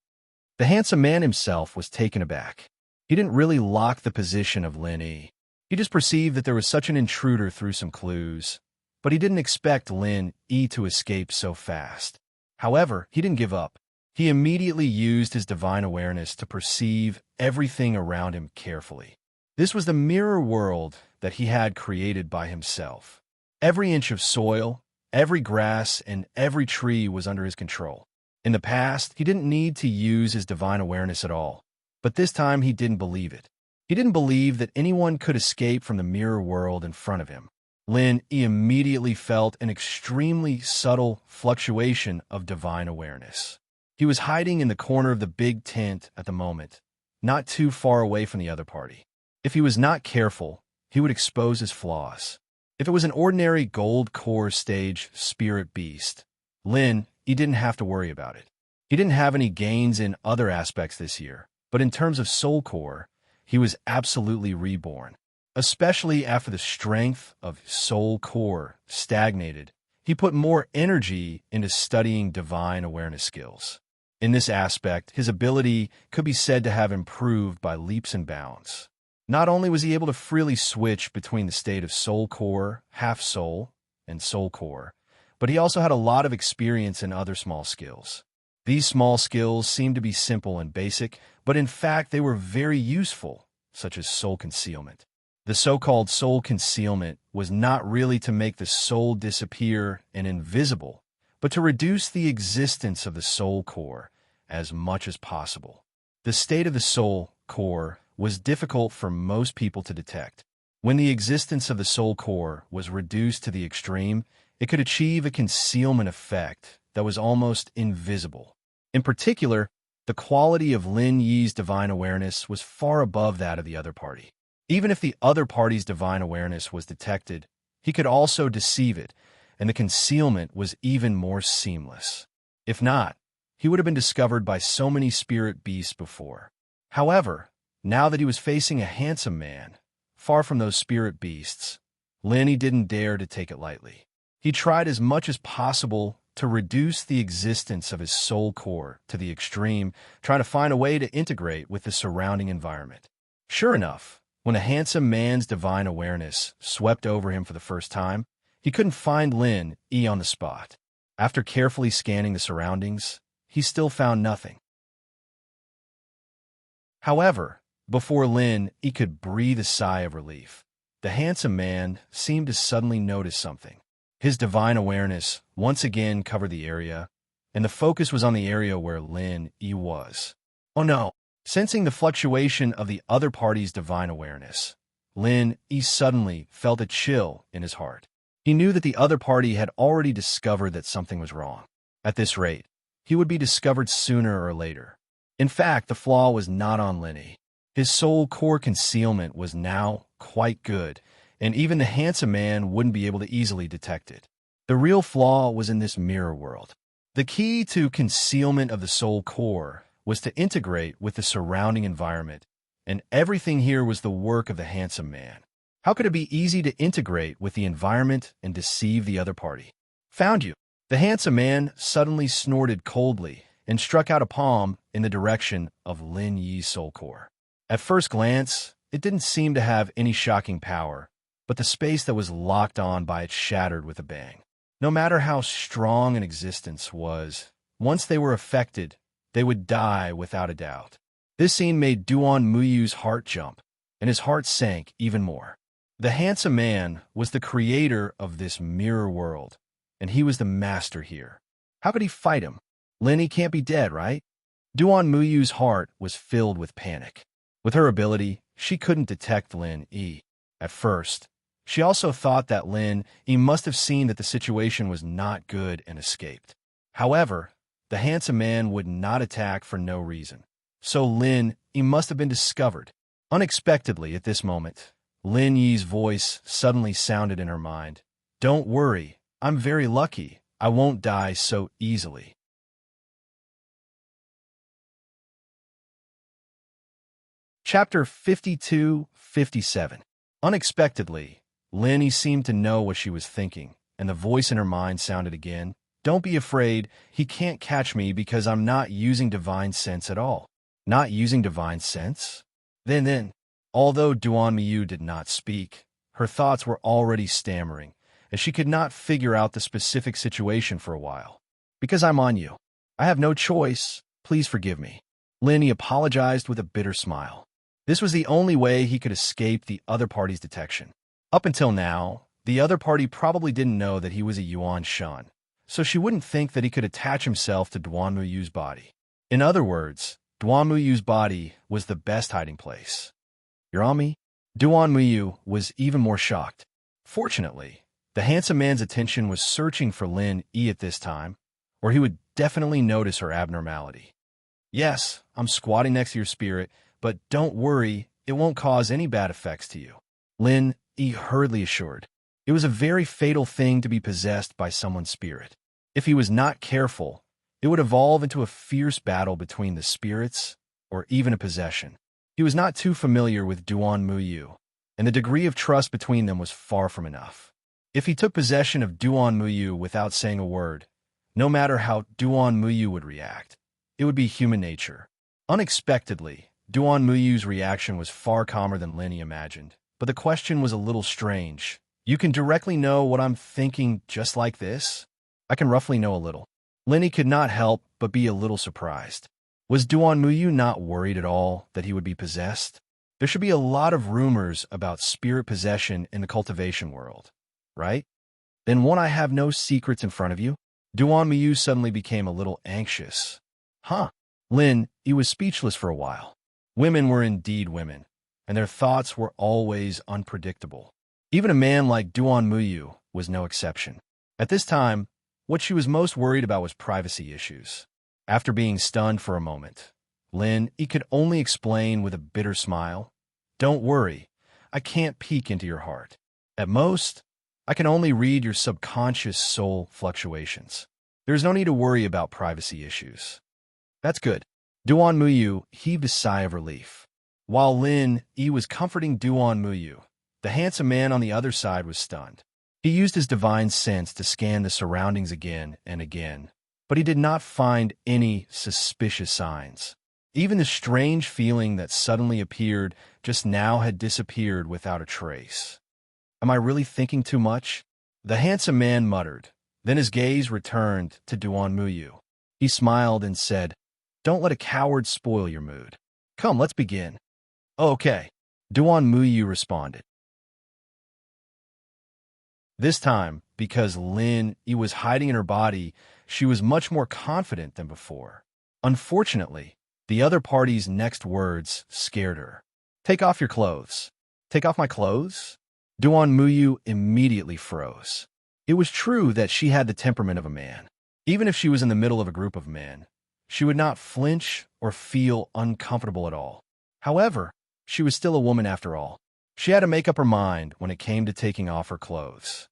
The handsome man himself was taken aback. He didn't really lock the position of Lin Yi. He just perceived that there was such an intruder through some clues, but he didn't expect Lin Yi to escape so fast. However, he didn't give up. He immediately used his divine awareness to perceive everything around him carefully. This was the mirror world that he had created by himself. Every inch of soil, every grass, and every tree was under his control. In the past, he didn't need to use his divine awareness at all, but this time he didn't believe it. He didn't believe that anyone could escape from the mirror world in front of him. Lin Yi immediately felt an extremely subtle fluctuation of divine awareness. He was hiding in the corner of the big tent at the moment, not too far away from the other party. If he was not careful, he would expose his flaws. If it was an ordinary gold core stage spirit beast, Lin Yi didn't have to worry about it. He didn't have any gains in other aspects this year, but in terms of soul core, he was absolutely reborn. Especially after the strength of soul core stagnated, he put more energy into studying divine awareness skills. In this aspect, his ability could be said to have improved by leaps and bounds. Not only was he able to freely switch between the state of soul core, half soul, and soul core, but he also had a lot of experience in other small skills. These small skills seemed to be simple and basic, but in fact they were very useful, such as soul concealment. The so-called soul concealment was not really to make the soul disappear and invisible, but to reduce the existence of the soul core as much as possible. The state of the soul core was difficult for most people to detect. When the existence of the soul core was reduced to the extreme, it could achieve a concealment effect that was almost invisible. In particular, the quality of Lin Yi's divine awareness was far above that of the other party. Even if the other party's divine awareness was detected, he could also deceive it, and the concealment was even more seamless. If not, he would have been discovered by so many spirit beasts before. However, now that he was facing a handsome man, far from those spirit beasts, Lin Yi didn't dare to take it lightly. He tried as much as possible to reduce the existence of his soul core to the extreme, trying to find a way to integrate with the surrounding environment. Sure enough, when a handsome man's divine awareness swept over him for the first time, he couldn't find Lin Yi on the spot. After carefully scanning the surroundings, he still found nothing. However, before Lin Yi could breathe a sigh of relief, the handsome man seemed to suddenly notice something. His divine awareness once again covered the area, and the focus was on the area where Lin Yi was. Oh no! Sensing the fluctuation of the other party's divine awareness, Lin Yi suddenly felt a chill in his heart. He knew that the other party had already discovered that something was wrong. At this rate, he would be discovered sooner or later. In fact, the flaw was not on Lenny. His soul core concealment was now quite good, and even the handsome man wouldn't be able to easily detect it. The real flaw was in this mirror world. The key to concealment of the soul core was to integrate with the surrounding environment, and everything here was the work of the handsome man. How could it be easy to integrate with the environment and deceive the other party? Found you. The handsome man suddenly snorted coldly and struck out a palm in the direction of Lin Yi's soul core. At first glance, it didn't seem to have any shocking power, but the space that was locked on by it shattered with a bang. No matter how strong an existence was, once they were affected, they would die without a doubt. This scene made Duan Muyu's heart jump, and his heart sank even more. The handsome man was the creator of this mirror world, and he was the master here. How could he fight him? Lenny can't be dead, right? Duan Muyu's heart was filled with panic. With her ability, she couldn't detect Lin Yi. At first, she also thought that Lin Yi must have seen that the situation was not good and escaped. However, the handsome man would not attack for no reason. So Lin Yi must have been discovered. Unexpectedly at this moment, Lin Yi's voice suddenly sounded in her mind. "Don't worry, I'm very lucky. I won't die so easily." Chapter 52-57. Unexpectedly, Lin Yi seemed to know what she was thinking, and the voice in her mind sounded again. "Don't be afraid, he can't catch me because I'm not using divine sense at all." Not using divine sense? Then, although Duan Miyu did not speak, her thoughts were already stammering, and she could not figure out the specific situation for a while. "Because I'm on you. I have no choice. Please forgive me." Lin Yi apologized with a bitter smile. This was the only way he could escape the other party's detection. Up until now, the other party probably didn't know that he was a Yuan Shan, so she wouldn't think that he could attach himself to Duan Muyu's body. In other words, Duan Muyu's body was the best hiding place. "You're on me?" Duan Muyu was even more shocked. Fortunately, the handsome man's attention was searching for Lin Yi at this time, or he would definitely notice her abnormality. "Yes, I'm squatting next to your spirit, but don't worry, it won't cause any bad effects to you," Lin Yi hurriedly assured. It was a very fatal thing to be possessed by someone's spirit. If he was not careful, it would evolve into a fierce battle between the spirits, or even a possession. He was not too familiar with Duan Muyu, and the degree of trust between them was far from enough. If he took possession of Duan Muyu without saying a word, no matter how Duan Muyu would react, it would be human nature. Unexpectedly, Duan Muyu's reaction was far calmer than Lin Yi imagined, but the question was a little strange. "You can directly know what I'm thinking just like this?" "I can roughly know a little." Lin Yi could not help but be a little surprised. Was Duan Muyu not worried at all that he would be possessed? There should be a lot of rumors about spirit possession in the cultivation world, right? Then won't I have no secrets in front of you? Duan Muyu suddenly became a little anxious. Huh? Lin Yi was speechless for a while. Women were indeed women, and their thoughts were always unpredictable. Even a man like Duan Muyu was no exception. At this time, what she was most worried about was privacy issues. After being stunned for a moment, Lin Yi could only explain with a bitter smile, "Don't worry, I can't peek into your heart. At most, I can only read your subconscious soul fluctuations. There's no need to worry about privacy issues." "That's good." Duan Muyu heaved a sigh of relief. While Lin Yi was comforting Duan Muyu, the handsome man on the other side was stunned. He used his divine sense to scan the surroundings again and again, but he did not find any suspicious signs. Even the strange feeling that suddenly appeared just now had disappeared without a trace. "Am I really thinking too much?" The handsome man muttered. Then his gaze returned to Duan Muyu. He smiled and said, "Don't let a coward spoil your mood. Come, let's begin." "Okay," Duan Muyu responded. This time, because Lin Yi was hiding in her body, she was much more confident than before. Unfortunately, the other party's next words scared her. "Take off your clothes." "Take off my clothes?" Duan Muyu immediately froze. It was true that she had the temperament of a man, Even if she was in the middle of a group of men, she would not flinch or feel uncomfortable at all. However, she was still a woman after all. She had to make up her mind when it came to taking off her clothes.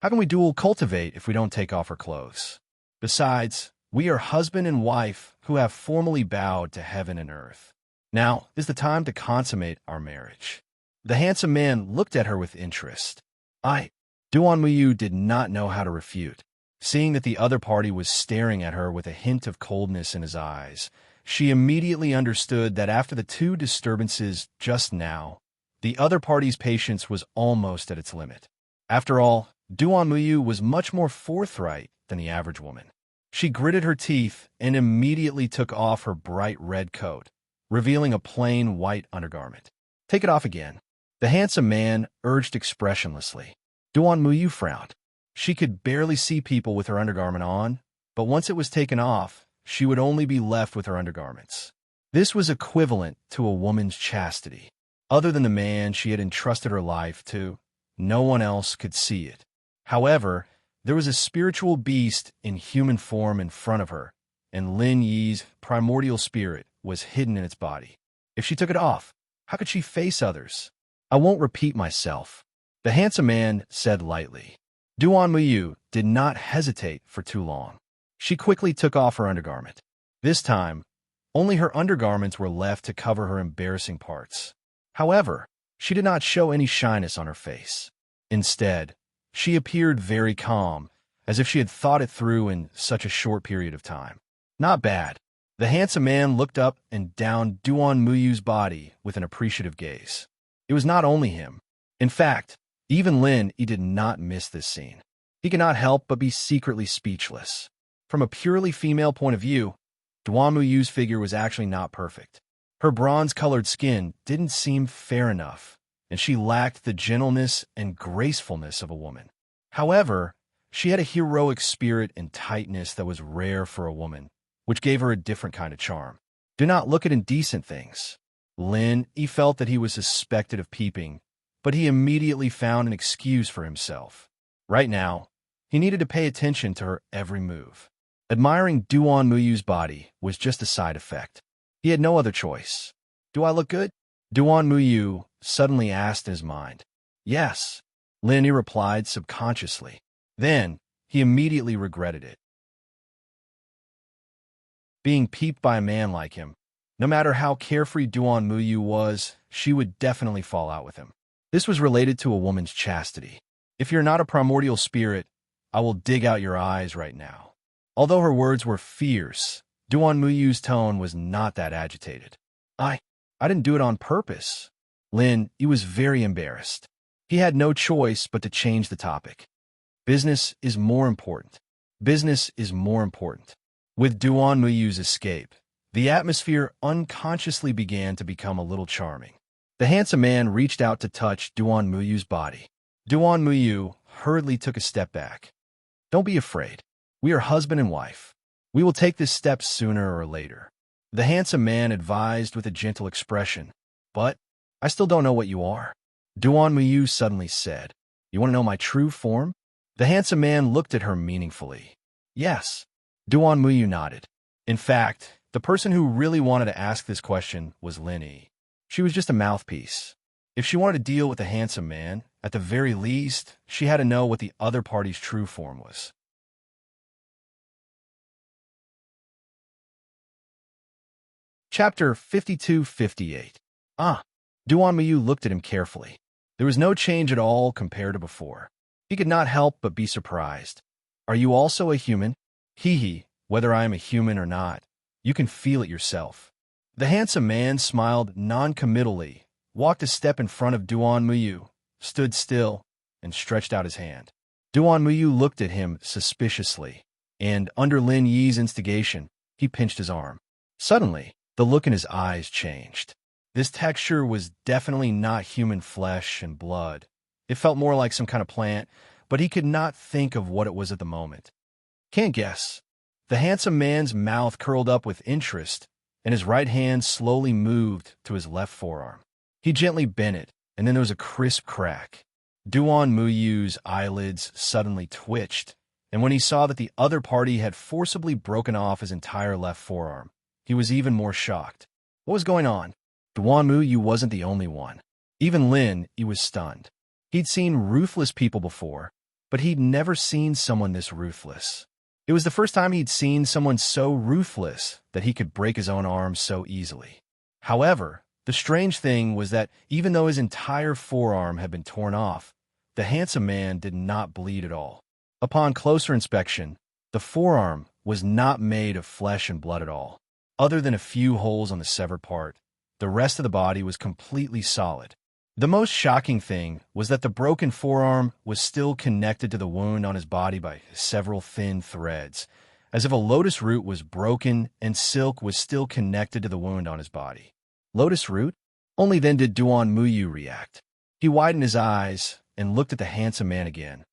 How can we dual cultivate if we don't take off our clothes? Besides, we are husband and wife who have formally bowed to heaven and earth. Now is the time to consummate our marriage. The handsome man looked at her with interest. Duan Muyu did not know how to refute. Seeing that the other party was staring at her with a hint of coldness in his eyes, she immediately understood that after the two disturbances just now, the other party's patience was almost at its limit. After all, Duan Muyu was much more forthright than the average woman. She gritted her teeth and immediately took off her bright red coat, revealing a plain white undergarment. Take it off again. The handsome man urged expressionlessly. Duan Muyu frowned. She could barely see people with her undergarment on, but once it was taken off, she would only be left with her undergarments. This was equivalent to a woman's chastity. Other than the man she had entrusted her life to, no one else could see it. However, there was a spiritual beast in human form in front of her, and Lin Yi's primordial spirit was hidden in its body. If she took it off, how could she face others? I won't repeat myself, the handsome man said lightly. Duan Muyu did not hesitate for too long. She quickly took off her undergarment. This time, only her undergarments were left to cover her embarrassing parts. However, she did not show any shyness on her face. Instead, she appeared very calm, as if she had thought it through in such a short period of time. Not bad. The handsome man looked up and down Duan Muyu's body with an appreciative gaze. It was not only him. In fact, even Lin Yi did not miss this scene. He could not help but be secretly speechless. From a purely female point of view, Duan Muyu's figure was actually not perfect. Her bronze-colored skin didn't seem fair enough, and she lacked the gentleness and gracefulness of a woman. However, she had a heroic spirit and tightness that was rare for a woman, which gave her a different kind of charm. Do not look at indecent things. Lin Yi felt that he was suspected of peeping, but he immediately found an excuse for himself. Right now, he needed to pay attention to her every move. Admiring Duan Muyu's body was just a side effect. He had no other choice. Do I look good? Duan Muyu suddenly asked in his mind. Yes, Lin Yi replied subconsciously. Then, he immediately regretted it. Being peeped by a man like him, no matter how carefree Duan Muyu was, she would definitely fall out with him. This was related to a woman's chastity. If you're not a primordial spirit, I will dig out your eyes right now. Although her words were fierce, Duan Muyu's tone was not that agitated. I didn't do it on purpose. Lin Yi was very embarrassed. He had no choice but to change the topic. Business is more important. Business is more important. With Duan Muyu's escape, the atmosphere unconsciously began to become a little charming. The handsome man reached out to touch Duan Muyu's body. Duan Muyu hurriedly took a step back. Don't be afraid. We are husband and wife. We will take this step sooner or later. The handsome man advised with a gentle expression. But I still don't know what you are. Duan Muyu suddenly said. You want to know my true form? The handsome man looked at her meaningfully. Yes. Duan Muyu nodded. In fact, the person who really wanted to ask this question was Lin Yi. She was just a mouthpiece. If she wanted to deal with the handsome man, at the very least, she had to know what the other party's true form was. Chapter 52-58. Duan Muyu looked at him carefully. There was no change at all compared to before. He could not help but be surprised. Are you also a human? Whether I am a human or not, you can feel it yourself. The handsome man smiled non-committally, walked a step in front of Duan Muyu, stood still, and stretched out his hand. Duan Muyu looked at him suspiciously, and, under Lin Yi's instigation, he pinched his arm. Suddenly, the look in his eyes changed. This texture was definitely not human flesh and blood. It felt more like some kind of plant, but he could not think of what it was at the moment. Can't guess. The handsome man's mouth curled up with interest, and his right hand slowly moved to his left forearm. He gently bent it, and then there was a crisp crack. Duan Muyu's eyelids suddenly twitched, And when he saw that the other party had forcibly broken off his entire left forearm, he was even more shocked. What was going on? Duan Muyu wasn't the only one. Even Lin Yi was stunned. He'd seen ruthless people before, but he'd never seen someone this ruthless. It was the first time he'd seen someone so ruthless that he could break his own arm so easily. However, the strange thing was that even though his entire forearm had been torn off, the handsome man did not bleed at all. Upon closer inspection, the forearm was not made of flesh and blood at all. Other than a few holes on the severed part, the rest of the body was completely solid. The most shocking thing was that the broken forearm was still connected to the wound on his body by several thin threads, as if a lotus root was broken and silk was still connected to the wound on his body. Lotus root? Only then did Duan Muyu react. He widened his eyes and looked at the handsome man again.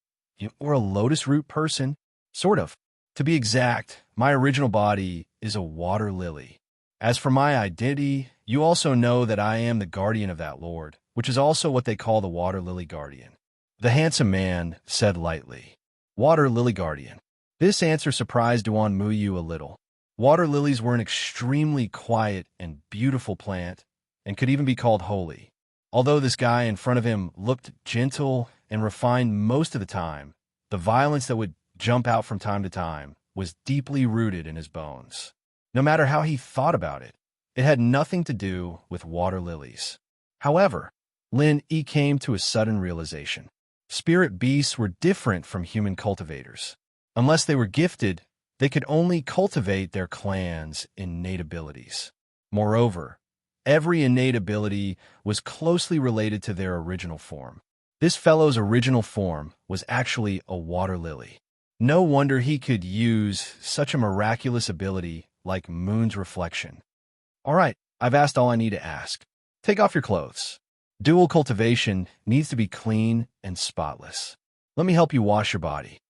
You're a lotus root person? Sort of. To be exact, my original body is a water lily. As for my identity, you also know that I am the guardian of that lord, which is also what they call the water lily guardian. The handsome man said lightly, Water lily guardian. This answer surprised Duan Muyu a little. Water lilies were an extremely quiet and beautiful plant, and could even be called holy. Although this guy in front of him looked gentle and refined most of the time, the violence that would jump out from time to time was deeply rooted in his bones. No matter how he thought about it, it had nothing to do with water lilies. However, Lin Yi came to a sudden realization. Spirit beasts were different from human cultivators. Unless they were gifted, they could only cultivate their clan's innate abilities. Moreover, every innate ability was closely related to their original form. This fellow's original form was actually a water lily. No wonder he could use such a miraculous ability like Moon's reflection. All right, I've asked all I need to ask. Take off your clothes. Dual cultivation needs to be clean and spotless. Let me help you wash your body.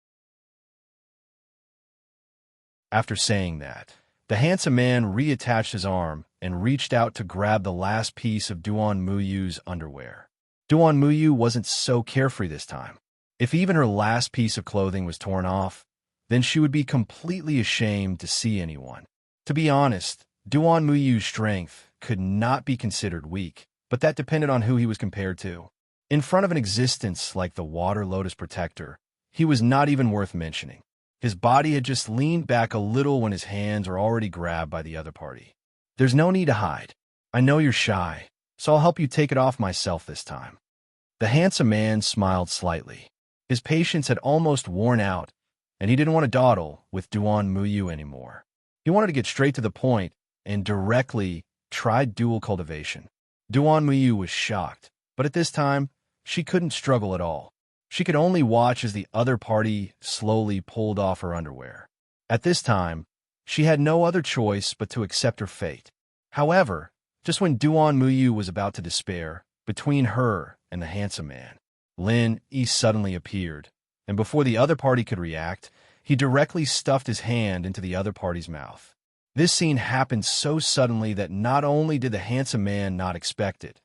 After saying that, the handsome man reattached his arm and reached out to grab the last piece of Duan Muyu's underwear. Duan Muyu wasn't so carefree this time. If even her last piece of clothing was torn off, then she would be completely ashamed to see anyone. To be honest, Duan Muyu's strength could not be considered weak, but that depended on who he was compared to. In front of an existence like the Water Lotus Protector, he was not even worth mentioning. His body had just leaned back a little when his hands were already grabbed by the other party. There's no need to hide. I know you're shy, so I'll help you take it off myself this time. The handsome man smiled slightly. His patience had almost worn out, and he didn't want to dawdle with Duan Muyu anymore. He wanted to get straight to the point and directly tried dual cultivation. Duan Muyu was shocked, but at this time, she couldn't struggle at all. She could only watch as the other party slowly pulled off her underwear. At this time, she had no other choice but to accept her fate. However, just when Duan Muyu was about to despair, between her and the handsome man, Lin Yi suddenly appeared, and before the other party could react, he directly stuffed his hand into the other party's mouth. This scene happened so suddenly that not only did the handsome man not expect it,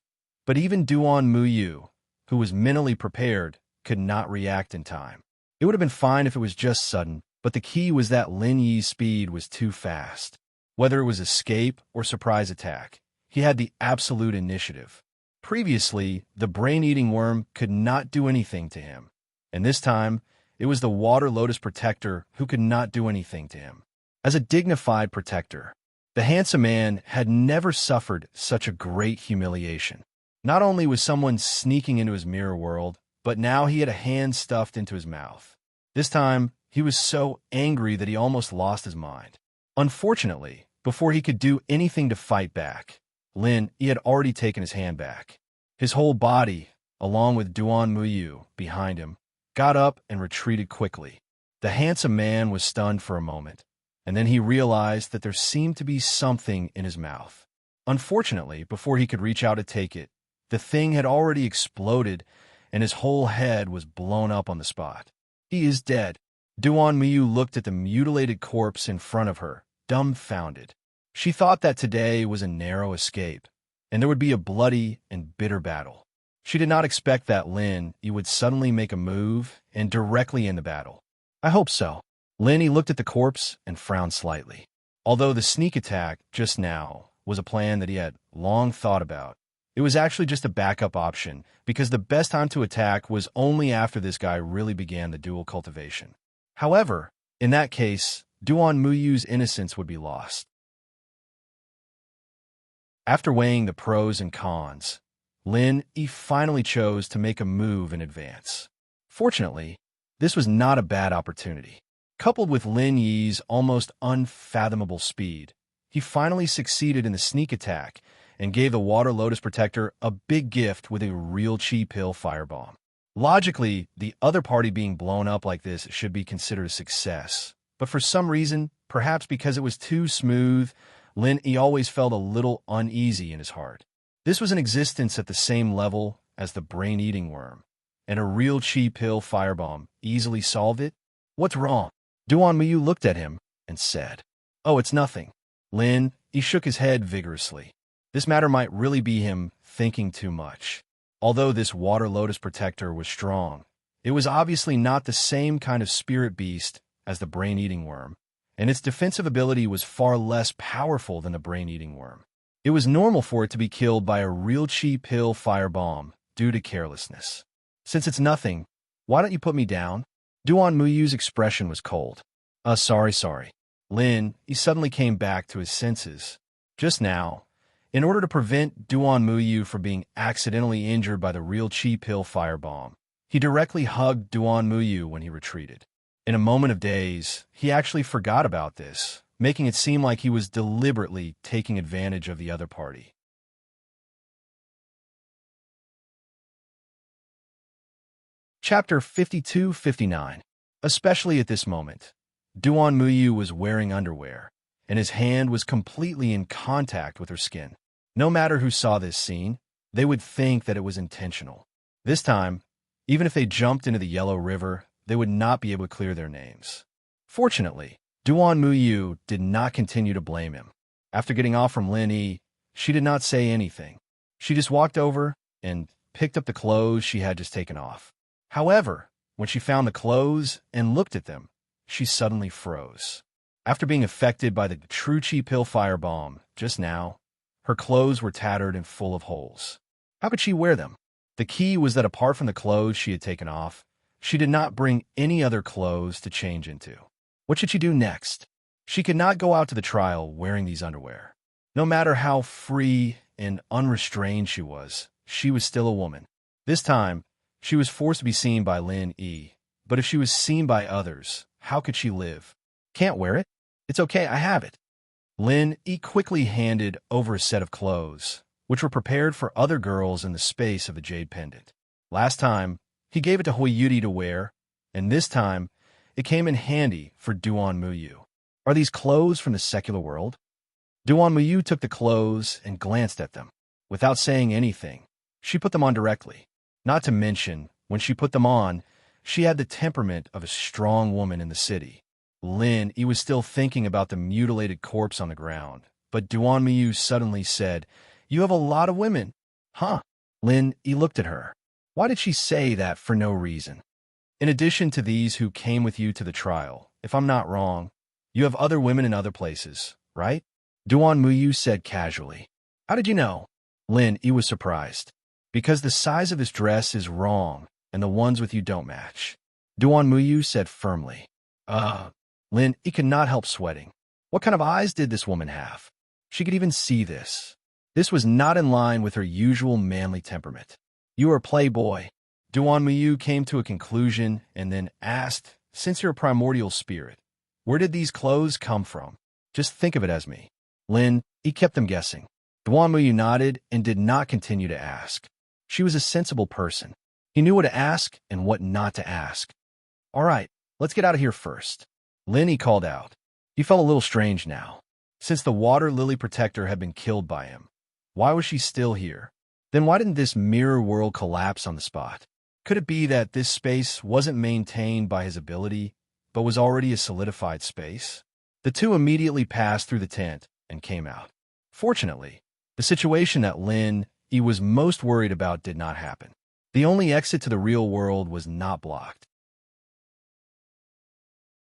but even Duan Muyu, who was mentally prepared, could not react in time. It would have been fine if it was just sudden, but the key was that Lin Yi's speed was too fast. Whether it was escape or surprise attack, he had the absolute initiative. Previously, the brain-eating worm could not do anything to him, and this time, it was the Water Lotus Protector who could not do anything to him. As a dignified protector, the handsome man had never suffered such a great humiliation. Not only was someone sneaking into his mirror world, but now he had a hand stuffed into his mouth. This time, he was so angry that he almost lost his mind. Unfortunately, before he could do anything to fight back, Lin Yi had already taken his hand back. His whole body, along with Duan Muyu behind him, got up and retreated quickly. The handsome man was stunned for a moment, and then he realized that there seemed to be something in his mouth. Unfortunately, before he could reach out to take it, the thing had already exploded, and his whole head was blown up on the spot. He is dead. Duan Muyu looked at the mutilated corpse in front of her, dumbfounded. She thought that today was a narrow escape, and there would be a bloody and bitter battle. She did not expect that Lin Yi would suddenly make a move and directly end the battle. I hope so. Lin Yi looked at the corpse and frowned slightly. Although the sneak attack just now was a plan that he had long thought about, it was actually just a backup option because the best time to attack was only after this guy really began the dual cultivation. However, in that case, Duan Muyu's innocence would be lost. After weighing the pros and cons, Lin Yi finally chose to make a move in advance. Fortunately, this was not a bad opportunity. Coupled with Lin Yi's almost unfathomable speed, he finally succeeded in the sneak attack and gave the Water Lotus Protector a big gift with a real chi pill firebomb. Logically, the other party being blown up like this should be considered a success, but for some reason, perhaps because it was too smooth, Lin Yi always felt a little uneasy in his heart. This was an existence at the same level as the brain-eating worm, and a real chi pill firebomb easily solved it. What's wrong? Duan Muyu looked at him and said, "Oh, it's nothing." Lin Yi shook his head vigorously. This matter might really be him thinking too much. Although this Water Lotus Protector was strong, it was obviously not the same kind of spirit beast as the brain-eating worm, and its defensive ability was far less powerful than the brain-eating worm. It was normal for it to be killed by a real chi pill firebomb due to carelessness. Since it's nothing, why don't you put me down? Duan Muyu's expression was cold. Sorry. Lin Yi suddenly came back to his senses. Just now, in order to prevent Duan Muyu from being accidentally injured by the real chi pill firebomb, he directly hugged Duan Muyu when he retreated. In a moment of daze, he actually forgot about this, making it seem like he was deliberately taking advantage of the other party. Chapter 52-59. Especially at this moment, Duan Muyu was wearing underwear, and his hand was completely in contact with her skin. No matter who saw this scene, they would think that it was intentional. This time, even if they jumped into the Yellow River, they would not be able to clear their names. Fortunately, Duan Muyu did not continue to blame him. After getting off from Lin Yi, she did not say anything. She just walked over and picked up the clothes she had just taken off. However, when she found the clothes and looked at them, she suddenly froze. After being affected by the true chi pill firebomb just now, her clothes were tattered and full of holes. How could she wear them? The key was that apart from the clothes she had taken off, she did not bring any other clothes to change into. What should she do next? She could not go out to the trial wearing these underwear. No matter how free and unrestrained she was still a woman. This time, she was forced to be seen by Lin Yi, but if she was seen by others, how could she live? Can't wear it? It's okay, I have it. Lin Yi quickly handed over a set of clothes, which were prepared for other girls in the space of the jade pendant. Last time, he gave it to Huiyuti to wear, and this time, it came in handy for Duan Muyu. Are these clothes from the secular world? Duan Muyu took the clothes and glanced at them. Without saying anything, she put them on directly. Not to mention, when she put them on, she had the temperament of a strong woman in the city. Lin Yi was still thinking about the mutilated corpse on the ground, but Duan Muyu suddenly said, "You have a lot of women." Huh? Lin Yi looked at her. Why did she say that for no reason? In addition to these who came with you to the trial, if I'm not wrong, you have other women in other places, right? Duan Muyu said casually. How did you know? Lin Yi was surprised. Because the size of his dress is wrong, and the ones with you don't match. Duan Muyu said firmly. Lin Yi could not help sweating. What kind of eyes did this woman have? She could even see this. This was not in line with her usual manly temperament. You are a playboy. Duan Muyu came to a conclusion and then asked, since you're a primordial spirit, where did these clothes come from? Just think of it as me. Lin Yi kept them guessing. Duan Muyu nodded and did not continue to ask. She was a sensible person. He knew what to ask and what not to ask. All right, let's get out of here first. Lin Yi called out. He felt a little strange now. Since the Water Lily Protector had been killed by him, why was she still here? Then why didn't this mirror world collapse on the spot? Could it be that this space wasn't maintained by his ability, but was already a solidified space? The two immediately passed through the tent and came out. Fortunately, the situation that Lin Yi was most worried about did not happen. The only exit to the real world was not blocked.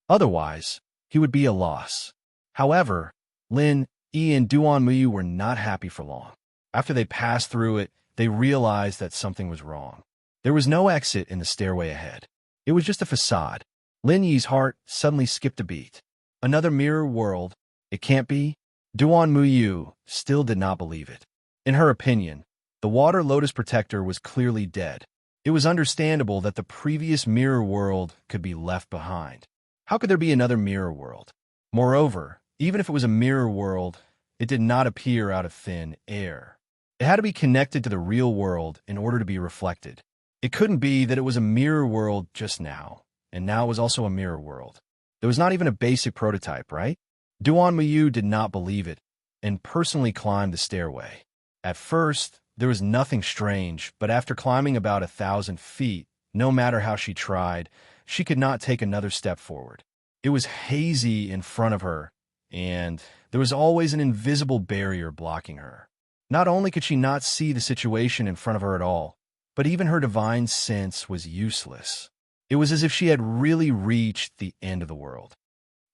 Otherwise, he would be a loss. However, Lin, Yi, and Duan Muyu were not happy for long. After they passed through it, they realized that something was wrong. There was no exit in the stairway ahead. It was just a facade. Lin Yi's heart suddenly skipped a beat. Another mirror world? It can't be? Duan Muyu still did not believe it. In her opinion, the water lotus protector was clearly dead. It was understandable that the previous mirror world could be left behind. How could there be another mirror world? Moreover, even if it was a mirror world, it did not appear out of thin air. It had to be connected to the real world in order to be reflected. It couldn't be that it was a mirror world just now, and now it was also a mirror world. There was not even a basic prototype, right? Duan Muyu did not believe it, and personally climbed the stairway. At first, there was nothing strange, but after climbing about 1,000 feet, no matter how she tried, she could not take another step forward. It was hazy in front of her, and there was always an invisible barrier blocking her. Not only could she not see the situation in front of her at all, but even her divine sense was useless. It was as if she had really reached the end of the world.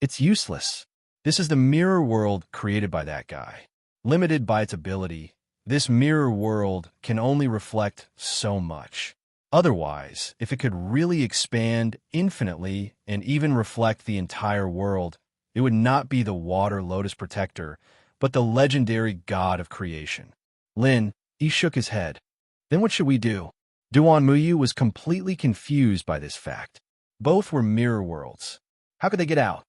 It's useless. This is the mirror world created by that guy. Limited by its ability, this mirror world can only reflect so much. Otherwise, if it could really expand infinitely and even reflect the entire world, it would not be the water lotus protector, but the legendary god of creation. Lin, he shook his head. Then what should we do? Duan Muyu was completely confused by this fact. Both were mirror worlds. How could they get out?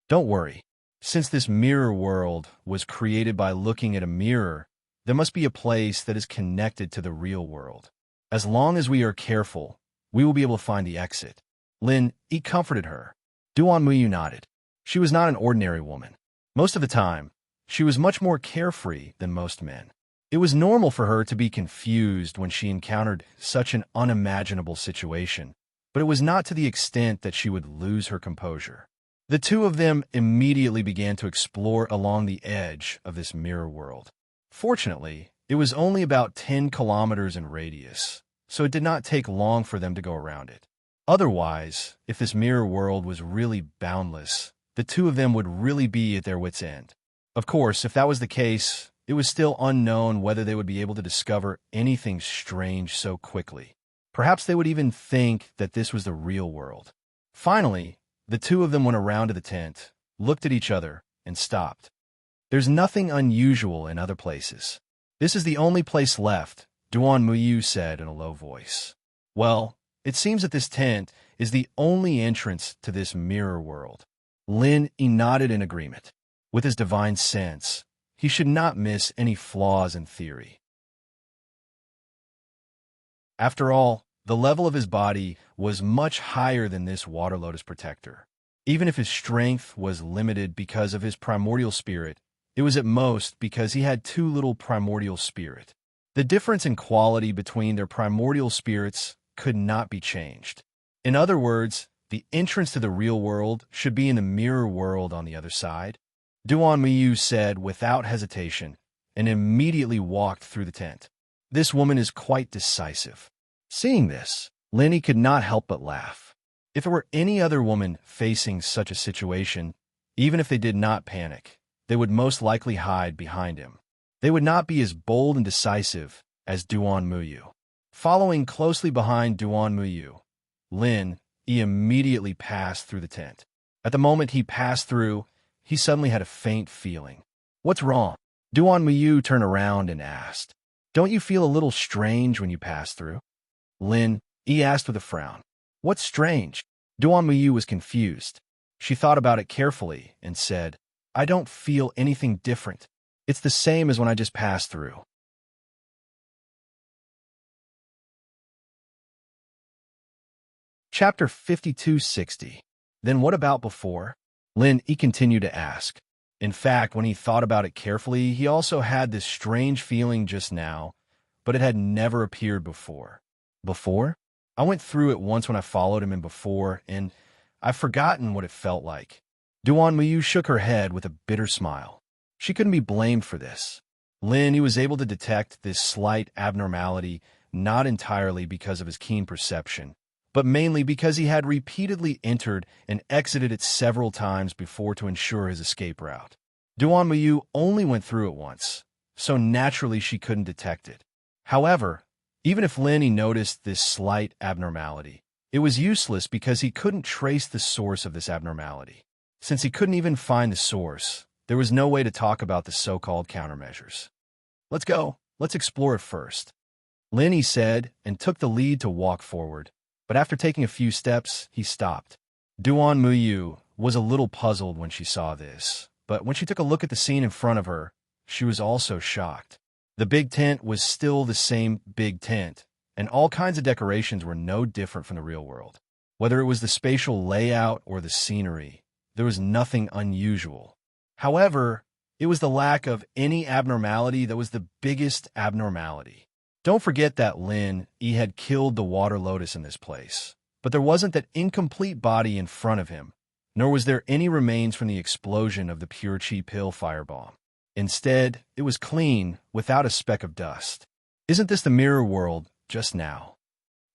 Don't worry. Since this mirror world was created by looking at a mirror, there must be a place that is connected to the real world. As long as we are careful, we will be able to find the exit. Lin, he comforted her. Duan Muyu nodded. She was not an ordinary woman. Most of the time, she was much more carefree than most men. It was normal for her to be confused when she encountered such an unimaginable situation, but it was not to the extent that she would lose her composure. The two of them immediately began to explore along the edge of this mirror world. Fortunately, it was only about 10 kilometers in radius, so it did not take long for them to go around it. Otherwise, if this mirror world was really boundless, the two of them would really be at their wits' end. Of course, if that was the case, it was still unknown whether they would be able to discover anything strange so quickly. Perhaps they would even think that this was the real world. Finally, the two of them went around to the tent, looked at each other, and stopped. There's nothing unusual in other places. This is the only place left, Duan Muyu said in a low voice. Well, it seems that this tent is the only entrance to this mirror world. Lin nodded in agreement. With his divine sense, he should not miss any flaws in theory. After all, the level of his body was much higher than this water lotus protector. Even if his strength was limited because of his primordial spirit, it was at most because he had too little primordial spirit. The difference in quality between their primordial spirits could not be changed. In other words, the entrance to the real world should be in the mirror world on the other side. Duan Muyu said without hesitation, and immediately walked through the tent. This woman is quite decisive. Seeing this, Lenny could not help but laugh. If it were any other woman facing such a situation, even if they did not panic, they would most likely hide behind him. They would not be as bold and decisive as Duan Muyu. Following closely behind Duan Muyu, Lin, he immediately passed through the tent. At the moment he passed through, he suddenly had a faint feeling. What's wrong? Duan Muyu turned around and asked. Don't you feel a little strange when you pass through? Lin, he asked with a frown. What's strange? Duan Muyu was confused. She thought about it carefully and said, I don't feel anything different. It's the same as when I just passed through. Chapter 5260. Then what about before? Lin, he continued to ask. In fact, when he thought about it carefully, he also had this strange feeling just now, but it had never appeared before. Before? I went through it once when I followed him in before, and I've forgotten what it felt like. Duan Muyu shook her head with a bitter smile. She couldn't be blamed for this. Lin, he was able to detect this slight abnormality, not entirely because of his keen perception, but mainly because he had repeatedly entered and exited it several times before to ensure his escape route. Duan Muyu only went through it once, so naturally she couldn't detect it. However, even if Lin noticed this slight abnormality, it was useless because he couldn't trace the source of this abnormality. Since he couldn't even find the source, there was no way to talk about the so-called countermeasures. Let's go. Let's explore it first. Lin said, and took the lead to walk forward. But after taking a few steps, he stopped. Duan Muyu was a little puzzled when she saw this, but when she took a look at the scene in front of her, she was also shocked. The big tent was still the same big tent, and all kinds of decorations were no different from the real world. Whether it was the spatial layout or the scenery, there was nothing unusual. However, it was the lack of any abnormality that was the biggest abnormality. Don't forget that Lin had killed the water lotus in this place, but there wasn't that incomplete body in front of him, nor was there any remains from the explosion of the pure chi pill firebomb. Instead, it was clean, without a speck of dust. Isn't this the mirror world just now?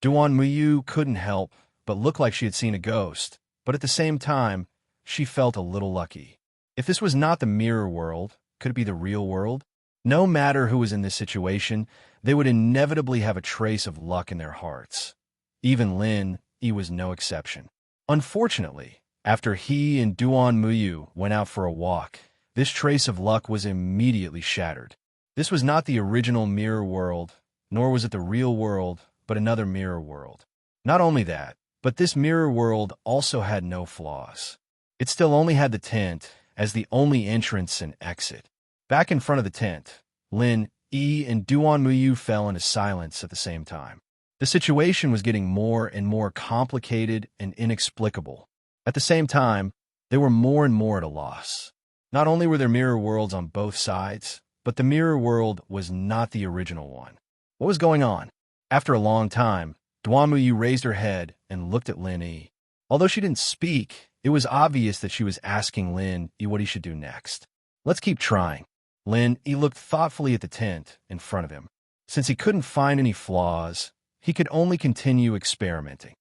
Duan Muyu couldn't help but look like she had seen a ghost, but at the same time, she felt a little lucky. If this was not the mirror world, could it be the real world? No matter who was in this situation, they would inevitably have a trace of luck in their hearts. Even Lin was no exception. Unfortunately, after he and Duan Muyu went out for a walk, this trace of luck was immediately shattered. This was not the original mirror world, nor was it the real world, but another mirror world. Not only that, but this mirror world also had no flaws. It still only had the tent as the only entrance and exit. Back in front of the tent, Lin and Duan Muyu fell into silence at the same time. The situation was getting more and more complicated and inexplicable. At the same time, they were more and more at a loss. Not only were there mirror worlds on both sides, but the mirror world was not the original one. What was going on? After a long time, Duan Muyu raised her head and looked at Lin. Although she didn't speak, it was obvious that she was asking Lin what he should do next. Let's keep trying. Lin looked thoughtfully at the tent in front of him. Since he couldn't find any flaws, he could only continue experimenting.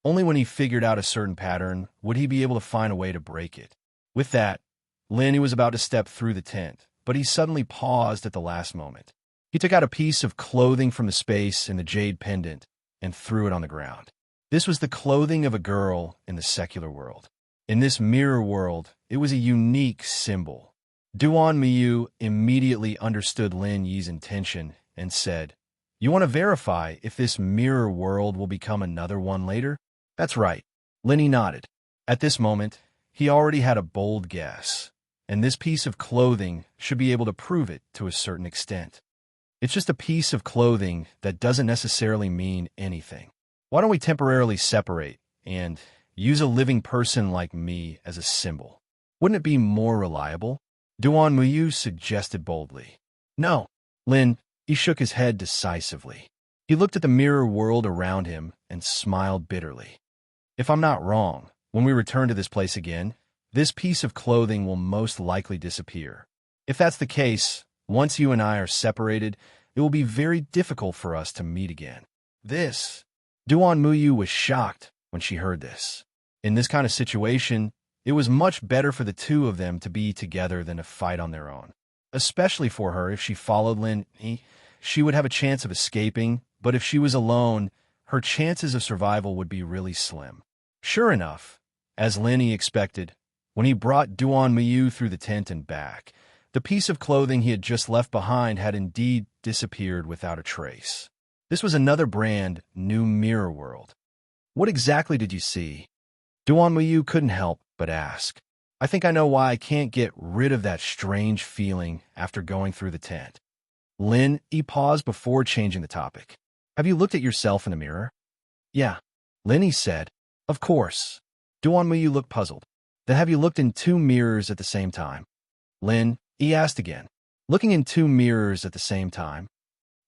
Only when he figured out a certain pattern would he be able to find a way to break it. With that, Lin was about to step through the tent, but he suddenly paused at the last moment. He took out a piece of clothing from the space in the jade pendant and threw it on the ground. This was the clothing of a girl in the secular world. In this mirror world, it was a unique symbol. Duan Muyu immediately understood Lin Yi's intention and said, "You want to verify if this mirror world will become another one later?" "That's right." Lin nodded. At this moment, he already had a bold guess, and this piece of clothing should be able to prove it to a certain extent. It's just a piece of clothing that doesn't necessarily mean anything. Why don't we temporarily separate and use a living person like me as a symbol? Wouldn't it be more reliable? Duan Muyu suggested boldly. No. Lin, he shook his head decisively. He looked at the mirror world around him and smiled bitterly. If I'm not wrong, when we return to this place again, this piece of clothing will most likely disappear. If that's the case, once you and I are separated, it will be very difficult for us to meet again. Duan Muyu was shocked when she heard this. In this kind of situation, it was much better for the two of them to be together than to fight on their own. Especially for her, if she followed Lin, she would have a chance of escaping, but if she was alone, her chances of survival would be really slim. Sure enough, as Lin expected, when he brought Duan Muyu through the tent and back, the piece of clothing he had just left behind had indeed disappeared without a trace. This was another brand new mirror world. What exactly did you see? Duan Muyu couldn't help but ask. I think I know why I can't get rid of that strange feeling after going through the tent. Lin paused before changing the topic. Have you looked at yourself in the mirror? Yeah. Lin said. Of course. Duan Muyu looked puzzled. Then have you looked in two mirrors at the same time? Lin asked again. Looking in two mirrors at the same time?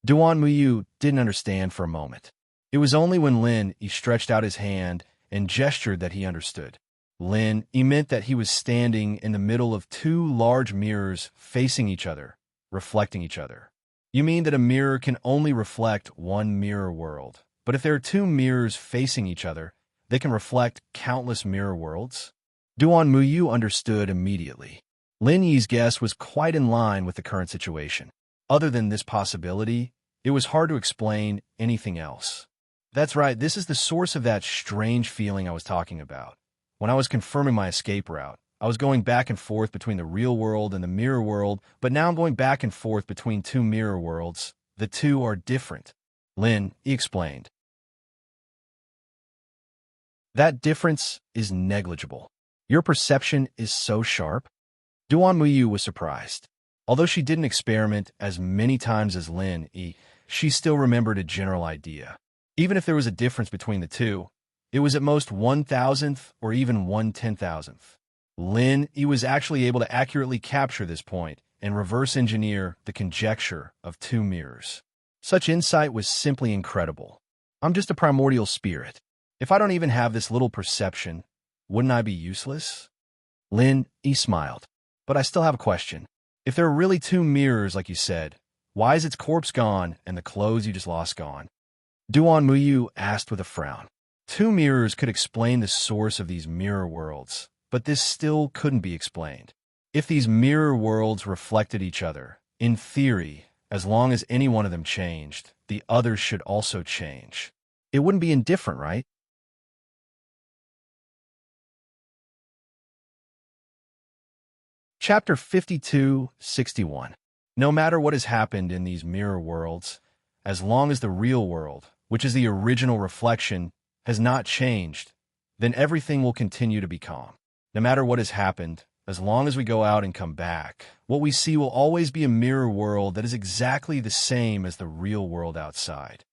Duan Muyu didn't understand for a moment. It was only when Lin stretched out his hand and gestured that he understood. Lin meant that he was standing in the middle of two large mirrors facing each other, reflecting each other. You mean that a mirror can only reflect one mirror world, but if there are two mirrors facing each other, they can reflect countless mirror worlds? Duan Muyu understood immediately. Lin Yi's guess was quite in line with the current situation. Other than this possibility, it was hard to explain anything else. That's right, this is the source of that strange feeling I was talking about. When I was confirming my escape route, I was going back and forth between the real world and the mirror world, but now I'm going back and forth between two mirror worlds. The two are different. Lin Yi explained. That difference is negligible. Your perception is so sharp. Duan Muyu was surprised. Although she didn't experiment as many times as Lin Yi, she still remembered a general idea. Even if there was a difference between the two, it was at most 1,000th or even 1/10,000th. Lin Yi was actually able to accurately capture this point and reverse engineer the conjecture of two mirrors. Such insight was simply incredible. I'm just a primordial spirit. If I don't even have this little perception, wouldn't I be useless? Lin Yi smiled. But I still have a question. If there are really two mirrors like you said, why is its corpse gone and the clothes you just lost gone? Duan Muyu asked with a frown. Two mirrors could explain the source of these mirror worlds, but this still couldn't be explained. If these mirror worlds reflected each other, in theory, as long as any one of them changed, the others should also change. It wouldn't be indifferent, right? Chapter 52-61. No matter what has happened in these mirror worlds, as long as the real world, which is the original reflection, has not changed, then everything will continue to be calm. No matter what has happened, as long as we go out and come back, what we see will always be a mirror world that is exactly the same as the real world outside.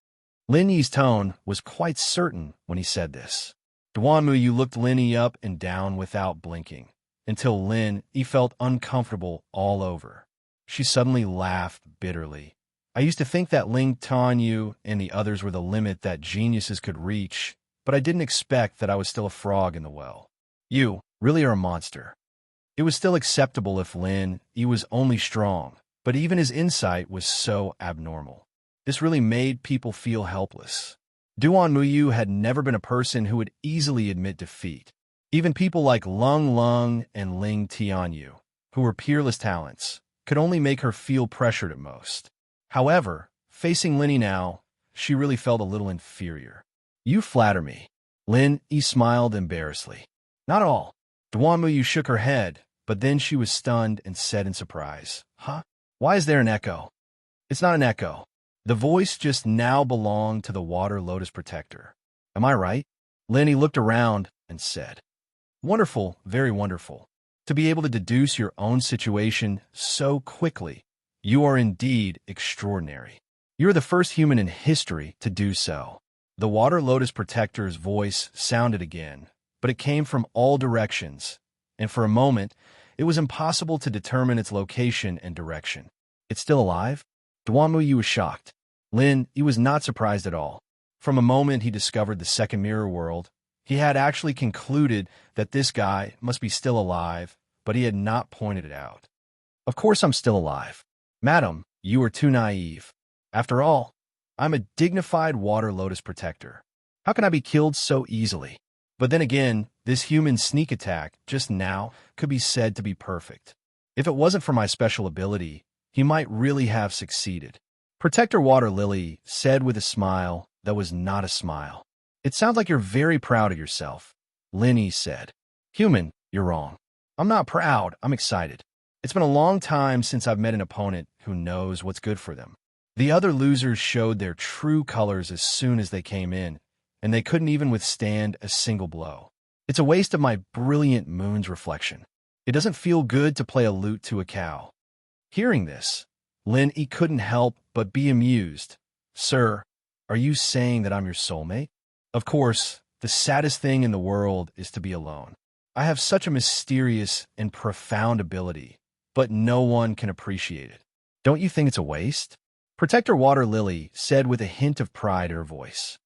Lin Yi's tone was quite certain when he said this. Duan Muyu looked Lin Yi up and down without blinking, until Lin Yi felt uncomfortable all over. She suddenly laughed bitterly. I used to think that Ling Tanyu and the others were the limit that geniuses could reach, but I didn't expect that I was still a frog in the well. You really are a monster. It was still acceptable if Lin Yi was only strong, but even his insight was so abnormal. This really made people feel helpless. Duan Muyu had never been a person who would easily admit defeat. Even people like Lung Lung and Ling Tianyu, who were peerless talents, could only make her feel pressured at most. However, facing Lin Yi now, she really felt a little inferior. You flatter me. Lin Yi smiled embarrassedly. Not at all. Duan Muyu shook her head, but then she was stunned and said in surprise, Huh? Why is there an echo? It's not an echo. The voice just now belonged to the Water Lotus Protector. Am I right? Lin Yi looked around and said, Wonderful, very wonderful. To be able to deduce your own situation so quickly. You are indeed extraordinary. You are the first human in history to do so. The Water Lotus Protector's voice sounded again, but it came from all directions, and for a moment, it was impossible to determine its location and direction. It's still alive? Duan Muyu was shocked. Lin Yi was not surprised at all. From a moment he discovered the second mirror world, he had actually concluded that this guy must be still alive, but he had not pointed it out. Of course I'm still alive. Madam, you are too naive. After all, I'm a dignified Water Lotus Protector. How can I be killed so easily? But then again, this human sneak attack just now could be said to be perfect. If it wasn't for my special ability, he might really have succeeded. Protector Water Lily said with a smile that was not a smile. It sounds like you're very proud of yourself. Lin Yi said. Human, you're wrong. I'm not proud, I'm excited. It's been a long time since I've met an opponent who knows what's good for them. The other losers showed their true colors as soon as they came in, and they couldn't even withstand a single blow. It's a waste of my brilliant moon's reflection. It doesn't feel good to play a lute to a cow. Hearing this, Lin Yi couldn't help but be amused. Sir, are you saying that I'm your soulmate? Of course, the saddest thing in the world is to be alone. I have such a mysterious and profound ability, but no one can appreciate it. Don't you think it's a waste? Protector Water Lily said with a hint of pride in her voice.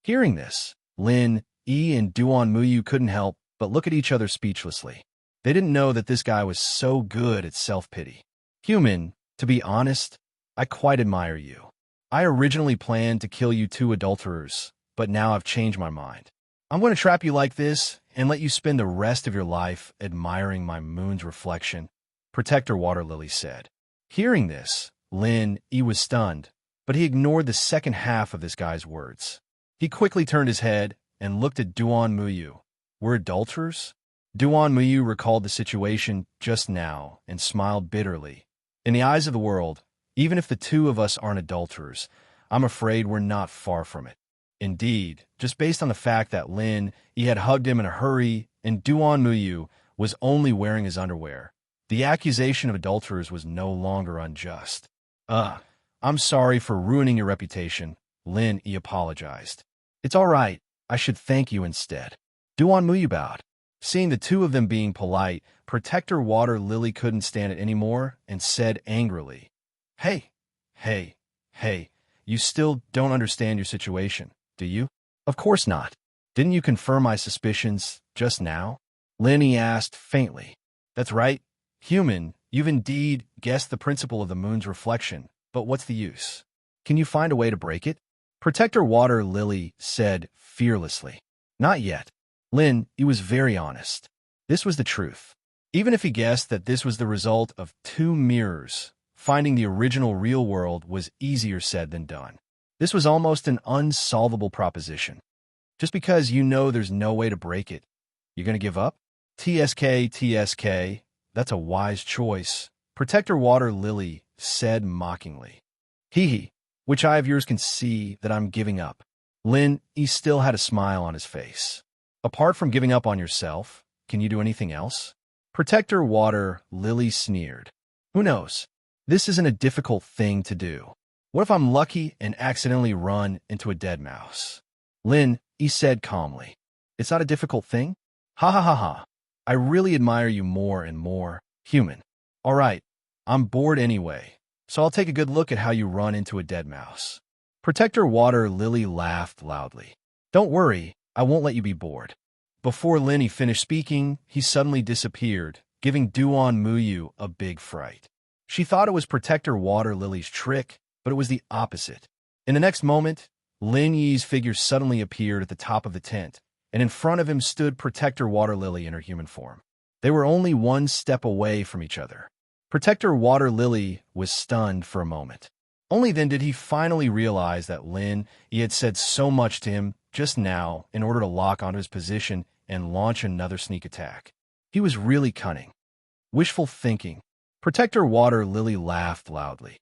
Hearing this, Lin Yi and Duan Muyu couldn't help but look at each other speechlessly. They didn't know that this guy was so good at self-pity. Human, to be honest, I quite admire you. I originally planned to kill you two adulterers, but now I've changed my mind. I'm going to trap you like this and let you spend the rest of your life admiring my moon's reflection, Protector Water Lily said. Hearing this, he was stunned, but he ignored the second half of this guy's words. He quickly turned his head and looked at Duan Muyu. We're adulterers? Duan Muyu recalled the situation just now and smiled bitterly. In the eyes of the world, even if the two of us aren't adulterers, I'm afraid we're not far from it. Indeed, just based on the fact that he had hugged him in a hurry and Duan Muyu was only wearing his underwear, the accusation of adulterers was no longer unjust. I'm sorry for ruining your reputation, he apologized. It's all right, I should thank you instead. Duan Muyu bowed. Seeing the two of them being polite, Protector Water Lily couldn't stand it anymore and said angrily, Hey, you still don't understand your situation, do you? Of course not. Didn't you confirm my suspicions just now? He asked faintly. That's right. Human, you've indeed guessed the principle of the moon's reflection, but what's the use? Can you find a way to break it? Protector Water Lily said fearlessly. Not yet. He was very honest. This was the truth. Even if he guessed that this was the result of two mirrors, finding the original real world was easier said than done. This was almost an unsolvable proposition. Just because you know there's no way to break it, you're going to give up? TSK, that's a wise choice, Protector Water Lily said mockingly. Which eye of yours can see that I'm giving up? He still had a smile on his face. Apart from giving up on yourself, can you do anything else? Protector Water Lily sneered. Who knows? This isn't a difficult thing to do. What if I'm lucky and accidentally run into a dead mouse? He said calmly. It's not a difficult thing? Ha. I really admire you more and more, human. All right, I'm bored anyway, so I'll take a good look at how you run into a dead mouse. Protector Water Lily laughed loudly. Don't worry, I won't let you be bored. Before Linny finished speaking, he suddenly disappeared, giving Duan Muyu a big fright. She thought it was Protector Water Lily's trick, but it was the opposite. In the next moment, Lin Yi's figure suddenly appeared at the top of the tent, and in front of him stood Protector Water Lily in her human form. They were only one step away from each other. Protector Water Lily was stunned for a moment. Only then did he finally realize that he had said so much to him just now in order to lock onto his position and launch another sneak attack. He was really cunning. Wishful thinking. Protector Water Lily laughed loudly.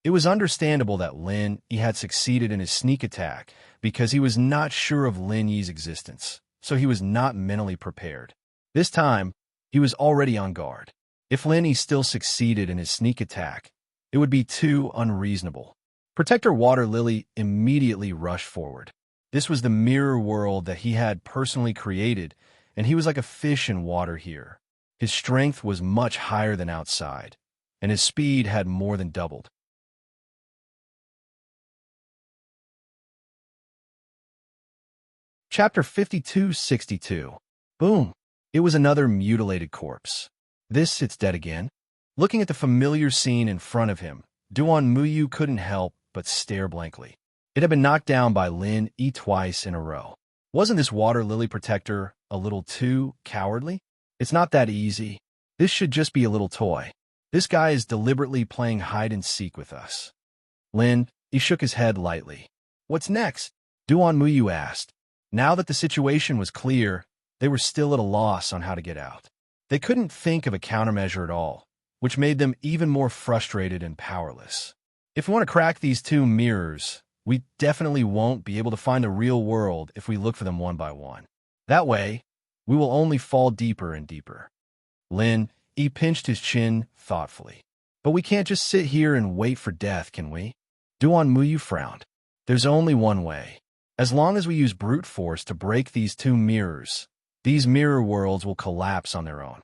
It was understandable that he had succeeded in his sneak attack because he was not sure of Lin Yi's existence, so he was not mentally prepared. This time, he was already on guard. If Lin Yi still succeeded in his sneak attack, it would be too unreasonable. Protector Water Lily immediately rushed forward. This was the mirror world that he had personally created, and he was like a fish in water here. His strength was much higher than outside, and his speed had more than doubled. Chapter 5262. Boom. It was another mutilated corpse. It's dead again. Looking at the familiar scene in front of him, Duan Muyu couldn't help but stare blankly. It had been knocked down by Lin Yi twice in a row. Wasn't this water lily protector a little too cowardly? It's not that easy. This should just be a little toy. This guy is deliberately playing hide-and-seek with us. He shook his head lightly. What's next? Duan Muyu asked. Now that the situation was clear, they were still at a loss on how to get out. They couldn't think of a countermeasure at all, which made them even more frustrated and powerless. If we want to crack these two mirrors, we definitely won't be able to find the real world if we look for them one by one. That way, we will only fall deeper and deeper. He pinched his chin thoughtfully. But we can't just sit here and wait for death, can we? Duan Muyu frowned. There's only one way. As long as we use brute force to break these two mirrors, these mirror worlds will collapse on their own.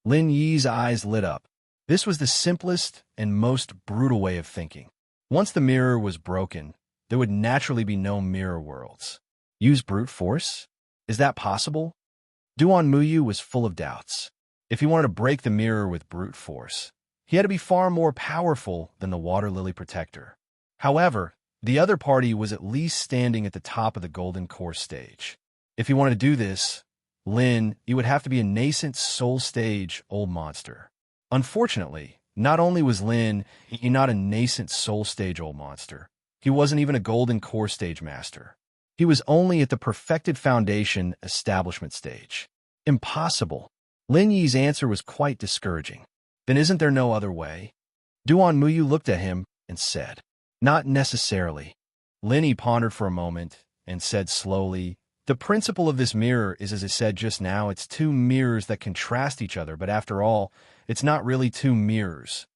Lin Yi's eyes lit up. This was the simplest and most brutal way of thinking. Once the mirror was broken, there would naturally be no mirror worlds. Use brute force? Is that possible? Duan Muyu was full of doubts. If he wanted to break the mirror with brute force, he had to be far more powerful than the water lily protector. However, the other party was at least standing at the top of the golden course stage. If he wanted to do this, Lin, he would have to be a nascent soul stage old monster. Unfortunately, not only was Lin he not a nascent soul stage old monster, he wasn't even a golden core stage master. He was only at the perfected foundation establishment stage. Impossible. Lin Yi's answer was quite discouraging. Then isn't there no other way? Duan Muyu looked at him and said, not necessarily. Lin Yi pondered for a moment and said slowly, the principle of this mirror is, as I said just now, it's two mirrors that contrast each other, but after all, it's not really two mirrors.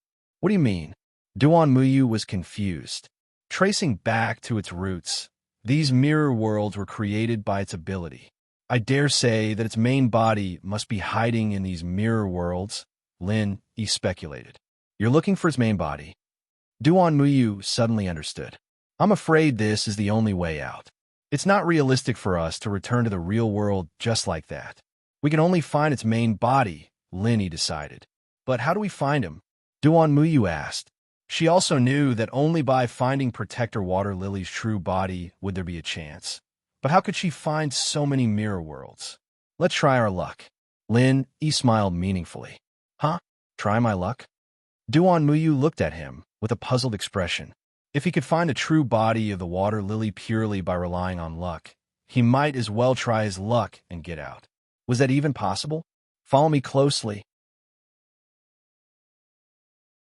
What do you mean? Duan Muyu was confused. Tracing back to its roots, these mirror worlds were created by its ability. I dare say that its main body must be hiding in these mirror worlds, Lin Yi speculated. You're looking for its main body. Duan Muyu suddenly understood. I'm afraid this is the only way out. It's not realistic for us to return to the real world just like that. We can only find its main body, Lin Yi decided. But how do we find him? Duan Muyu asked. She also knew that only by finding Protector Water Lily's true body would there be a chance. But how could she find so many mirror worlds? Let's try our luck. Lin Yi smiled meaningfully. Huh? Try my luck? Duan Muyu looked at him with a puzzled expression. If he could find the true body of the water lily purely by relying on luck, he might as well try his luck and get out. Was that even possible? Follow me closely.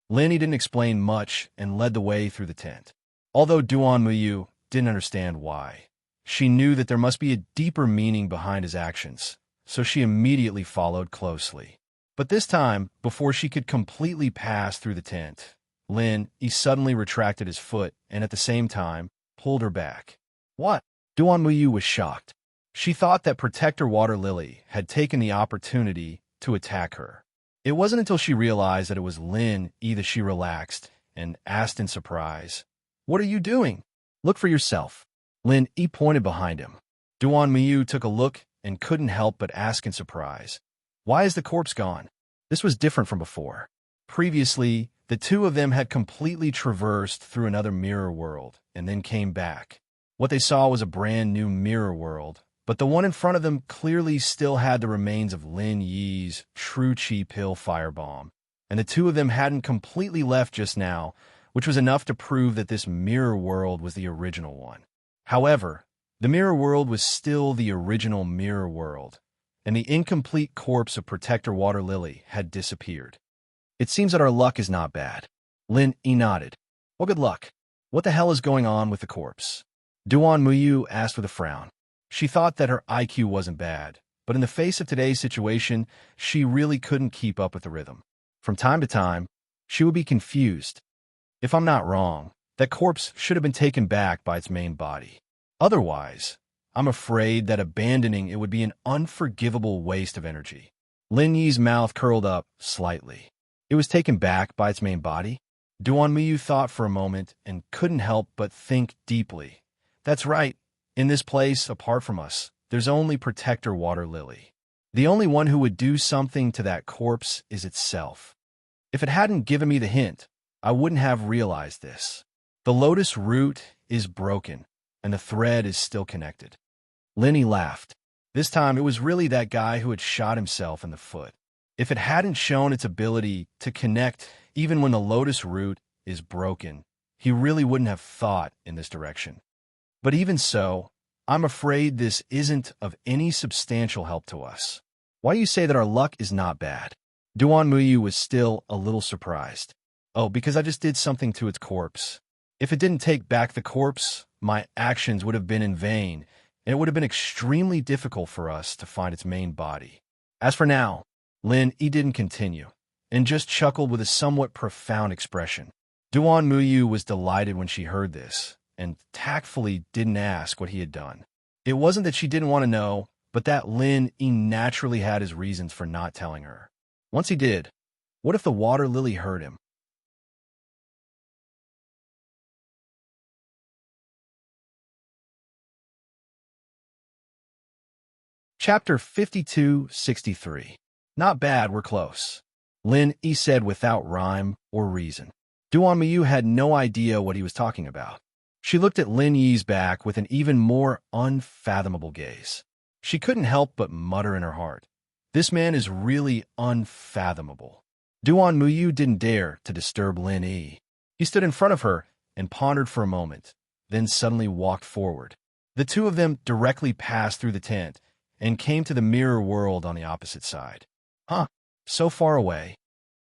Lin Yi didn't explain much and led the way through the tent. Although Duan Muyu didn't understand why, she knew that there must be a deeper meaning behind his actions, so she immediately followed closely. But this time, before she could completely pass through the tent, Lin Yi suddenly retracted his foot and at the same time pulled her back. What? Duan Muyu was shocked. She thought that Protector Water Lily had taken the opportunity to attack her. It wasn't until she realized that it was Lin Yi that she relaxed and asked in surprise, What are you doing? Look for yourself. Lin Yi pointed behind him. Duan Muyu took a look and couldn't help but ask in surprise, Why is the corpse gone? This was different from before. Previously, the two of them had completely traversed through another mirror world and then came back. What they saw was a brand new mirror world, but the one in front of them clearly still had the remains of Lin Yi's true chi pill firebomb, and the two of them hadn't completely left just now, which was enough to prove that this mirror world was the original one. However, the mirror world was still the original mirror world, and the incomplete corpse of Protector Water Lily had disappeared. It seems that our luck is not bad. Lin Yi nodded. Well, good luck. What the hell is going on with the corpse? Duan Muyu asked with a frown. She thought that her IQ wasn't bad, but in the face of today's situation, she really couldn't keep up with the rhythm. From time to time, she would be confused. If I'm not wrong, that corpse should have been taken back by its main body. Otherwise, I'm afraid that abandoning it would be an unforgivable waste of energy. Lin Yi's mouth curled up slightly. It was taken back by its main body? Duan Muyu thought for a moment and couldn't help but think deeply. That's right. In this place, apart from us, there's only Protector Water Lily. The only one who would do something to that corpse is itself. If it hadn't given me the hint, I wouldn't have realized this. The lotus root is broken, and the thread is still connected. Lin Yi laughed. This time, it was really that guy who had shot himself in the foot. If it hadn't shown its ability to connect even when the lotus root is broken, he really wouldn't have thought in this direction. But even so, I'm afraid this isn't of any substantial help to us. Why do you say that our luck is not bad? Duan Muyu was still a little surprised. Oh, because I just did something to its corpse. If it didn't take back the corpse, my actions would have been in vain, and it would have been extremely difficult for us to find its main body. As for now, Lin Yi didn't continue, and just chuckled with a somewhat profound expression. Duan Muyu was delighted when she heard this, and tactfully didn't ask what he had done. It wasn't that she didn't want to know, but that Lin Yi naturally had his reasons for not telling her. Once he did, what if the water lily heard him? Chapter 5263. Not bad, we're close. Lin Yi said without rhyme or reason. Duan Muyu had no idea what he was talking about. She looked at Lin Yi's back with an even more unfathomable gaze. She couldn't help but mutter in her heart, "This man is really unfathomable." Duan Muyu didn't dare to disturb Lin Yi. He stood in front of her and pondered for a moment, then suddenly walked forward. The two of them directly passed through the tent and came to the mirror world on the opposite side. Huh, so far away.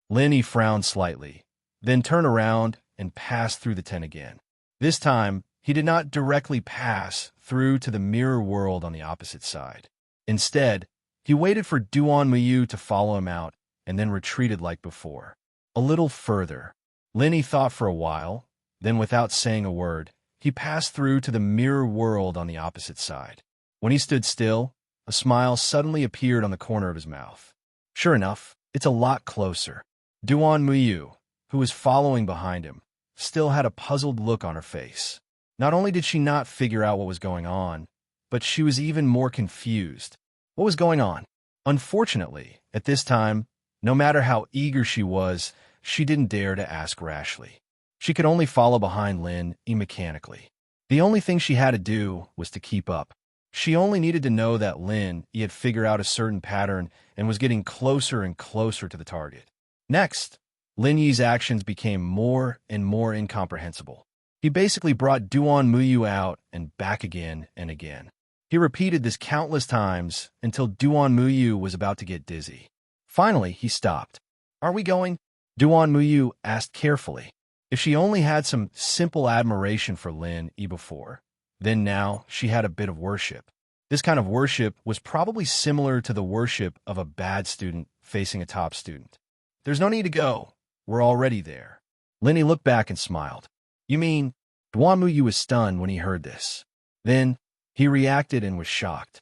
Lin Yi frowned slightly, then turned around and passed through the tent again. This time, he did not directly pass through to the mirror world on the opposite side. Instead, he waited for Duan Muyu to follow him out and then retreated like before. A little further. Lin Yi thought for a while, then without saying a word, he passed through to the mirror world on the opposite side. When he stood still, a smile suddenly appeared on the corner of his mouth. Sure enough, it's a lot closer. Duan Muyu, who was following behind him, still had a puzzled look on her face. Not only did she not figure out what was going on, but she was even more confused. What was going on? Unfortunately, at this time, no matter how eager she was, she didn't dare to ask rashly. She could only follow behind Lin Yi mechanically. The only thing she had to do was to keep up. She only needed to know that Lin Yi had figured out a certain pattern and was getting closer and closer to the target. Next, Lin Yi's actions became more and more incomprehensible. He basically brought Duan Muyu out and back again and again. He repeated this countless times until Duan Muyu was about to get dizzy. Finally, he stopped. Are we going? Duan Muyu asked carefully. If she only had some simple admiration for Lin Yi before, then now she had a bit of worship. This kind of worship was probably similar to the worship of a bad student facing a top student. There's no need to go. We're already there. Lin Yi looked back and smiled. You mean? Duan Muyu was stunned when he heard this. Then, he reacted and was shocked.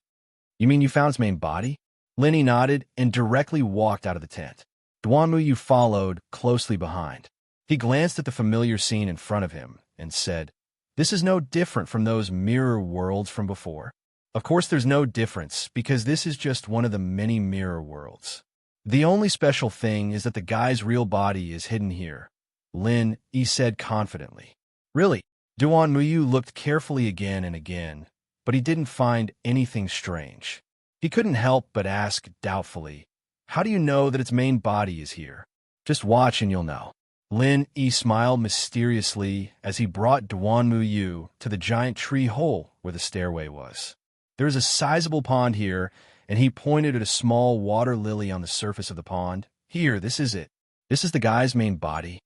You mean you found his main body? Lin Yi nodded and directly walked out of the tent. Duan Muyu followed closely behind. He glanced at the familiar scene in front of him and said, "This is no different from those mirror worlds from before." Of course there's no difference, because this is just one of the many mirror worlds. The only special thing is that the guy's real body is hidden here, Lin Yi said confidently. Really? Duan Muyu looked carefully again and again, but he didn't find anything strange. He couldn't help but ask doubtfully, "How do you know that its main body is here?" "Just watch and you'll know." Lin Yi smiled mysteriously as he brought Duan Muyu to the giant tree hole where the stairway was. There is a sizable pond here, and he pointed at a small water lily on the surface of the pond. "Here, this is it. This is the guy's main body."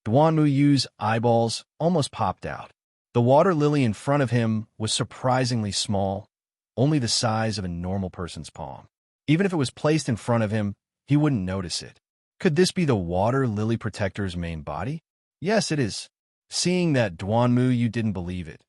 Duan Muyu's eyeballs almost popped out. The water lily in front of him was surprisingly small, only the size of a normal person's palm. Even if it was placed in front of him, he wouldn't notice it. Could this be the water lily protector's main body? Yes, it is. Seeing that Duan Muyu didn't believe it,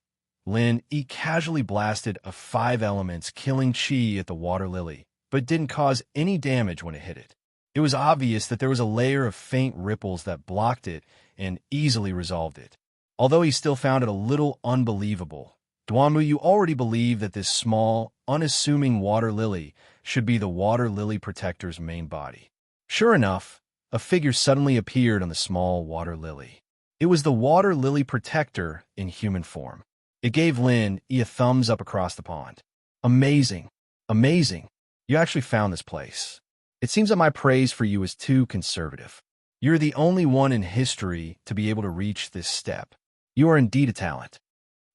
Lin Yi casually blasted a 5 elements killing chi at the water lily, but didn't cause any damage when it hit it. It was obvious that there was a layer of faint ripples that blocked it and easily resolved it. Although he still found it a little unbelievable, Duan Muyu already believed that this small, unassuming water lily should be the water lily protector's main body. Sure enough, a figure suddenly appeared on the small water lily. It was the water lily protector in human form. It gave Lin Yi a thumbs up across the pond. Amazing. Amazing. You actually found this place. It seems that my praise for you is too conservative. You're the only one in history to be able to reach this step. You are indeed a talent.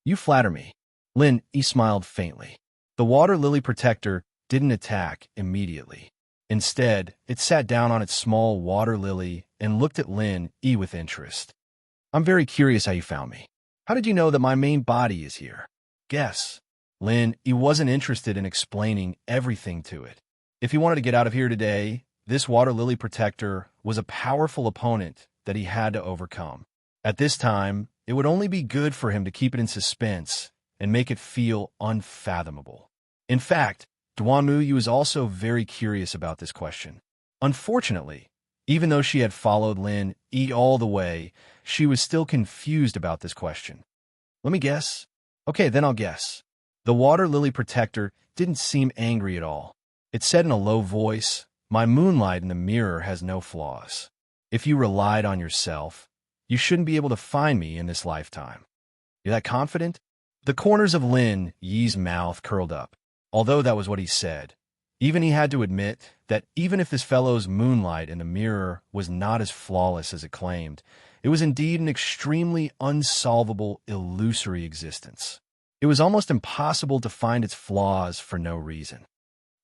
You flatter me. Lin Yi smiled faintly. The water lily protector didn't attack immediately. Instead, it sat down on its small water lily and looked at Lin Yi with interest. I'm very curious how you found me. How did you know that my main body is here? Guess. Lin Yi wasn't interested in explaining everything to it. If he wanted to get out of here today, this water lily protector was a powerful opponent that he had to overcome. At this time, it would only be good for him to keep it in suspense and make it feel unfathomable. In fact, Duan Muyu was also very curious about this question. Unfortunately, even though she had followed Lin Yi all the way, she was still confused about this question. Let me guess. Okay, then I'll guess. The water lily protector didn't seem angry at all. It said in a low voice, "My moonlight in the mirror has no flaws. If you relied on yourself, you shouldn't be able to find me in this lifetime." You're that confident? The corners of Lin Yi's mouth curled up. Although that was what he said, even he had to admit that even if this fellow's moonlight in the mirror was not as flawless as it claimed, it was indeed an extremely unsolvable, illusory existence. It was almost impossible to find its flaws for no reason.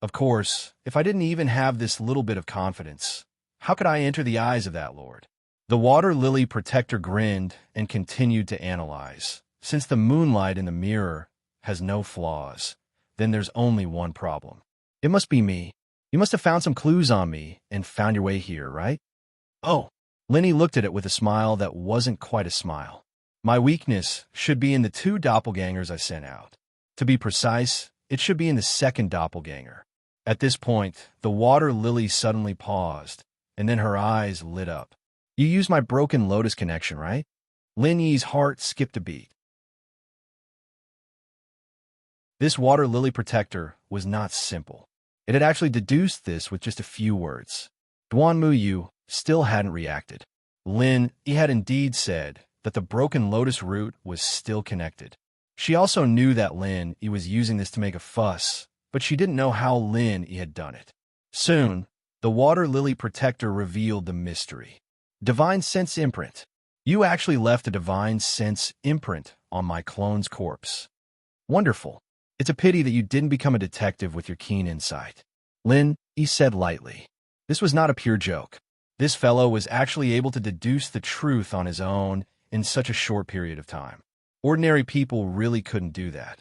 Of course, if I didn't even have this little bit of confidence, how could I enter the eyes of that lord? The water lily protector grinned and continued to analyze. Since the moonlight in the mirror has no flaws, then there's only one problem. It must be me. You must have found some clues on me and found your way here, right? Oh. Linny looked at it with a smile that wasn't quite a smile. My weakness should be in the two doppelgangers I sent out. To be precise, it should be in the second doppelganger. At this point, the water lily suddenly paused, and then her eyes lit up. You used my broken lotus connection, right? Lin Yi's heart skipped a beat. This water lily protector was not simple. It had actually deduced this with just a few words. Duan Muyu still hadn't reacted. Lin Yi had indeed said that the broken lotus root was still connected. She also knew that Lin Yi was using this to make a fuss, but she didn't know how Lin Yi had done it. Soon, the water lily protector revealed the mystery. Divine Sense Imprint. You actually left a Divine Sense imprint on my clone's corpse. Wonderful. It's a pity that you didn't become a detective with your keen insight. Lin Yi said lightly. This was not a pure joke. This fellow was actually able to deduce the truth on his own in such a short period of time. Ordinary people really couldn't do that.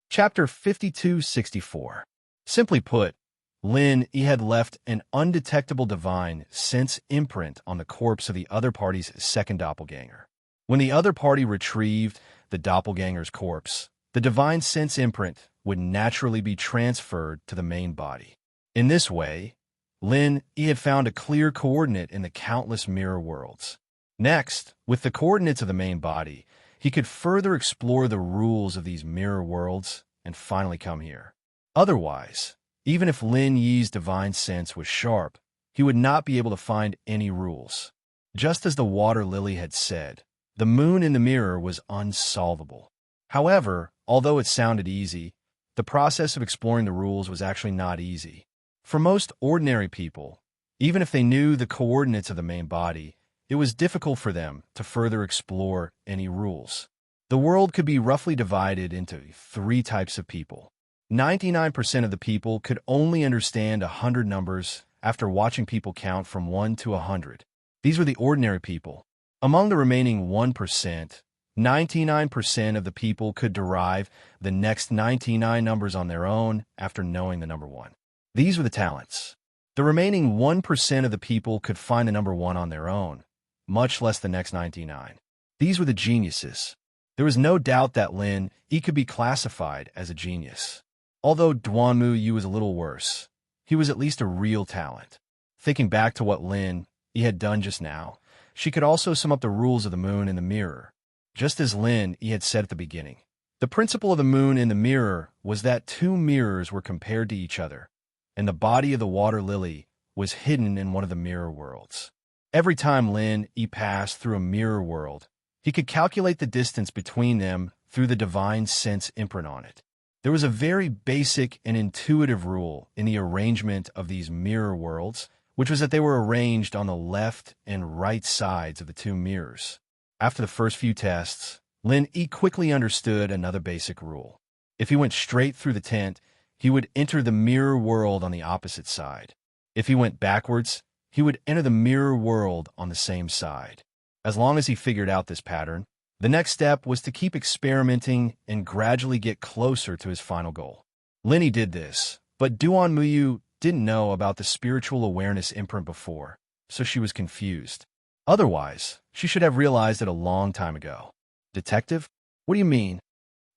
Chapter 5264. Simply put, Lin Yi had left an undetectable divine sense imprint on the corpse of the other party's second doppelganger. When the other party retrieved the doppelganger's corpse, the divine sense imprint would naturally be transferred to the main body. In this way, Lin Yi had found a clear coordinate in the countless mirror worlds. Next, with the coordinates of the main body, he could further explore the rules of these mirror worlds and finally come here. Otherwise, even if Lin Yi's divine sense was sharp, he would not be able to find any rules. Just as the water lily had said, the moon in the mirror was unsolvable. However, although it sounded easy, the process of exploring the rules was actually not easy. For most ordinary people, even if they knew the coordinates of the main body, it was difficult for them to further explore any rules. The world could be roughly divided into three types of people. 99% of the people could only understand 100 numbers after watching people count from 1 to 100. These were the ordinary people. Among the remaining 1%, 99% of the people could derive the next 99 numbers on their own after knowing the number 1. These were the talents. The remaining 1% of the people could find the number 1 on their own, much less the next 99. These were the geniuses. There was no doubt that Lin Yi could be classified as a genius. Although Duanmu Yu was a little worse, he was at least a real talent. Thinking back to what Lin Yi had done just now, she could also sum up the rules of the moon in the mirror. Just as Lin Yi had said at the beginning, the principle of the moon in the mirror was that two mirrors were compared to each other, and the body of the water lily was hidden in one of the mirror worlds. Every time Lin Yi passed through a mirror world, he could calculate the distance between them through the divine sense imprint on it. There was a very basic and intuitive rule in the arrangement of these mirror worlds, which was that they were arranged on the left and right sides of the two mirrors. After the first few tests, Lin Yi quickly understood another basic rule. If he went straight through the tent, he would enter the mirror world on the opposite side. If he went backwards, he would enter the mirror world on the same side. As long as he figured out this pattern, the next step was to keep experimenting and gradually get closer to his final goal. Lin Yi did this, but Duan Muyu didn't know about the spiritual awareness imprint before, so she was confused. Otherwise, she should have realized it a long time ago. Detective? What do you mean?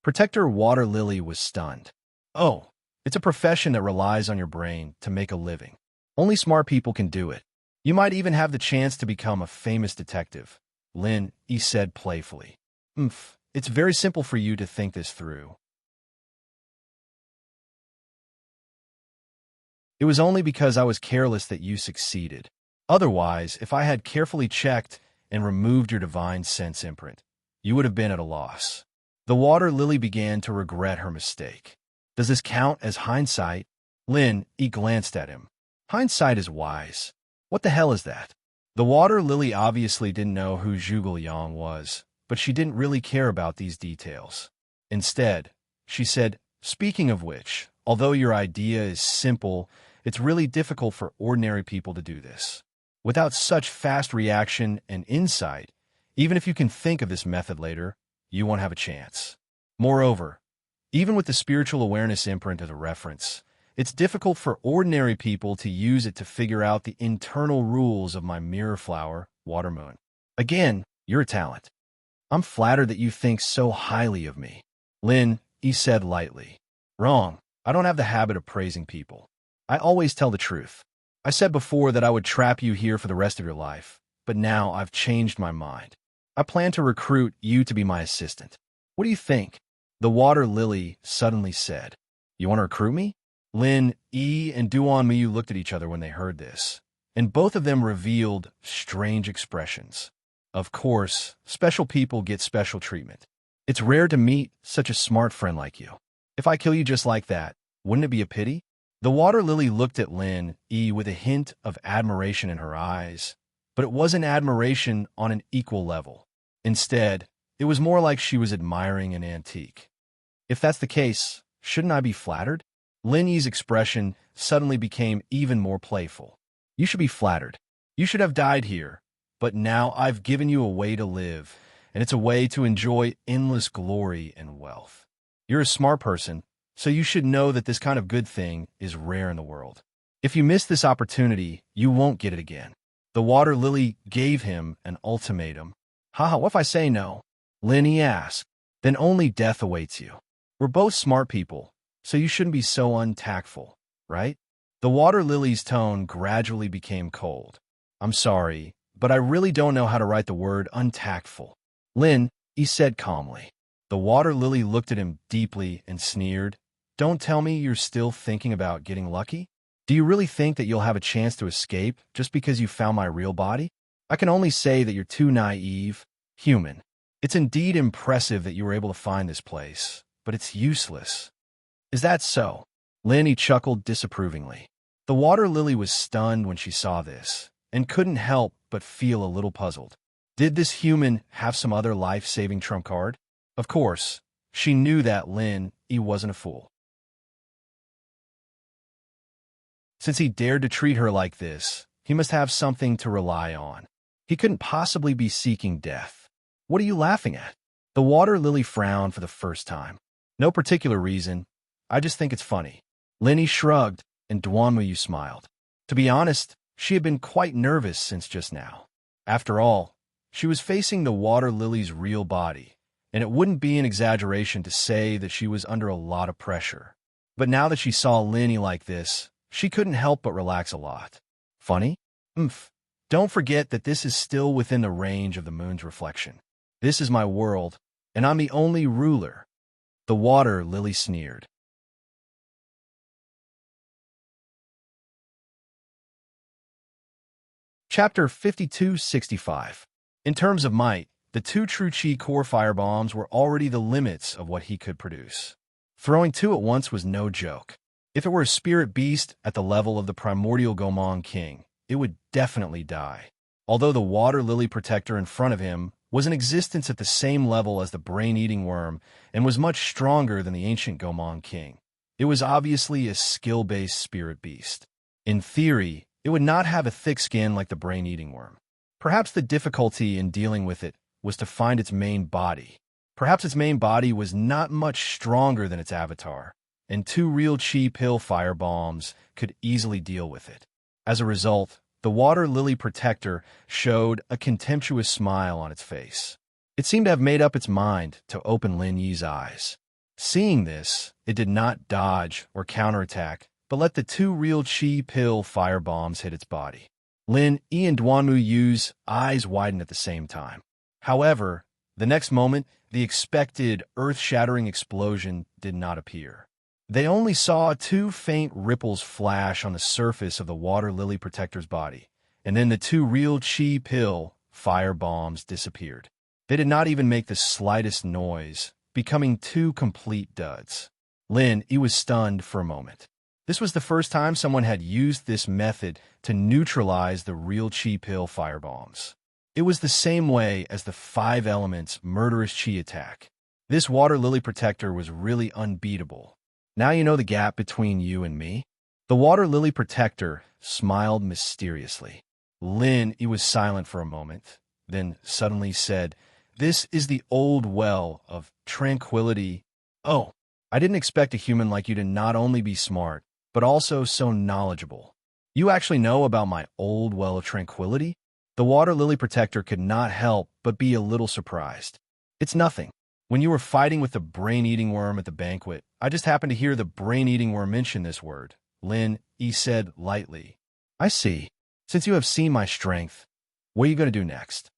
Protector Water Lily was stunned. Oh, it's a profession that relies on your brain to make a living. Only smart people can do it. You might even have the chance to become a famous detective. Lin Yi said playfully. It's very simple for you to think this through. It was only because I was careless that you succeeded. Otherwise, if I had carefully checked and removed your divine sense imprint, you would have been at a loss. The water lily began to regret her mistake. Does this count as hindsight? Lin Yi glanced at him. Hindsight is wise. What the hell is that? The water lily obviously didn't know who Zhuge Liang was, but she didn't really care about these details. Instead, she said, speaking of which, although your idea is simple, it's really difficult for ordinary people to do this. Without such fast reaction and insight, even if you can think of this method later, you won't have a chance. Moreover, even with the spiritual awareness imprint as a reference, it's difficult for ordinary people to use it to figure out the internal rules of my mirror flower, water moon. Again, you're a talent. I'm flattered that you think so highly of me. Lin Yi said lightly. Wrong. I don't have the habit of praising people. I always tell the truth. I said before that I would trap you here for the rest of your life, but now I've changed my mind. I plan to recruit you to be my assistant. What do you think? The water lily suddenly said. You want to recruit me? Lin Yi and Duan Miyu looked at each other when they heard this, and both of them revealed strange expressions. Of course, special people get special treatment. It's rare to meet such a smart friend like you. If I kill you just like that, wouldn't it be a pity? The water lily looked at Lin Yi with a hint of admiration in her eyes, but it wasn't admiration on an equal level. Instead, it was more like she was admiring an antique. If that's the case, shouldn't I be flattered? Lin Yi's expression suddenly became even more playful. You should be flattered. You should have died here, but now I've given you a way to live, and it's a way to enjoy endless glory and wealth. You're a smart person, so you should know that this kind of good thing is rare in the world. If you miss this opportunity, you won't get it again. The water lily gave him an ultimatum. Haha, what if I say no? Lin Yi asked. Then only death awaits you. We're both smart people, so you shouldn't be so untactful, right? The water lily's tone gradually became cold. I'm sorry, but I really don't know how to write the word untactful. Lin Yi said calmly. The water lily looked at him deeply and sneered. Don't tell me you're still thinking about getting lucky? Do you really think that you'll have a chance to escape just because you found my real body? I can only say that you're too naive, human. It's indeed impressive that you were able to find this place, but it's useless. Is that so? Lin Yi chuckled disapprovingly. The water lily was stunned when she saw this, and couldn't help but feel a little puzzled. Did this human have some other life-saving trump card? Of course, she knew that Lin Yi wasn't a fool. Since he dared to treat her like this, he must have something to rely on. He couldn't possibly be seeking death. What are you laughing at? The water lily frowned for the first time. No particular reason. I just think it's funny. Lin Yi shrugged, and Duan Muyu smiled. To be honest, she had been quite nervous since just now. After all, she was facing the water lily's real body, and it wouldn't be an exaggeration to say that she was under a lot of pressure. But now that she saw Lin Yi like this, she couldn't help but relax a lot. Funny? Don't forget that this is still within the range of the moon's reflection. This is my world, and I'm the only ruler. The water lily sneered. Chapter 5265. In terms of might, the 2 true chi core firebombs were already the limits of what he could produce. Throwing 2 at once was no joke. If it were a spirit beast at the level of the primordial Gomong King, it would definitely die. Although the water lily protector in front of him was in existence at the same level as the brain-eating worm and was much stronger than the ancient Gomong King, it was obviously a skill-based spirit beast. In theory, it would not have a thick skin like the brain-eating worm. Perhaps the difficulty in dealing with it was to find its main body. Perhaps its main body was not much stronger than its avatar, and 2 real chi pill firebombs could easily deal with it. As a result, the water lily protector showed a contemptuous smile on its face. It seemed to have made up its mind to open Lin Yi's eyes. Seeing this, it did not dodge or counterattack, but let the 2 real chi pill firebombs hit its body. Lin Yi and Duan Muyu's eyes widened at the same time. However, the next moment, the expected earth-shattering explosion did not appear. They only saw two faint ripples flash on the surface of the water lily protector's body, and then the two real chi pill fire bombs disappeared. They did not even make the slightest noise, becoming two complete duds. Lin Yi was stunned for a moment. This was the first time someone had used this method to neutralize the real chi pill firebombs. It was the same way as the 5 elements murderous chi attack. This water lily protector was really unbeatable. Now you know the gap between you and me? The water lily protector smiled mysteriously. Lin Yi was silent for a moment, then suddenly said, "This is the old well of tranquility." Oh, I didn't expect a human like you to not only be smart, but also so knowledgeable. You actually know about my old well of tranquility? The water lily protector could not help but be a little surprised. It's nothing. When you were fighting with the brain-eating worm at the banquet, I just happened to hear the brain-eating worm mention this word, Lin Yi said lightly. I see. Since you have seen my strength, what are you going to do next?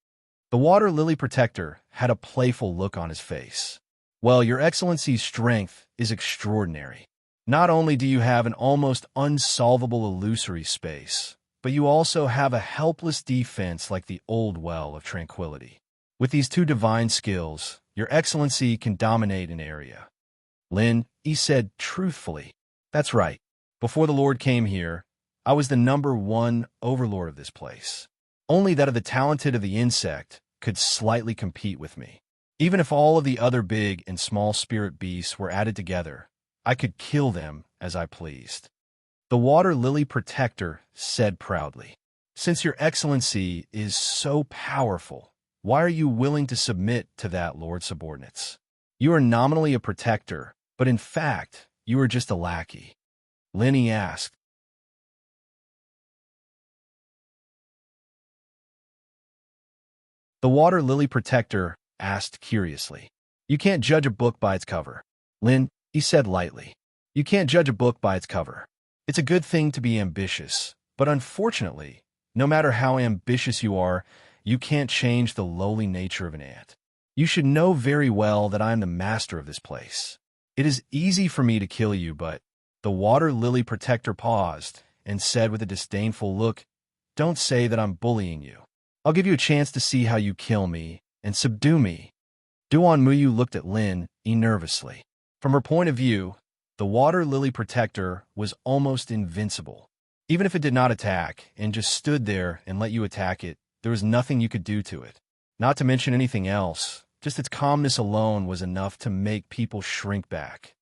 The water lily protector had a playful look on his face. Well, Your Excellency's strength is extraordinary. Not only do you have an almost unsolvable illusory space, but you also have a helpless defense like the old well of tranquility. With these two divine skills, Your Excellency can dominate an area. Lin Yi said truthfully, "That's right. Before the Lord came here, I was the #1 overlord of this place. Only that of the talented of the insect could slightly compete with me. Even if all of the other big and small spirit beasts were added together, I could kill them as I pleased." The water lily protector said proudly, "Since Your Excellency is so powerful, why are you willing to submit to that Lord's subordinates? You are nominally a protector, but in fact, you are just a lackey." Lin Yi asked. The water lily protector asked curiously. "You can't judge a book by its cover." Lin Yi said lightly. "You can't judge a book by its cover. It's a good thing to be ambitious, but unfortunately, no matter how ambitious you are, you can't change the lowly nature of an ant. You should know very well that I am the master of this place. It is easy for me to kill you, but..." The water lily protector paused and said with a disdainful look, "Don't say that I'm bullying you. I'll give you a chance to see how you kill me and subdue me." Duan Muyu looked at Lin Yi nervously. From her point of view, the water lily protector was almost invincible. Even if it did not attack and just stood there and let you attack it, there was nothing you could do to it. Not to mention anything else, just its calmness alone was enough to make people shrink back.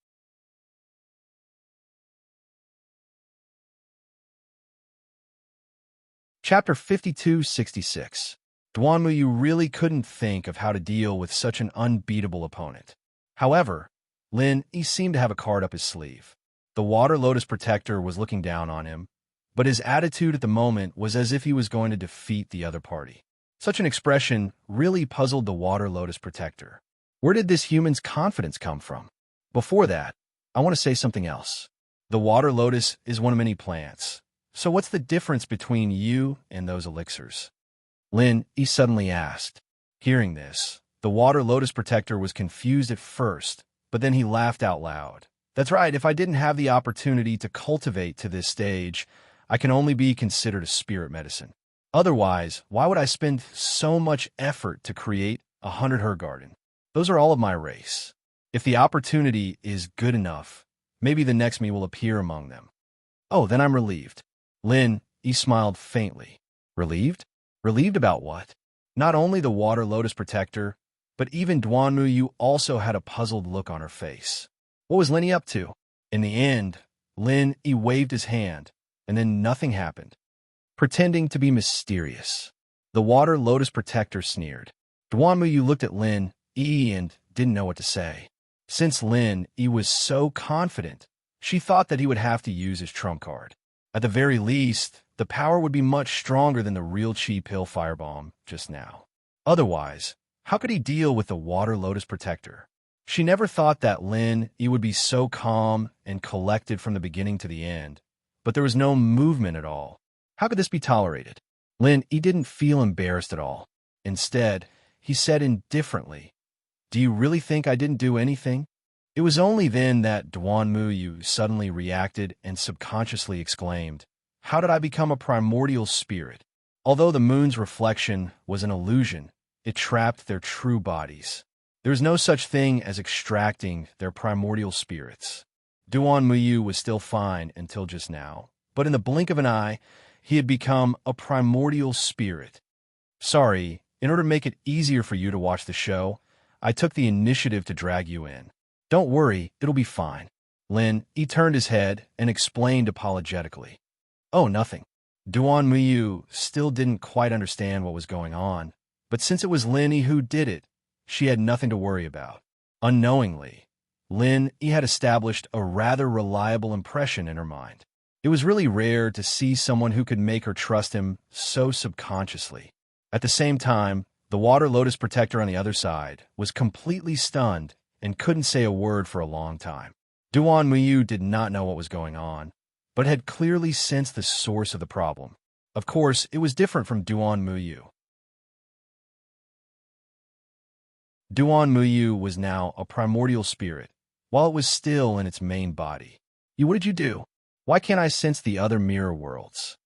Chapter 5266. Duanmuyu really couldn't think of how to deal with such an unbeatable opponent. However, Lin Yi seemed to have a card up his sleeve. The water lotus protector was looking down on him, but his attitude at the moment was as if he was going to defeat the other party. Such an expression really puzzled the water lotus protector. Where did this human's confidence come from? Before that, I want to say something else. The water lotus is one of many plants. So what's the difference between you and those elixirs? Lin Yi suddenly asked. Hearing this, the water lotus protector was confused at first, but then he laughed out loud. That's right, if I didn't have the opportunity to cultivate to this stage, I can only be considered a spirit medicine. Otherwise, why would I spend so much effort to create a 100 garden? Those are all of my race. If the opportunity is good enough, maybe the next me will appear among them. Oh, then I'm relieved. Lin Yi smiled faintly. Relieved? Relieved about what? Not only the water lotus protector, but even Duanmuyu also had a puzzled look on her face. What was Lin Yi up to? In the end, Lin Yi waved his hand, and then nothing happened. Pretending to be mysterious, the water lotus protector sneered. Duanmuyu looked at Lin Yi and didn't know what to say. Since Lin Yi was so confident, she thought that he would have to use his trump card. At the very least, the power would be much stronger than the real chi pill firebomb just now. Otherwise, how could he deal with the water lotus protector? She never thought that Lin Yi would be so calm and collected from the beginning to the end, but there was no movement at all. How could this be tolerated? Lin Yi didn't feel embarrassed at all. Instead, he said indifferently, "Do you really think I didn't do anything?" It was only then that Duan Muyu suddenly reacted and subconsciously exclaimed, "How did I become a primordial spirit?" Although the moon's reflection was an illusion, it trapped their true bodies. There is no such thing as extracting their primordial spirits. Duan Muyu was still fine until just now, but in the blink of an eye, he had become a primordial spirit. "Sorry, in order to make it easier for you to watch the show, I took the initiative to drag you in. Don't worry, it'll be fine." He turned his head and explained apologetically. "Oh, nothing." Duan Muyu still didn't quite understand what was going on, but since it was Lin who did it, she had nothing to worry about. Unknowingly, Lin had established a rather reliable impression in her mind. It was really rare to see someone who could make her trust him so subconsciously. At the same time, the Water Lotus Protector on the other side was completely stunned and couldn't say a word for a long time. Duan Muyu did not know what was going on, but had clearly sensed the source of the problem. Of course, it was different from Duan Muyu. Duan Muyu was now a primordial spirit, while it was still in its main body. What did you do? Why can't I sense the other mirror worlds?"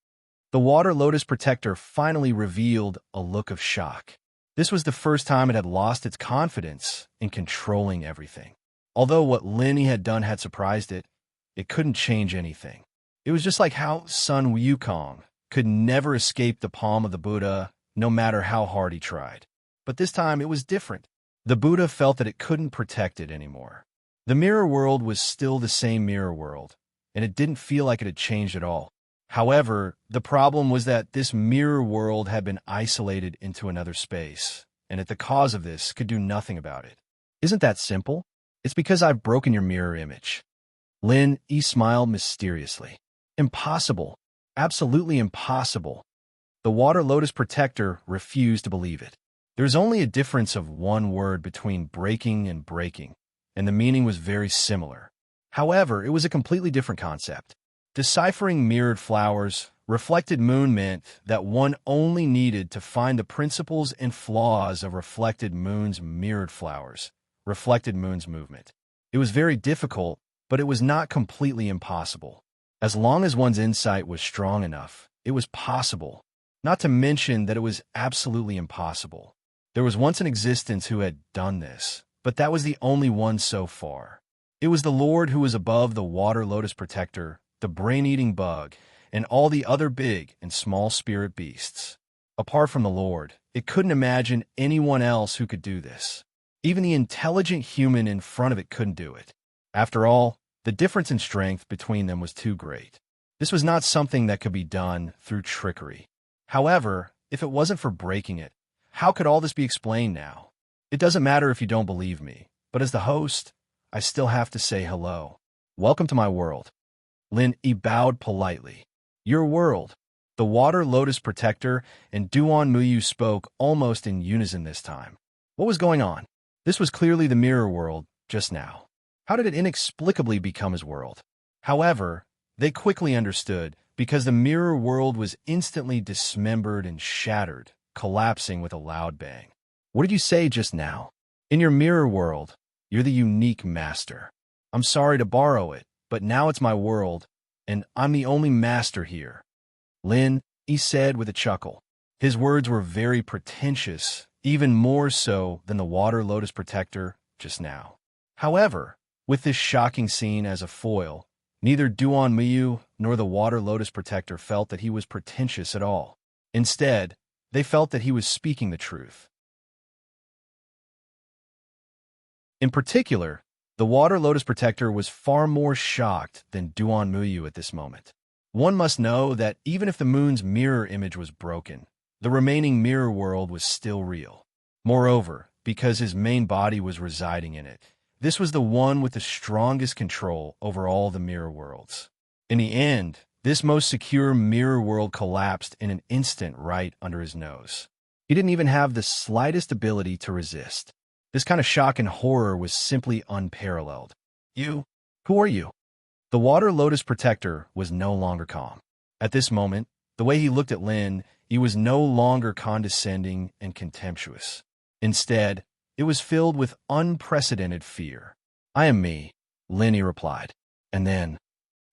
The Water Lotus Protector finally revealed a look of shock. This was the first time it had lost its confidence in controlling everything. Although what Lin had done had surprised it, it couldn't change anything. It was just like how Sun Wukong could never escape the palm of the Buddha, no matter how hard he tried. But this time it was different. The Buddha felt that it couldn't protect it anymore. The mirror world was still the same mirror world, and it didn't feel like it had changed at all. However, the problem was that this mirror world had been isolated into another space, and that the cause of this could do nothing about it. "Isn't that simple? It's because I've broken your mirror image." Lin smiled mysteriously. "Impossible. Absolutely impossible." The Water Lotus Protector refused to believe it. There's only a difference of one word between breaking and breaking, and the meaning was very similar. However, it was a completely different concept. Deciphering mirrored flowers, reflected moon meant that one only needed to find the principles and flaws of reflected moon's mirrored flowers, reflected moon's movement. It was very difficult, but it was not completely impossible. As long as one's insight was strong enough, it was possible, not to mention that it was absolutely impossible. There was once an existence who had done this, but that was the only one so far. It was the Lord who was above the Water Lotus Protector, the brain-eating bug, and all the other big and small spirit beasts. Apart from the Lord, it couldn't imagine anyone else who could do this. Even the intelligent human in front of it couldn't do it. After all, the difference in strength between them was too great. This was not something that could be done through trickery. However, if it wasn't for breaking it, how could all this be explained now? It doesn't matter if you don't believe me, but as the host, I still have to say hello. Welcome to my world. Lin bowed politely. Your world. The Water Lotus Protector and Duan Muyu spoke almost in unison this time. What was going on? This was clearly the mirror world just now. How did it inexplicably become his world? However, they quickly understood, because the mirror world was instantly dismembered and shattered, collapsing with a loud bang. What did you say just now? In your mirror world, you're the unique master. I'm sorry to borrow it, but now it's my world, and I'm the only master here. Lin, he said with a chuckle. His words were very pretentious, even more so than the Water Lotus Protector just now. However, with this shocking scene as a foil, neither Duan Muyu nor the Water Lotus Protector felt that he was pretentious at all. Instead, they felt that he was speaking the truth. In particular, the Water Lotus Protector was far more shocked than Duan Muyu at this moment. One must know that even if the moon's mirror image was broken, the remaining mirror world was still real. Moreover, because his main body was residing in it, this was the one with the strongest control over all the mirror worlds. In the end, this most secure mirror world collapsed in an instant right under his nose. He didn't even have the slightest ability to resist. This kind of shock and horror was simply unparalleled. You? Who are you? The Water Lotus Protector was no longer calm. At this moment, the way he looked at Lin, he was no longer condescending and contemptuous. Instead, it was filled with unprecedented fear. "I am me," Lin Yi replied. And then,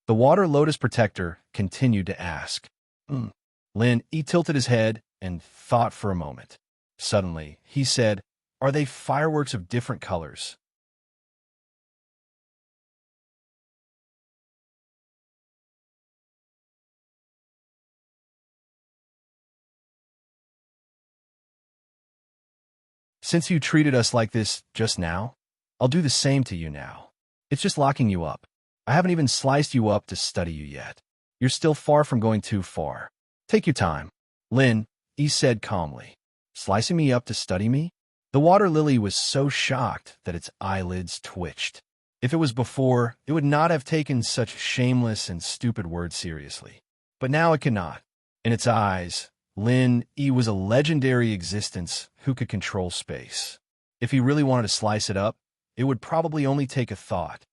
the water lotus protector continued to ask. "Mm." Lin Yi tilted his head and thought for a moment. Suddenly, he said, "Are they fireworks of different colors?" "Since you treated us like this just now, I'll do the same to you now. It's just locking you up. I haven't even sliced you up to study you yet. You're still far from going too far. Take your time." Lin Yi said calmly. "Slicing me up to study me?" The water lily was so shocked that its eyelids twitched. If it was before, it would not have taken such shameless and stupid words seriously. But now it cannot. In its eyes, Lin Yi was a legendary existence who could control space. If he really wanted to slice it up, it would probably only take a thought.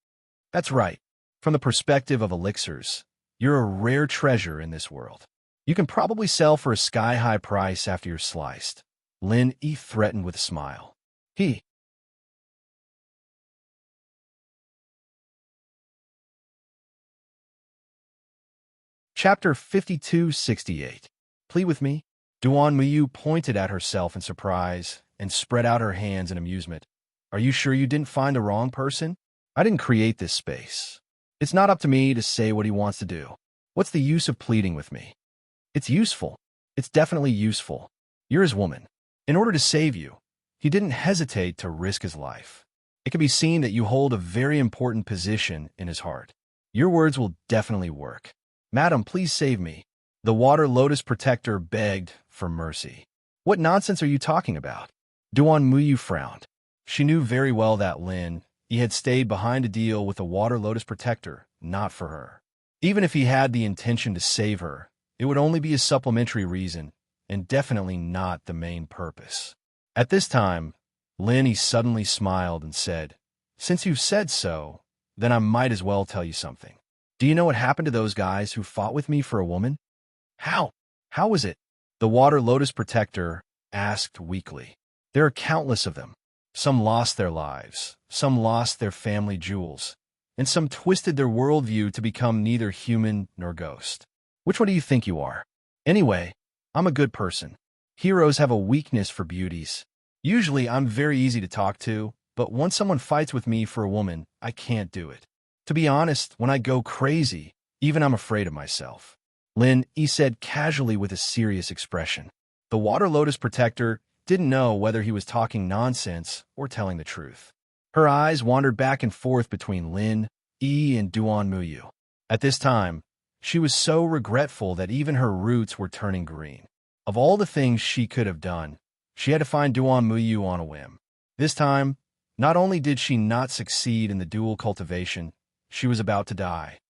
That's right. From the perspective of elixirs, you're a rare treasure in this world. You can probably sell for a sky-high price after you're sliced. Lin Yi threatened with a smile. He. Chapter 5268. Plead with me? Duan Muyu pointed at herself in surprise and spread out her hands in amusement. Are you sure you didn't find the wrong person? I didn't create this space. It's not up to me to say what he wants to do. What's the use of pleading with me? It's useful. It's definitely useful. You're his woman. In order to save you, he didn't hesitate to risk his life. It can be seen that you hold a very important position in his heart. Your words will definitely work. Madam, please save me. The water lotus protector begged for mercy. What nonsense are you talking about? Duan Muyu frowned. She knew very well that Lin Yi had stayed behind a deal with the water lotus protector, not for her. Even if he had the intention to save her, it would only be a supplementary reason, and definitely not the main purpose. At this time, Lin Yi suddenly smiled and said, Since you've said so, then I might as well tell you something. Do you know what happened to those guys who fought with me for a woman? How? How was it? The water lotus protector asked weakly. There are countless of them. Some lost their lives, some lost their family jewels, and some twisted their worldview to become neither human nor ghost. Which one do you think you are? Anyway, I'm a good person. Heroes have a weakness for beauties. Usually I'm very easy to talk to, but once someone fights with me for a woman, I can't do it. To be honest, when I go crazy, even I'm afraid of myself. Lin Yi said casually with a serious expression. The water lotus protector didn't know whether he was talking nonsense or telling the truth. Her eyes wandered back and forth between Lin Yi and Duan Muyu. At this time, she was so regretful that even her roots were turning green. Of all the things she could have done, she had to find Duan Muyu on a whim. This time, not only did she not succeed in the dual cultivation, she was about to die.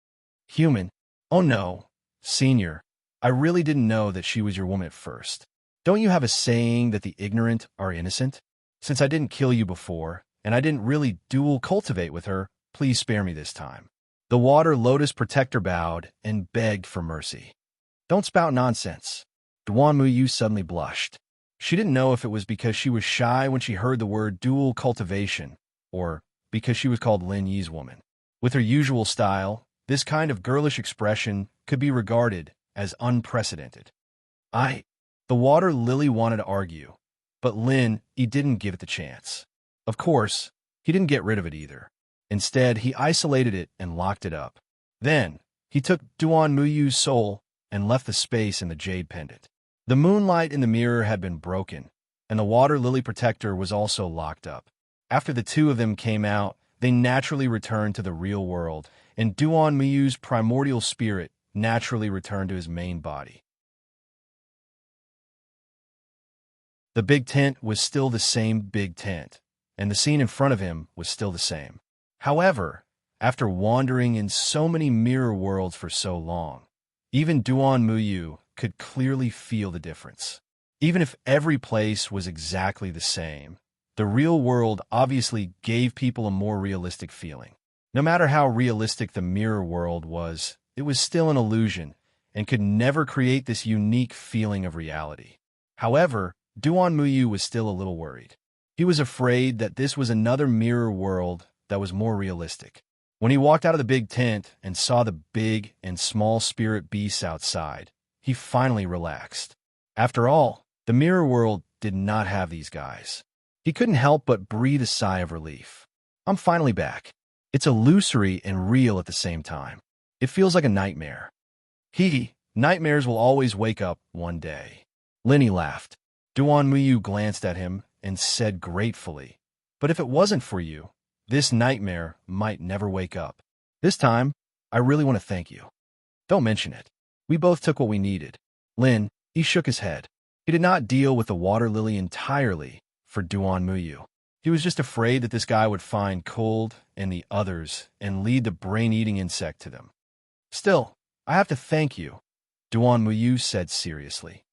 Human. Oh no, Senior, I really didn't know that she was your woman at first. Don't you have a saying that the ignorant are innocent? Since I didn't kill you before, and I didn't really dual cultivate with her, please spare me this time. The water lotus protector bowed and begged for mercy. Don't spout nonsense. Duan Muyu suddenly blushed. She didn't know if it was because she was shy when she heard the word dual cultivation, or because she was called Lin Yi's woman. With her usual style, this kind of girlish expression could be regarded as unprecedented. The water lily wanted to argue, but Lin Yi didn't give it the chance. Of course, he didn't get rid of it either. Instead, he isolated it and locked it up. Then, he took Duan Muyu's soul and left the space in the jade pendant. The moonlight in the mirror had been broken, and the water lily protector was also locked up. After the two of them came out, they naturally returned to the real world, and Duan Muyu's primordial spirit naturally returned to his main body. The big tent was still the same big tent, and the scene in front of him was still the same. However, after wandering in so many mirror worlds for so long, even Duan Muyu could clearly feel the difference. Even if every place was exactly the same, the real world obviously gave people a more realistic feeling. No matter how realistic the mirror world was, it was still an illusion and could never create this unique feeling of reality. However, Duan Muyu was still a little worried. He was afraid that this was another mirror world that was more realistic. When he walked out of the big tent and saw the big and small spirit beasts outside, he finally relaxed. After all, the mirror world did not have these guys. He couldn't help but breathe a sigh of relief. I'm finally back. It's illusory and real at the same time. It feels like a nightmare. Nightmares will always wake up one day. Lenny laughed. Duan Muyu glanced at him and said gratefully, "But if it wasn't for you, this nightmare might never wake up. This time, I really want to thank you." "Don't mention it. We both took what we needed." He shook his head. He did not deal with the water lily entirely for Duan Muyu. He was just afraid that this guy would find Cold and the others and lead the brain-eating insect to them. "Still, I have to thank you," Duan Muyu said seriously.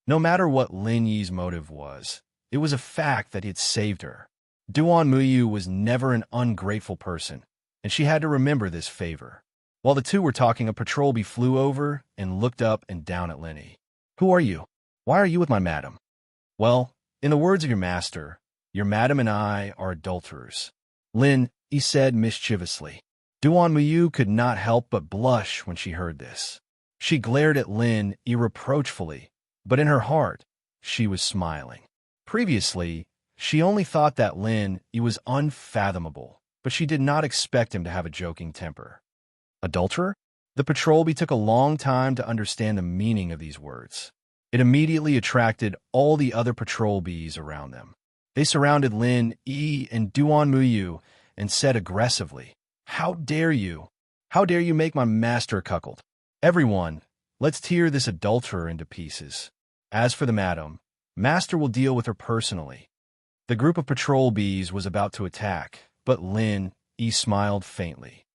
No matter what Lin Yi's motive was, it was a fact that he had saved her. Duan Muyu was never an ungrateful person, and she had to remember this favor. While the two were talking, a patrol bee flew over and looked up and down at Lenny. "Who are you? Why are you with my madam?" "Well, in the words of your master, your madam and I are adulterers," he said mischievously. Duan Muyu could not help but blush when she heard this. She glared at Lin irreproachfully, but in her heart, she was smiling. Previously, she only thought that he was unfathomable, but she did not expect him to have a joking temper. Adulterer? The patrol bee took a long time to understand the meaning of these words. It immediately attracted all the other patrol bees around them. They surrounded Lin Yi and Duan Muyu and said aggressively, "How dare you? How dare you make my master cuckold? Everyone, let's tear this adulterer into pieces. As for the madam, master will deal with her personally." The group of patrol bees was about to attack, but Lin Yi smiled faintly.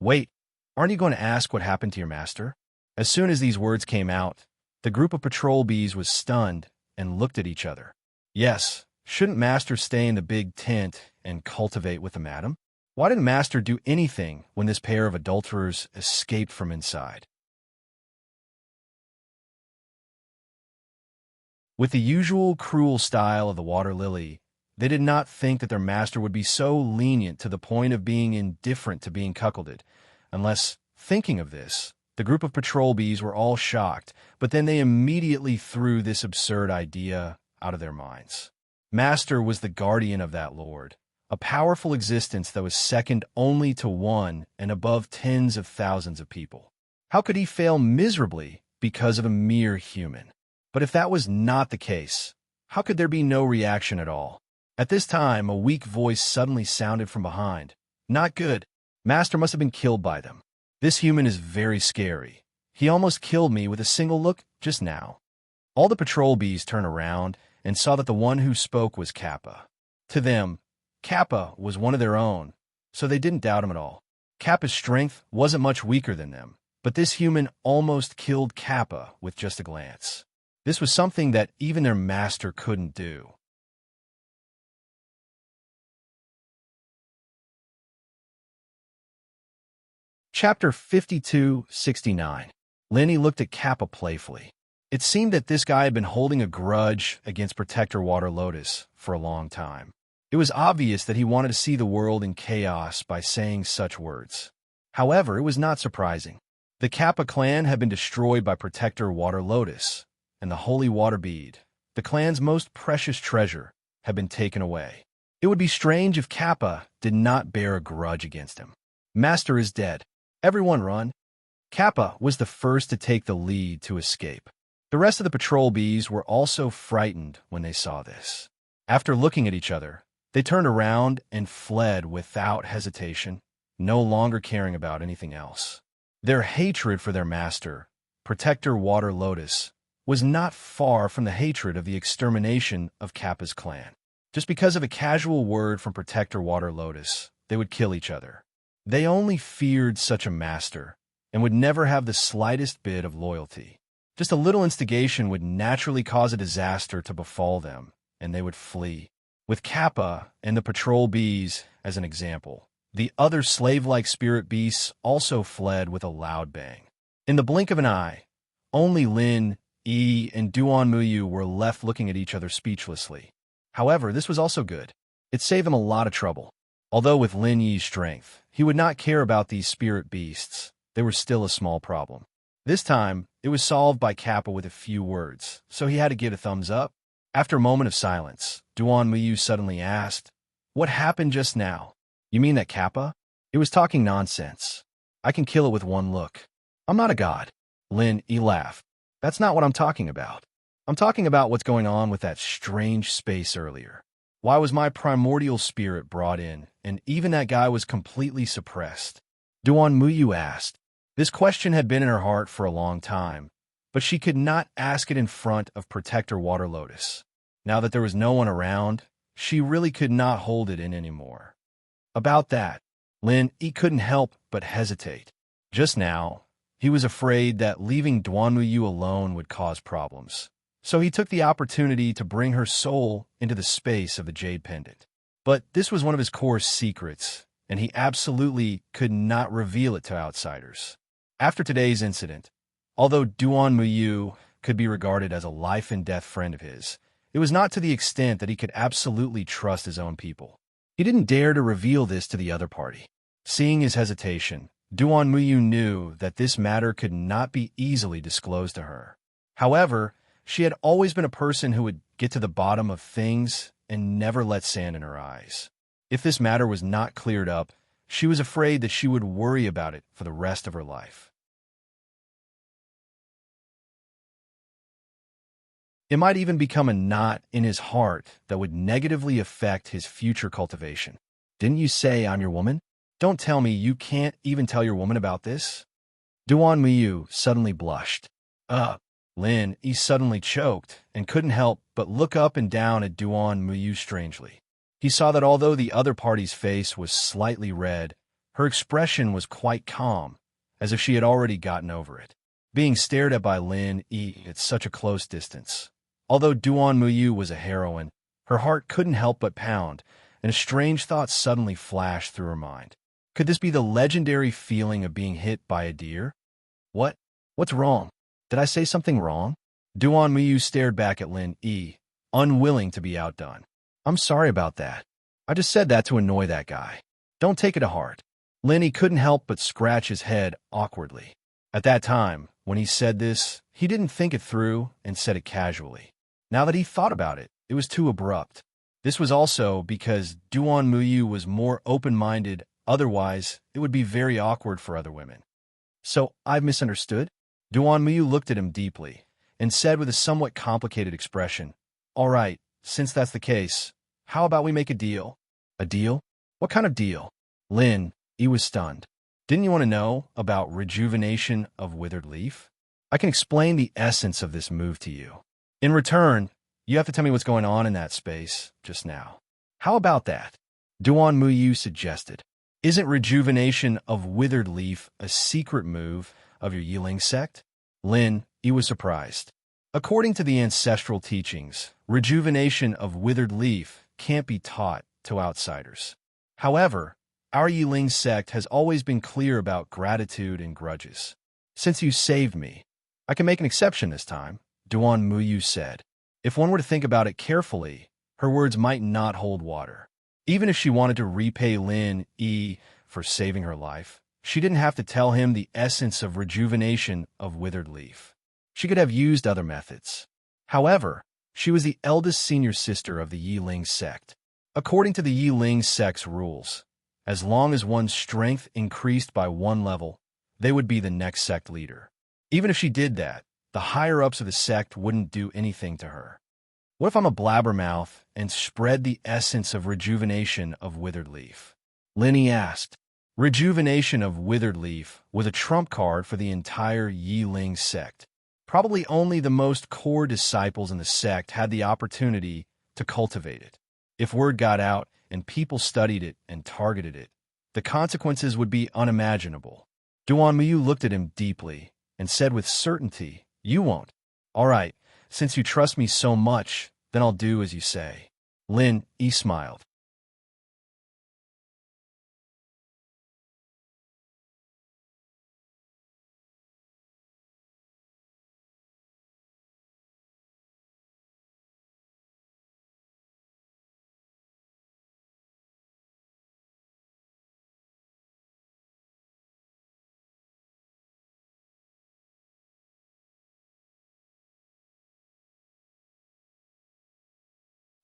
"Wait, aren't you going to ask what happened to your master?" As soon as these words came out, the group of patrol bees was stunned and looked at each other. Yes, shouldn't master stay in the big tent and cultivate with the madam? Why didn't master do anything when this pair of adulterers escaped from inside? With the usual cruel style of the water lily, they did not think that their master would be so lenient to the point of being indifferent to being cuckolded, unless, thinking of this, the group of patrol bees were all shocked, but then they immediately threw this absurd idea out of their minds. Master was the guardian of that lord, a powerful existence that was second only to one and above tens of thousands of people. How could he fail miserably because of a mere human? But if that was not the case, how could there be no reaction at all? At this time, a weak voice suddenly sounded from behind. "Not good. Master must have been killed by them. This human is very scary. He almost killed me with a single look just now." All the patrol bees turned around and saw that the one who spoke was Kappa. To them, Kappa was one of their own, so they didn't doubt him at all. Kappa's strength wasn't much weaker than them, but this human almost killed Kappa with just a glance. This was something that even their master couldn't do. Chapter 52-69. Lenny looked at Kappa playfully. It seemed that this guy had been holding a grudge against Protector Water Lotus for a long time. It was obvious that he wanted to see the world in chaos by saying such words. However, it was not surprising. The Kappa clan had been destroyed by Protector Water Lotus, and the Holy Water Bead, the clan's most precious treasure, had been taken away. It would be strange if Kappa did not bear a grudge against him. "Master is dead. Everyone run." Kappa was the first to take the lead to escape. The rest of the patrol bees were also frightened when they saw this. After looking at each other, they turned around and fled without hesitation, no longer caring about anything else. Their hatred for their master, Protector Water Lotus, was not far from the hatred of the extermination of Kappa's clan. Just because of a casual word from Protector Water Lotus, they would kill each other. They only feared such a master and would never have the slightest bit of loyalty. Just a little instigation would naturally cause a disaster to befall them, and they would flee. With Kappa and the patrol bees as an example, the other slave-like spirit beasts also fled with a loud bang. In the blink of an eye, only Lin Yi and Duan Muyu were left looking at each other speechlessly. However, this was also good. It saved them a lot of trouble. Although with Lin Yi's strength, he would not care about these spirit beasts, they were still a small problem. This time, it was solved by Kappa with a few words, so he had to give a thumbs up. After a moment of silence, Duan Muyu suddenly asked, "What happened just now? You mean that Kappa? It was talking nonsense. I can kill it with one look. I'm not a god." Lin Yi laughed. "That's not what I'm talking about. I'm talking about what's going on with that strange space earlier. Why was my primordial spirit brought in, and even that guy was completely suppressed?" Duan Muyu asked. This question had been in her heart for a long time, but she could not ask it in front of Protector Water Lotus. Now that there was no one around, she really could not hold it in anymore. About that, Lin Yi couldn't help but hesitate. Just now, he was afraid that leaving Duan Muyu alone would cause problems. So he took the opportunity to bring her soul into the space of the Jade Pendant. But this was one of his core secrets, and he absolutely could not reveal it to outsiders. After today's incident, although Duan Muyu could be regarded as a life-and-death friend of his, it was not to the extent that he could absolutely trust his own people. He didn't dare to reveal this to the other party. Seeing his hesitation, Duan Muyu knew that this matter could not be easily disclosed to her. However, she had always been a person who would get to the bottom of things and never let sand in her eyes. If this matter was not cleared up, she was afraid that she would worry about it for the rest of her life. It might even become a knot in his heart that would negatively affect his future cultivation. "Didn't you say I'm your woman? Don't tell me you can't even tell your woman about this?" Duan Muyu suddenly blushed. Lin Yi suddenly choked and couldn't help but look up and down at Duan Muyu strangely. He saw that although the other party's face was slightly red, her expression was quite calm, as if she had already gotten over it. Being stared at by Lin Yi at such a close distance. Although Duan Muyu was a heroine, her heart couldn't help but pound, and a strange thought suddenly flashed through her mind. Could this be the legendary feeling of being hit by a deer? What's wrong? Did I say something wrong? Duan Muyu stared back at Lin Yi, unwilling to be outdone. "I'm sorry about that. I just said that to annoy that guy. Don't take it to heart." Lin Yi couldn't help but scratch his head awkwardly. At that time, when he said this, he didn't think it through and said it casually. Now that he thought about it, it was too abrupt. This was also because Duan Muyu was more open-minded, otherwise it would be very awkward for other women. "So, I've misunderstood?" Duan Muyu looked at him deeply and said with a somewhat complicated expression, "All right, since that's the case, how about we make a deal?" "A deal? What kind of deal?" Lin Yi was stunned. "Didn't you want to know about rejuvenation of withered leaf? I can explain the essence of this move to you. In return, you have to tell me what's going on in that space just now." "How about that?" Duan Muyu suggested. "Isn't rejuvenation of withered leaf a secret move of your Yiling sect?" Lin Yi was surprised. According to the ancestral teachings, rejuvenation of withered leaf can't be taught to outsiders. However, our Yiling sect has always been clear about gratitude and grudges. "Since you saved me, I can make an exception this time," Duan Muyu said. If one were to think about it carefully, her words might not hold water. Even if she wanted to repay Lin Yi for saving her life, she didn't have to tell him the essence of rejuvenation of withered leaf. She could have used other methods. However, she was the eldest senior sister of the Yiling sect. According to the Yiling sect's rules, as long as one's strength increased by one level, they would be the next sect leader. Even if she did that, the higher-ups of the sect wouldn't do anything to her. What if I'm a blabbermouth and spread the essence of rejuvenation of withered leaf? Lin Yi asked. Rejuvenation of withered leaf was a trump card for the entire Yiling sect. Probably only the most core disciples in the sect had the opportunity to cultivate it. If word got out and people studied it and targeted it, the consequences would be unimaginable. Duan Muyu looked at him deeply and said with certainty, "You won't." "All right, since you trust me so much, then I'll do as you say." Lin Yi smiled.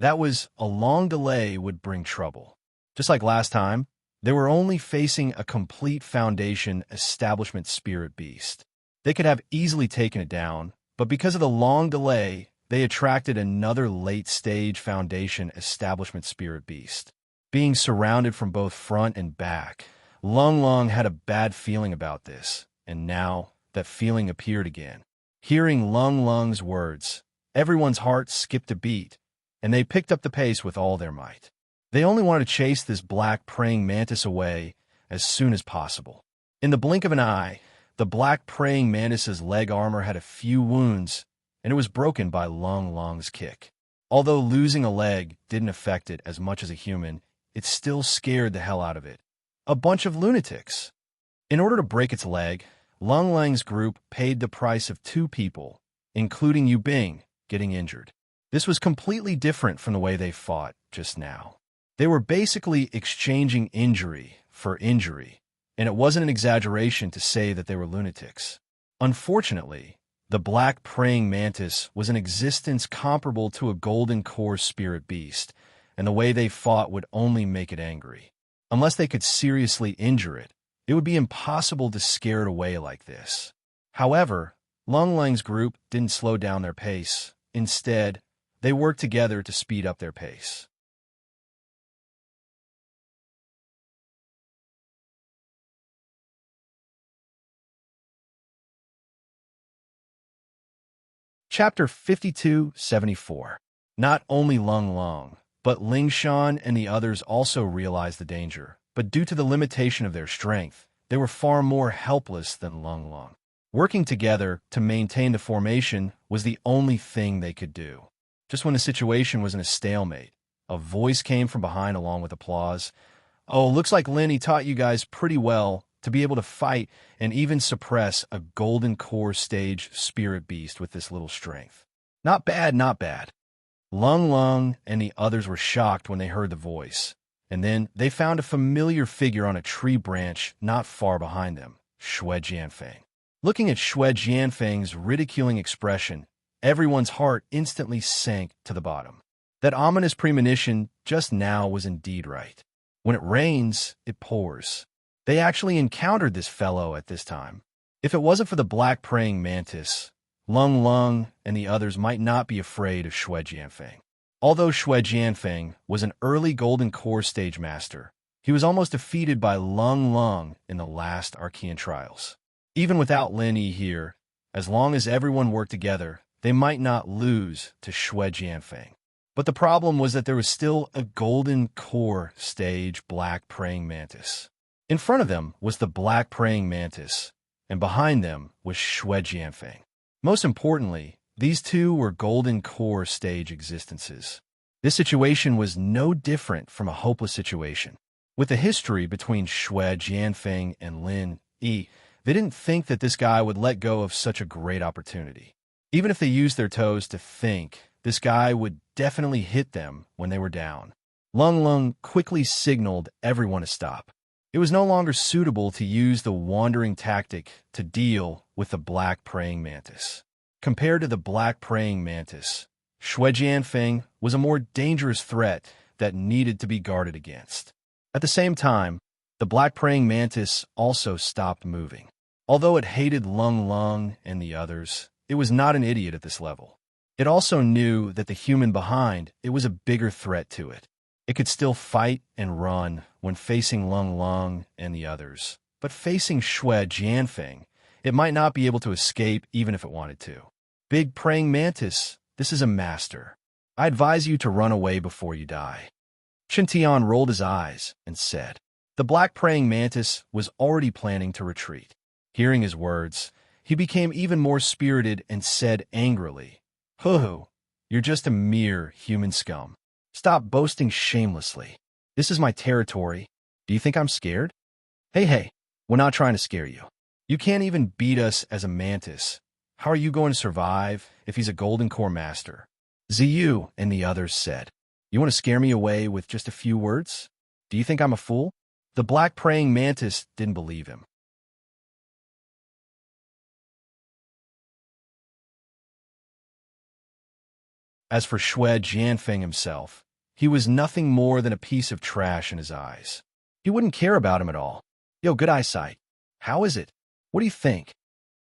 That was a long delay would bring trouble. Just like last time, they were only facing a complete Foundation establishment spirit beast. They could have easily taken it down, but because of the long delay, they attracted another late-stage Foundation establishment spirit beast. Being surrounded from both front and back, Lung Lung had a bad feeling about this, and now that feeling appeared again. Hearing Lung Lung's words, everyone's heart skipped a beat, and they picked up the pace with all their might. They only wanted to chase this black praying mantis away as soon as possible. In the blink of an eye, the black praying mantis's leg armor had a few wounds, and it was broken by Lung Lung's kick. Although losing a leg didn't affect it as much as a human, it still scared the hell out of it. A bunch of lunatics. In order to break its leg, Lung Lung's group paid the price of 2 people, including Yu Bing, getting injured. This was completely different from the way they fought just now. They were basically exchanging injury for injury, and it wasn't an exaggeration to say that they were lunatics. Unfortunately, the black praying mantis was an existence comparable to a golden core spirit beast, and the way they fought would only make it angry. Unless they could seriously injure it, it would be impossible to scare it away like this. However, Lung Lung's group didn't slow down their pace. Instead, they worked together to speed up their pace. Chapter 5274. Not only Lung Lung, but Ling Shan and the others also realized the danger, but due to the limitation of their strength, they were far more helpless than Lung Lung. Working together to maintain the formation was the only thing they could do. Just when the situation was in a stalemate, a voice came from behind along with applause. "Oh, looks like Lenny taught you guys pretty well to be able to fight and even suppress a golden core stage spirit beast with this little strength. Not bad, not bad." Lung Lung and the others were shocked when they heard the voice, and then they found a familiar figure on a tree branch not far behind them, Xue Jianfeng. Looking at Xue Jianfeng's ridiculing expression, everyone's heart instantly sank to the bottom. That ominous premonition just now was indeed right. When it rains, it pours. They actually encountered this fellow at this time. If it wasn't for the black praying mantis, Lung Lung and the others might not be afraid of Xue Jianfeng. Although Xue Jianfeng was an early Golden Core stage master, he was almost defeated by Lung Lung in the last Archean trials. Even without Lin Yi here, as long as everyone worked together, they might not lose to Xue Jianfeng. But the problem was that there was still a Golden Core stage black praying mantis. In front of them was the black praying mantis, and behind them was Xue Jianfeng. Most importantly, these two were Golden Core stage existences. This situation was no different from a hopeless situation. With the history between Xue Jianfeng and Lin Yi, they didn't think that this guy would let go of such a great opportunity. Even if they used their toes to think, this guy would definitely hit them when they were down. Lung Lung quickly signaled everyone to stop. It was no longer suitable to use the wandering tactic to deal with the black praying mantis. Compared to the black praying mantis, Xue Jianfeng was a more dangerous threat that needed to be guarded against. At the same time, the black praying mantis also stopped moving. Although it hated Lung Lung and the others, it was not an idiot at this level. It also knew that the human behind it was a bigger threat to it. It could still fight and run when facing Lung Lung and the others, but facing Xue Jianfeng, it might not be able to escape even if it wanted to. Big praying mantis, this is a master. I advise you to run away before you die. Tian rolled his eyes and said. The black praying mantis was already planning to retreat. Hearing his words, he became even more spirited and said angrily, "Hoo-hoo, you're just a mere human scum. Stop boasting shamelessly. This is my territory. Do you think I'm scared? Hey, we're not trying to scare you. You can't even beat us as a mantis. How are you going to survive if he's a Golden Core master?" Ziyu and the others said. "You want to scare me away with just a few words? Do you think I'm a fool?" The black praying mantis didn't believe him. As for Xue Jianfeng himself, he was nothing more than a piece of trash in his eyes. He wouldn't care about him at all. Yo, good eyesight. How is it? What do you think?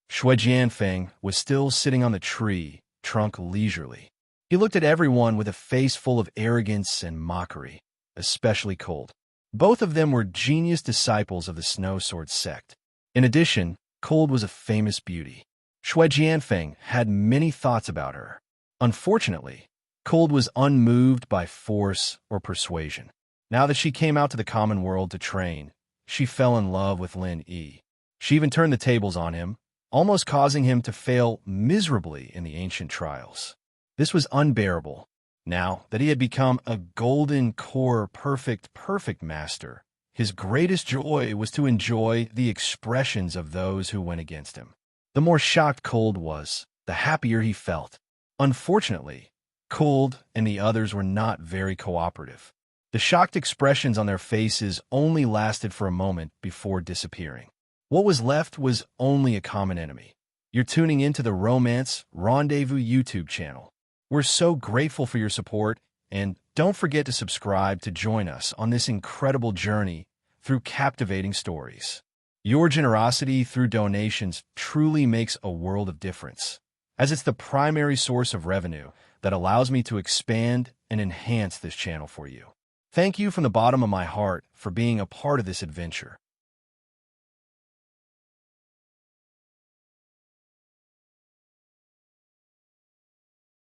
Xue Jianfeng was still sitting on the tree, trunk leisurely. He looked at everyone with a face full of arrogance and mockery, especially Cold. Both of them were genius disciples of the Snow Sword sect. In addition, Cold was a famous beauty. Xue Jianfeng had many thoughts about her. Unfortunately, Cold was unmoved by force or persuasion. Now that she came out to the common world to train, she fell in love with Lin Yi. She even turned the tables on him, almost causing him to fail miserably in the ancient trials. This was unbearable. Now that he had become a golden core perfect master, his greatest joy was to enjoy the expressions of those who went against him. The more shocked Cold was, the happier he felt. Unfortunately, Cold and the others were not very cooperative. The shocked expressions on their faces only lasted for a moment before disappearing. What was left was only a common enemy. You're tuning into the Romance Rendezvous YouTube channel. We're so grateful for your support, and don't forget to subscribe to join us on this incredible journey through captivating stories. Your generosity through donations truly makes a world of difference, as it's the primary source of revenue that allows me to expand and enhance this channel for you. Thank you from the bottom of my heart for being a part of this adventure.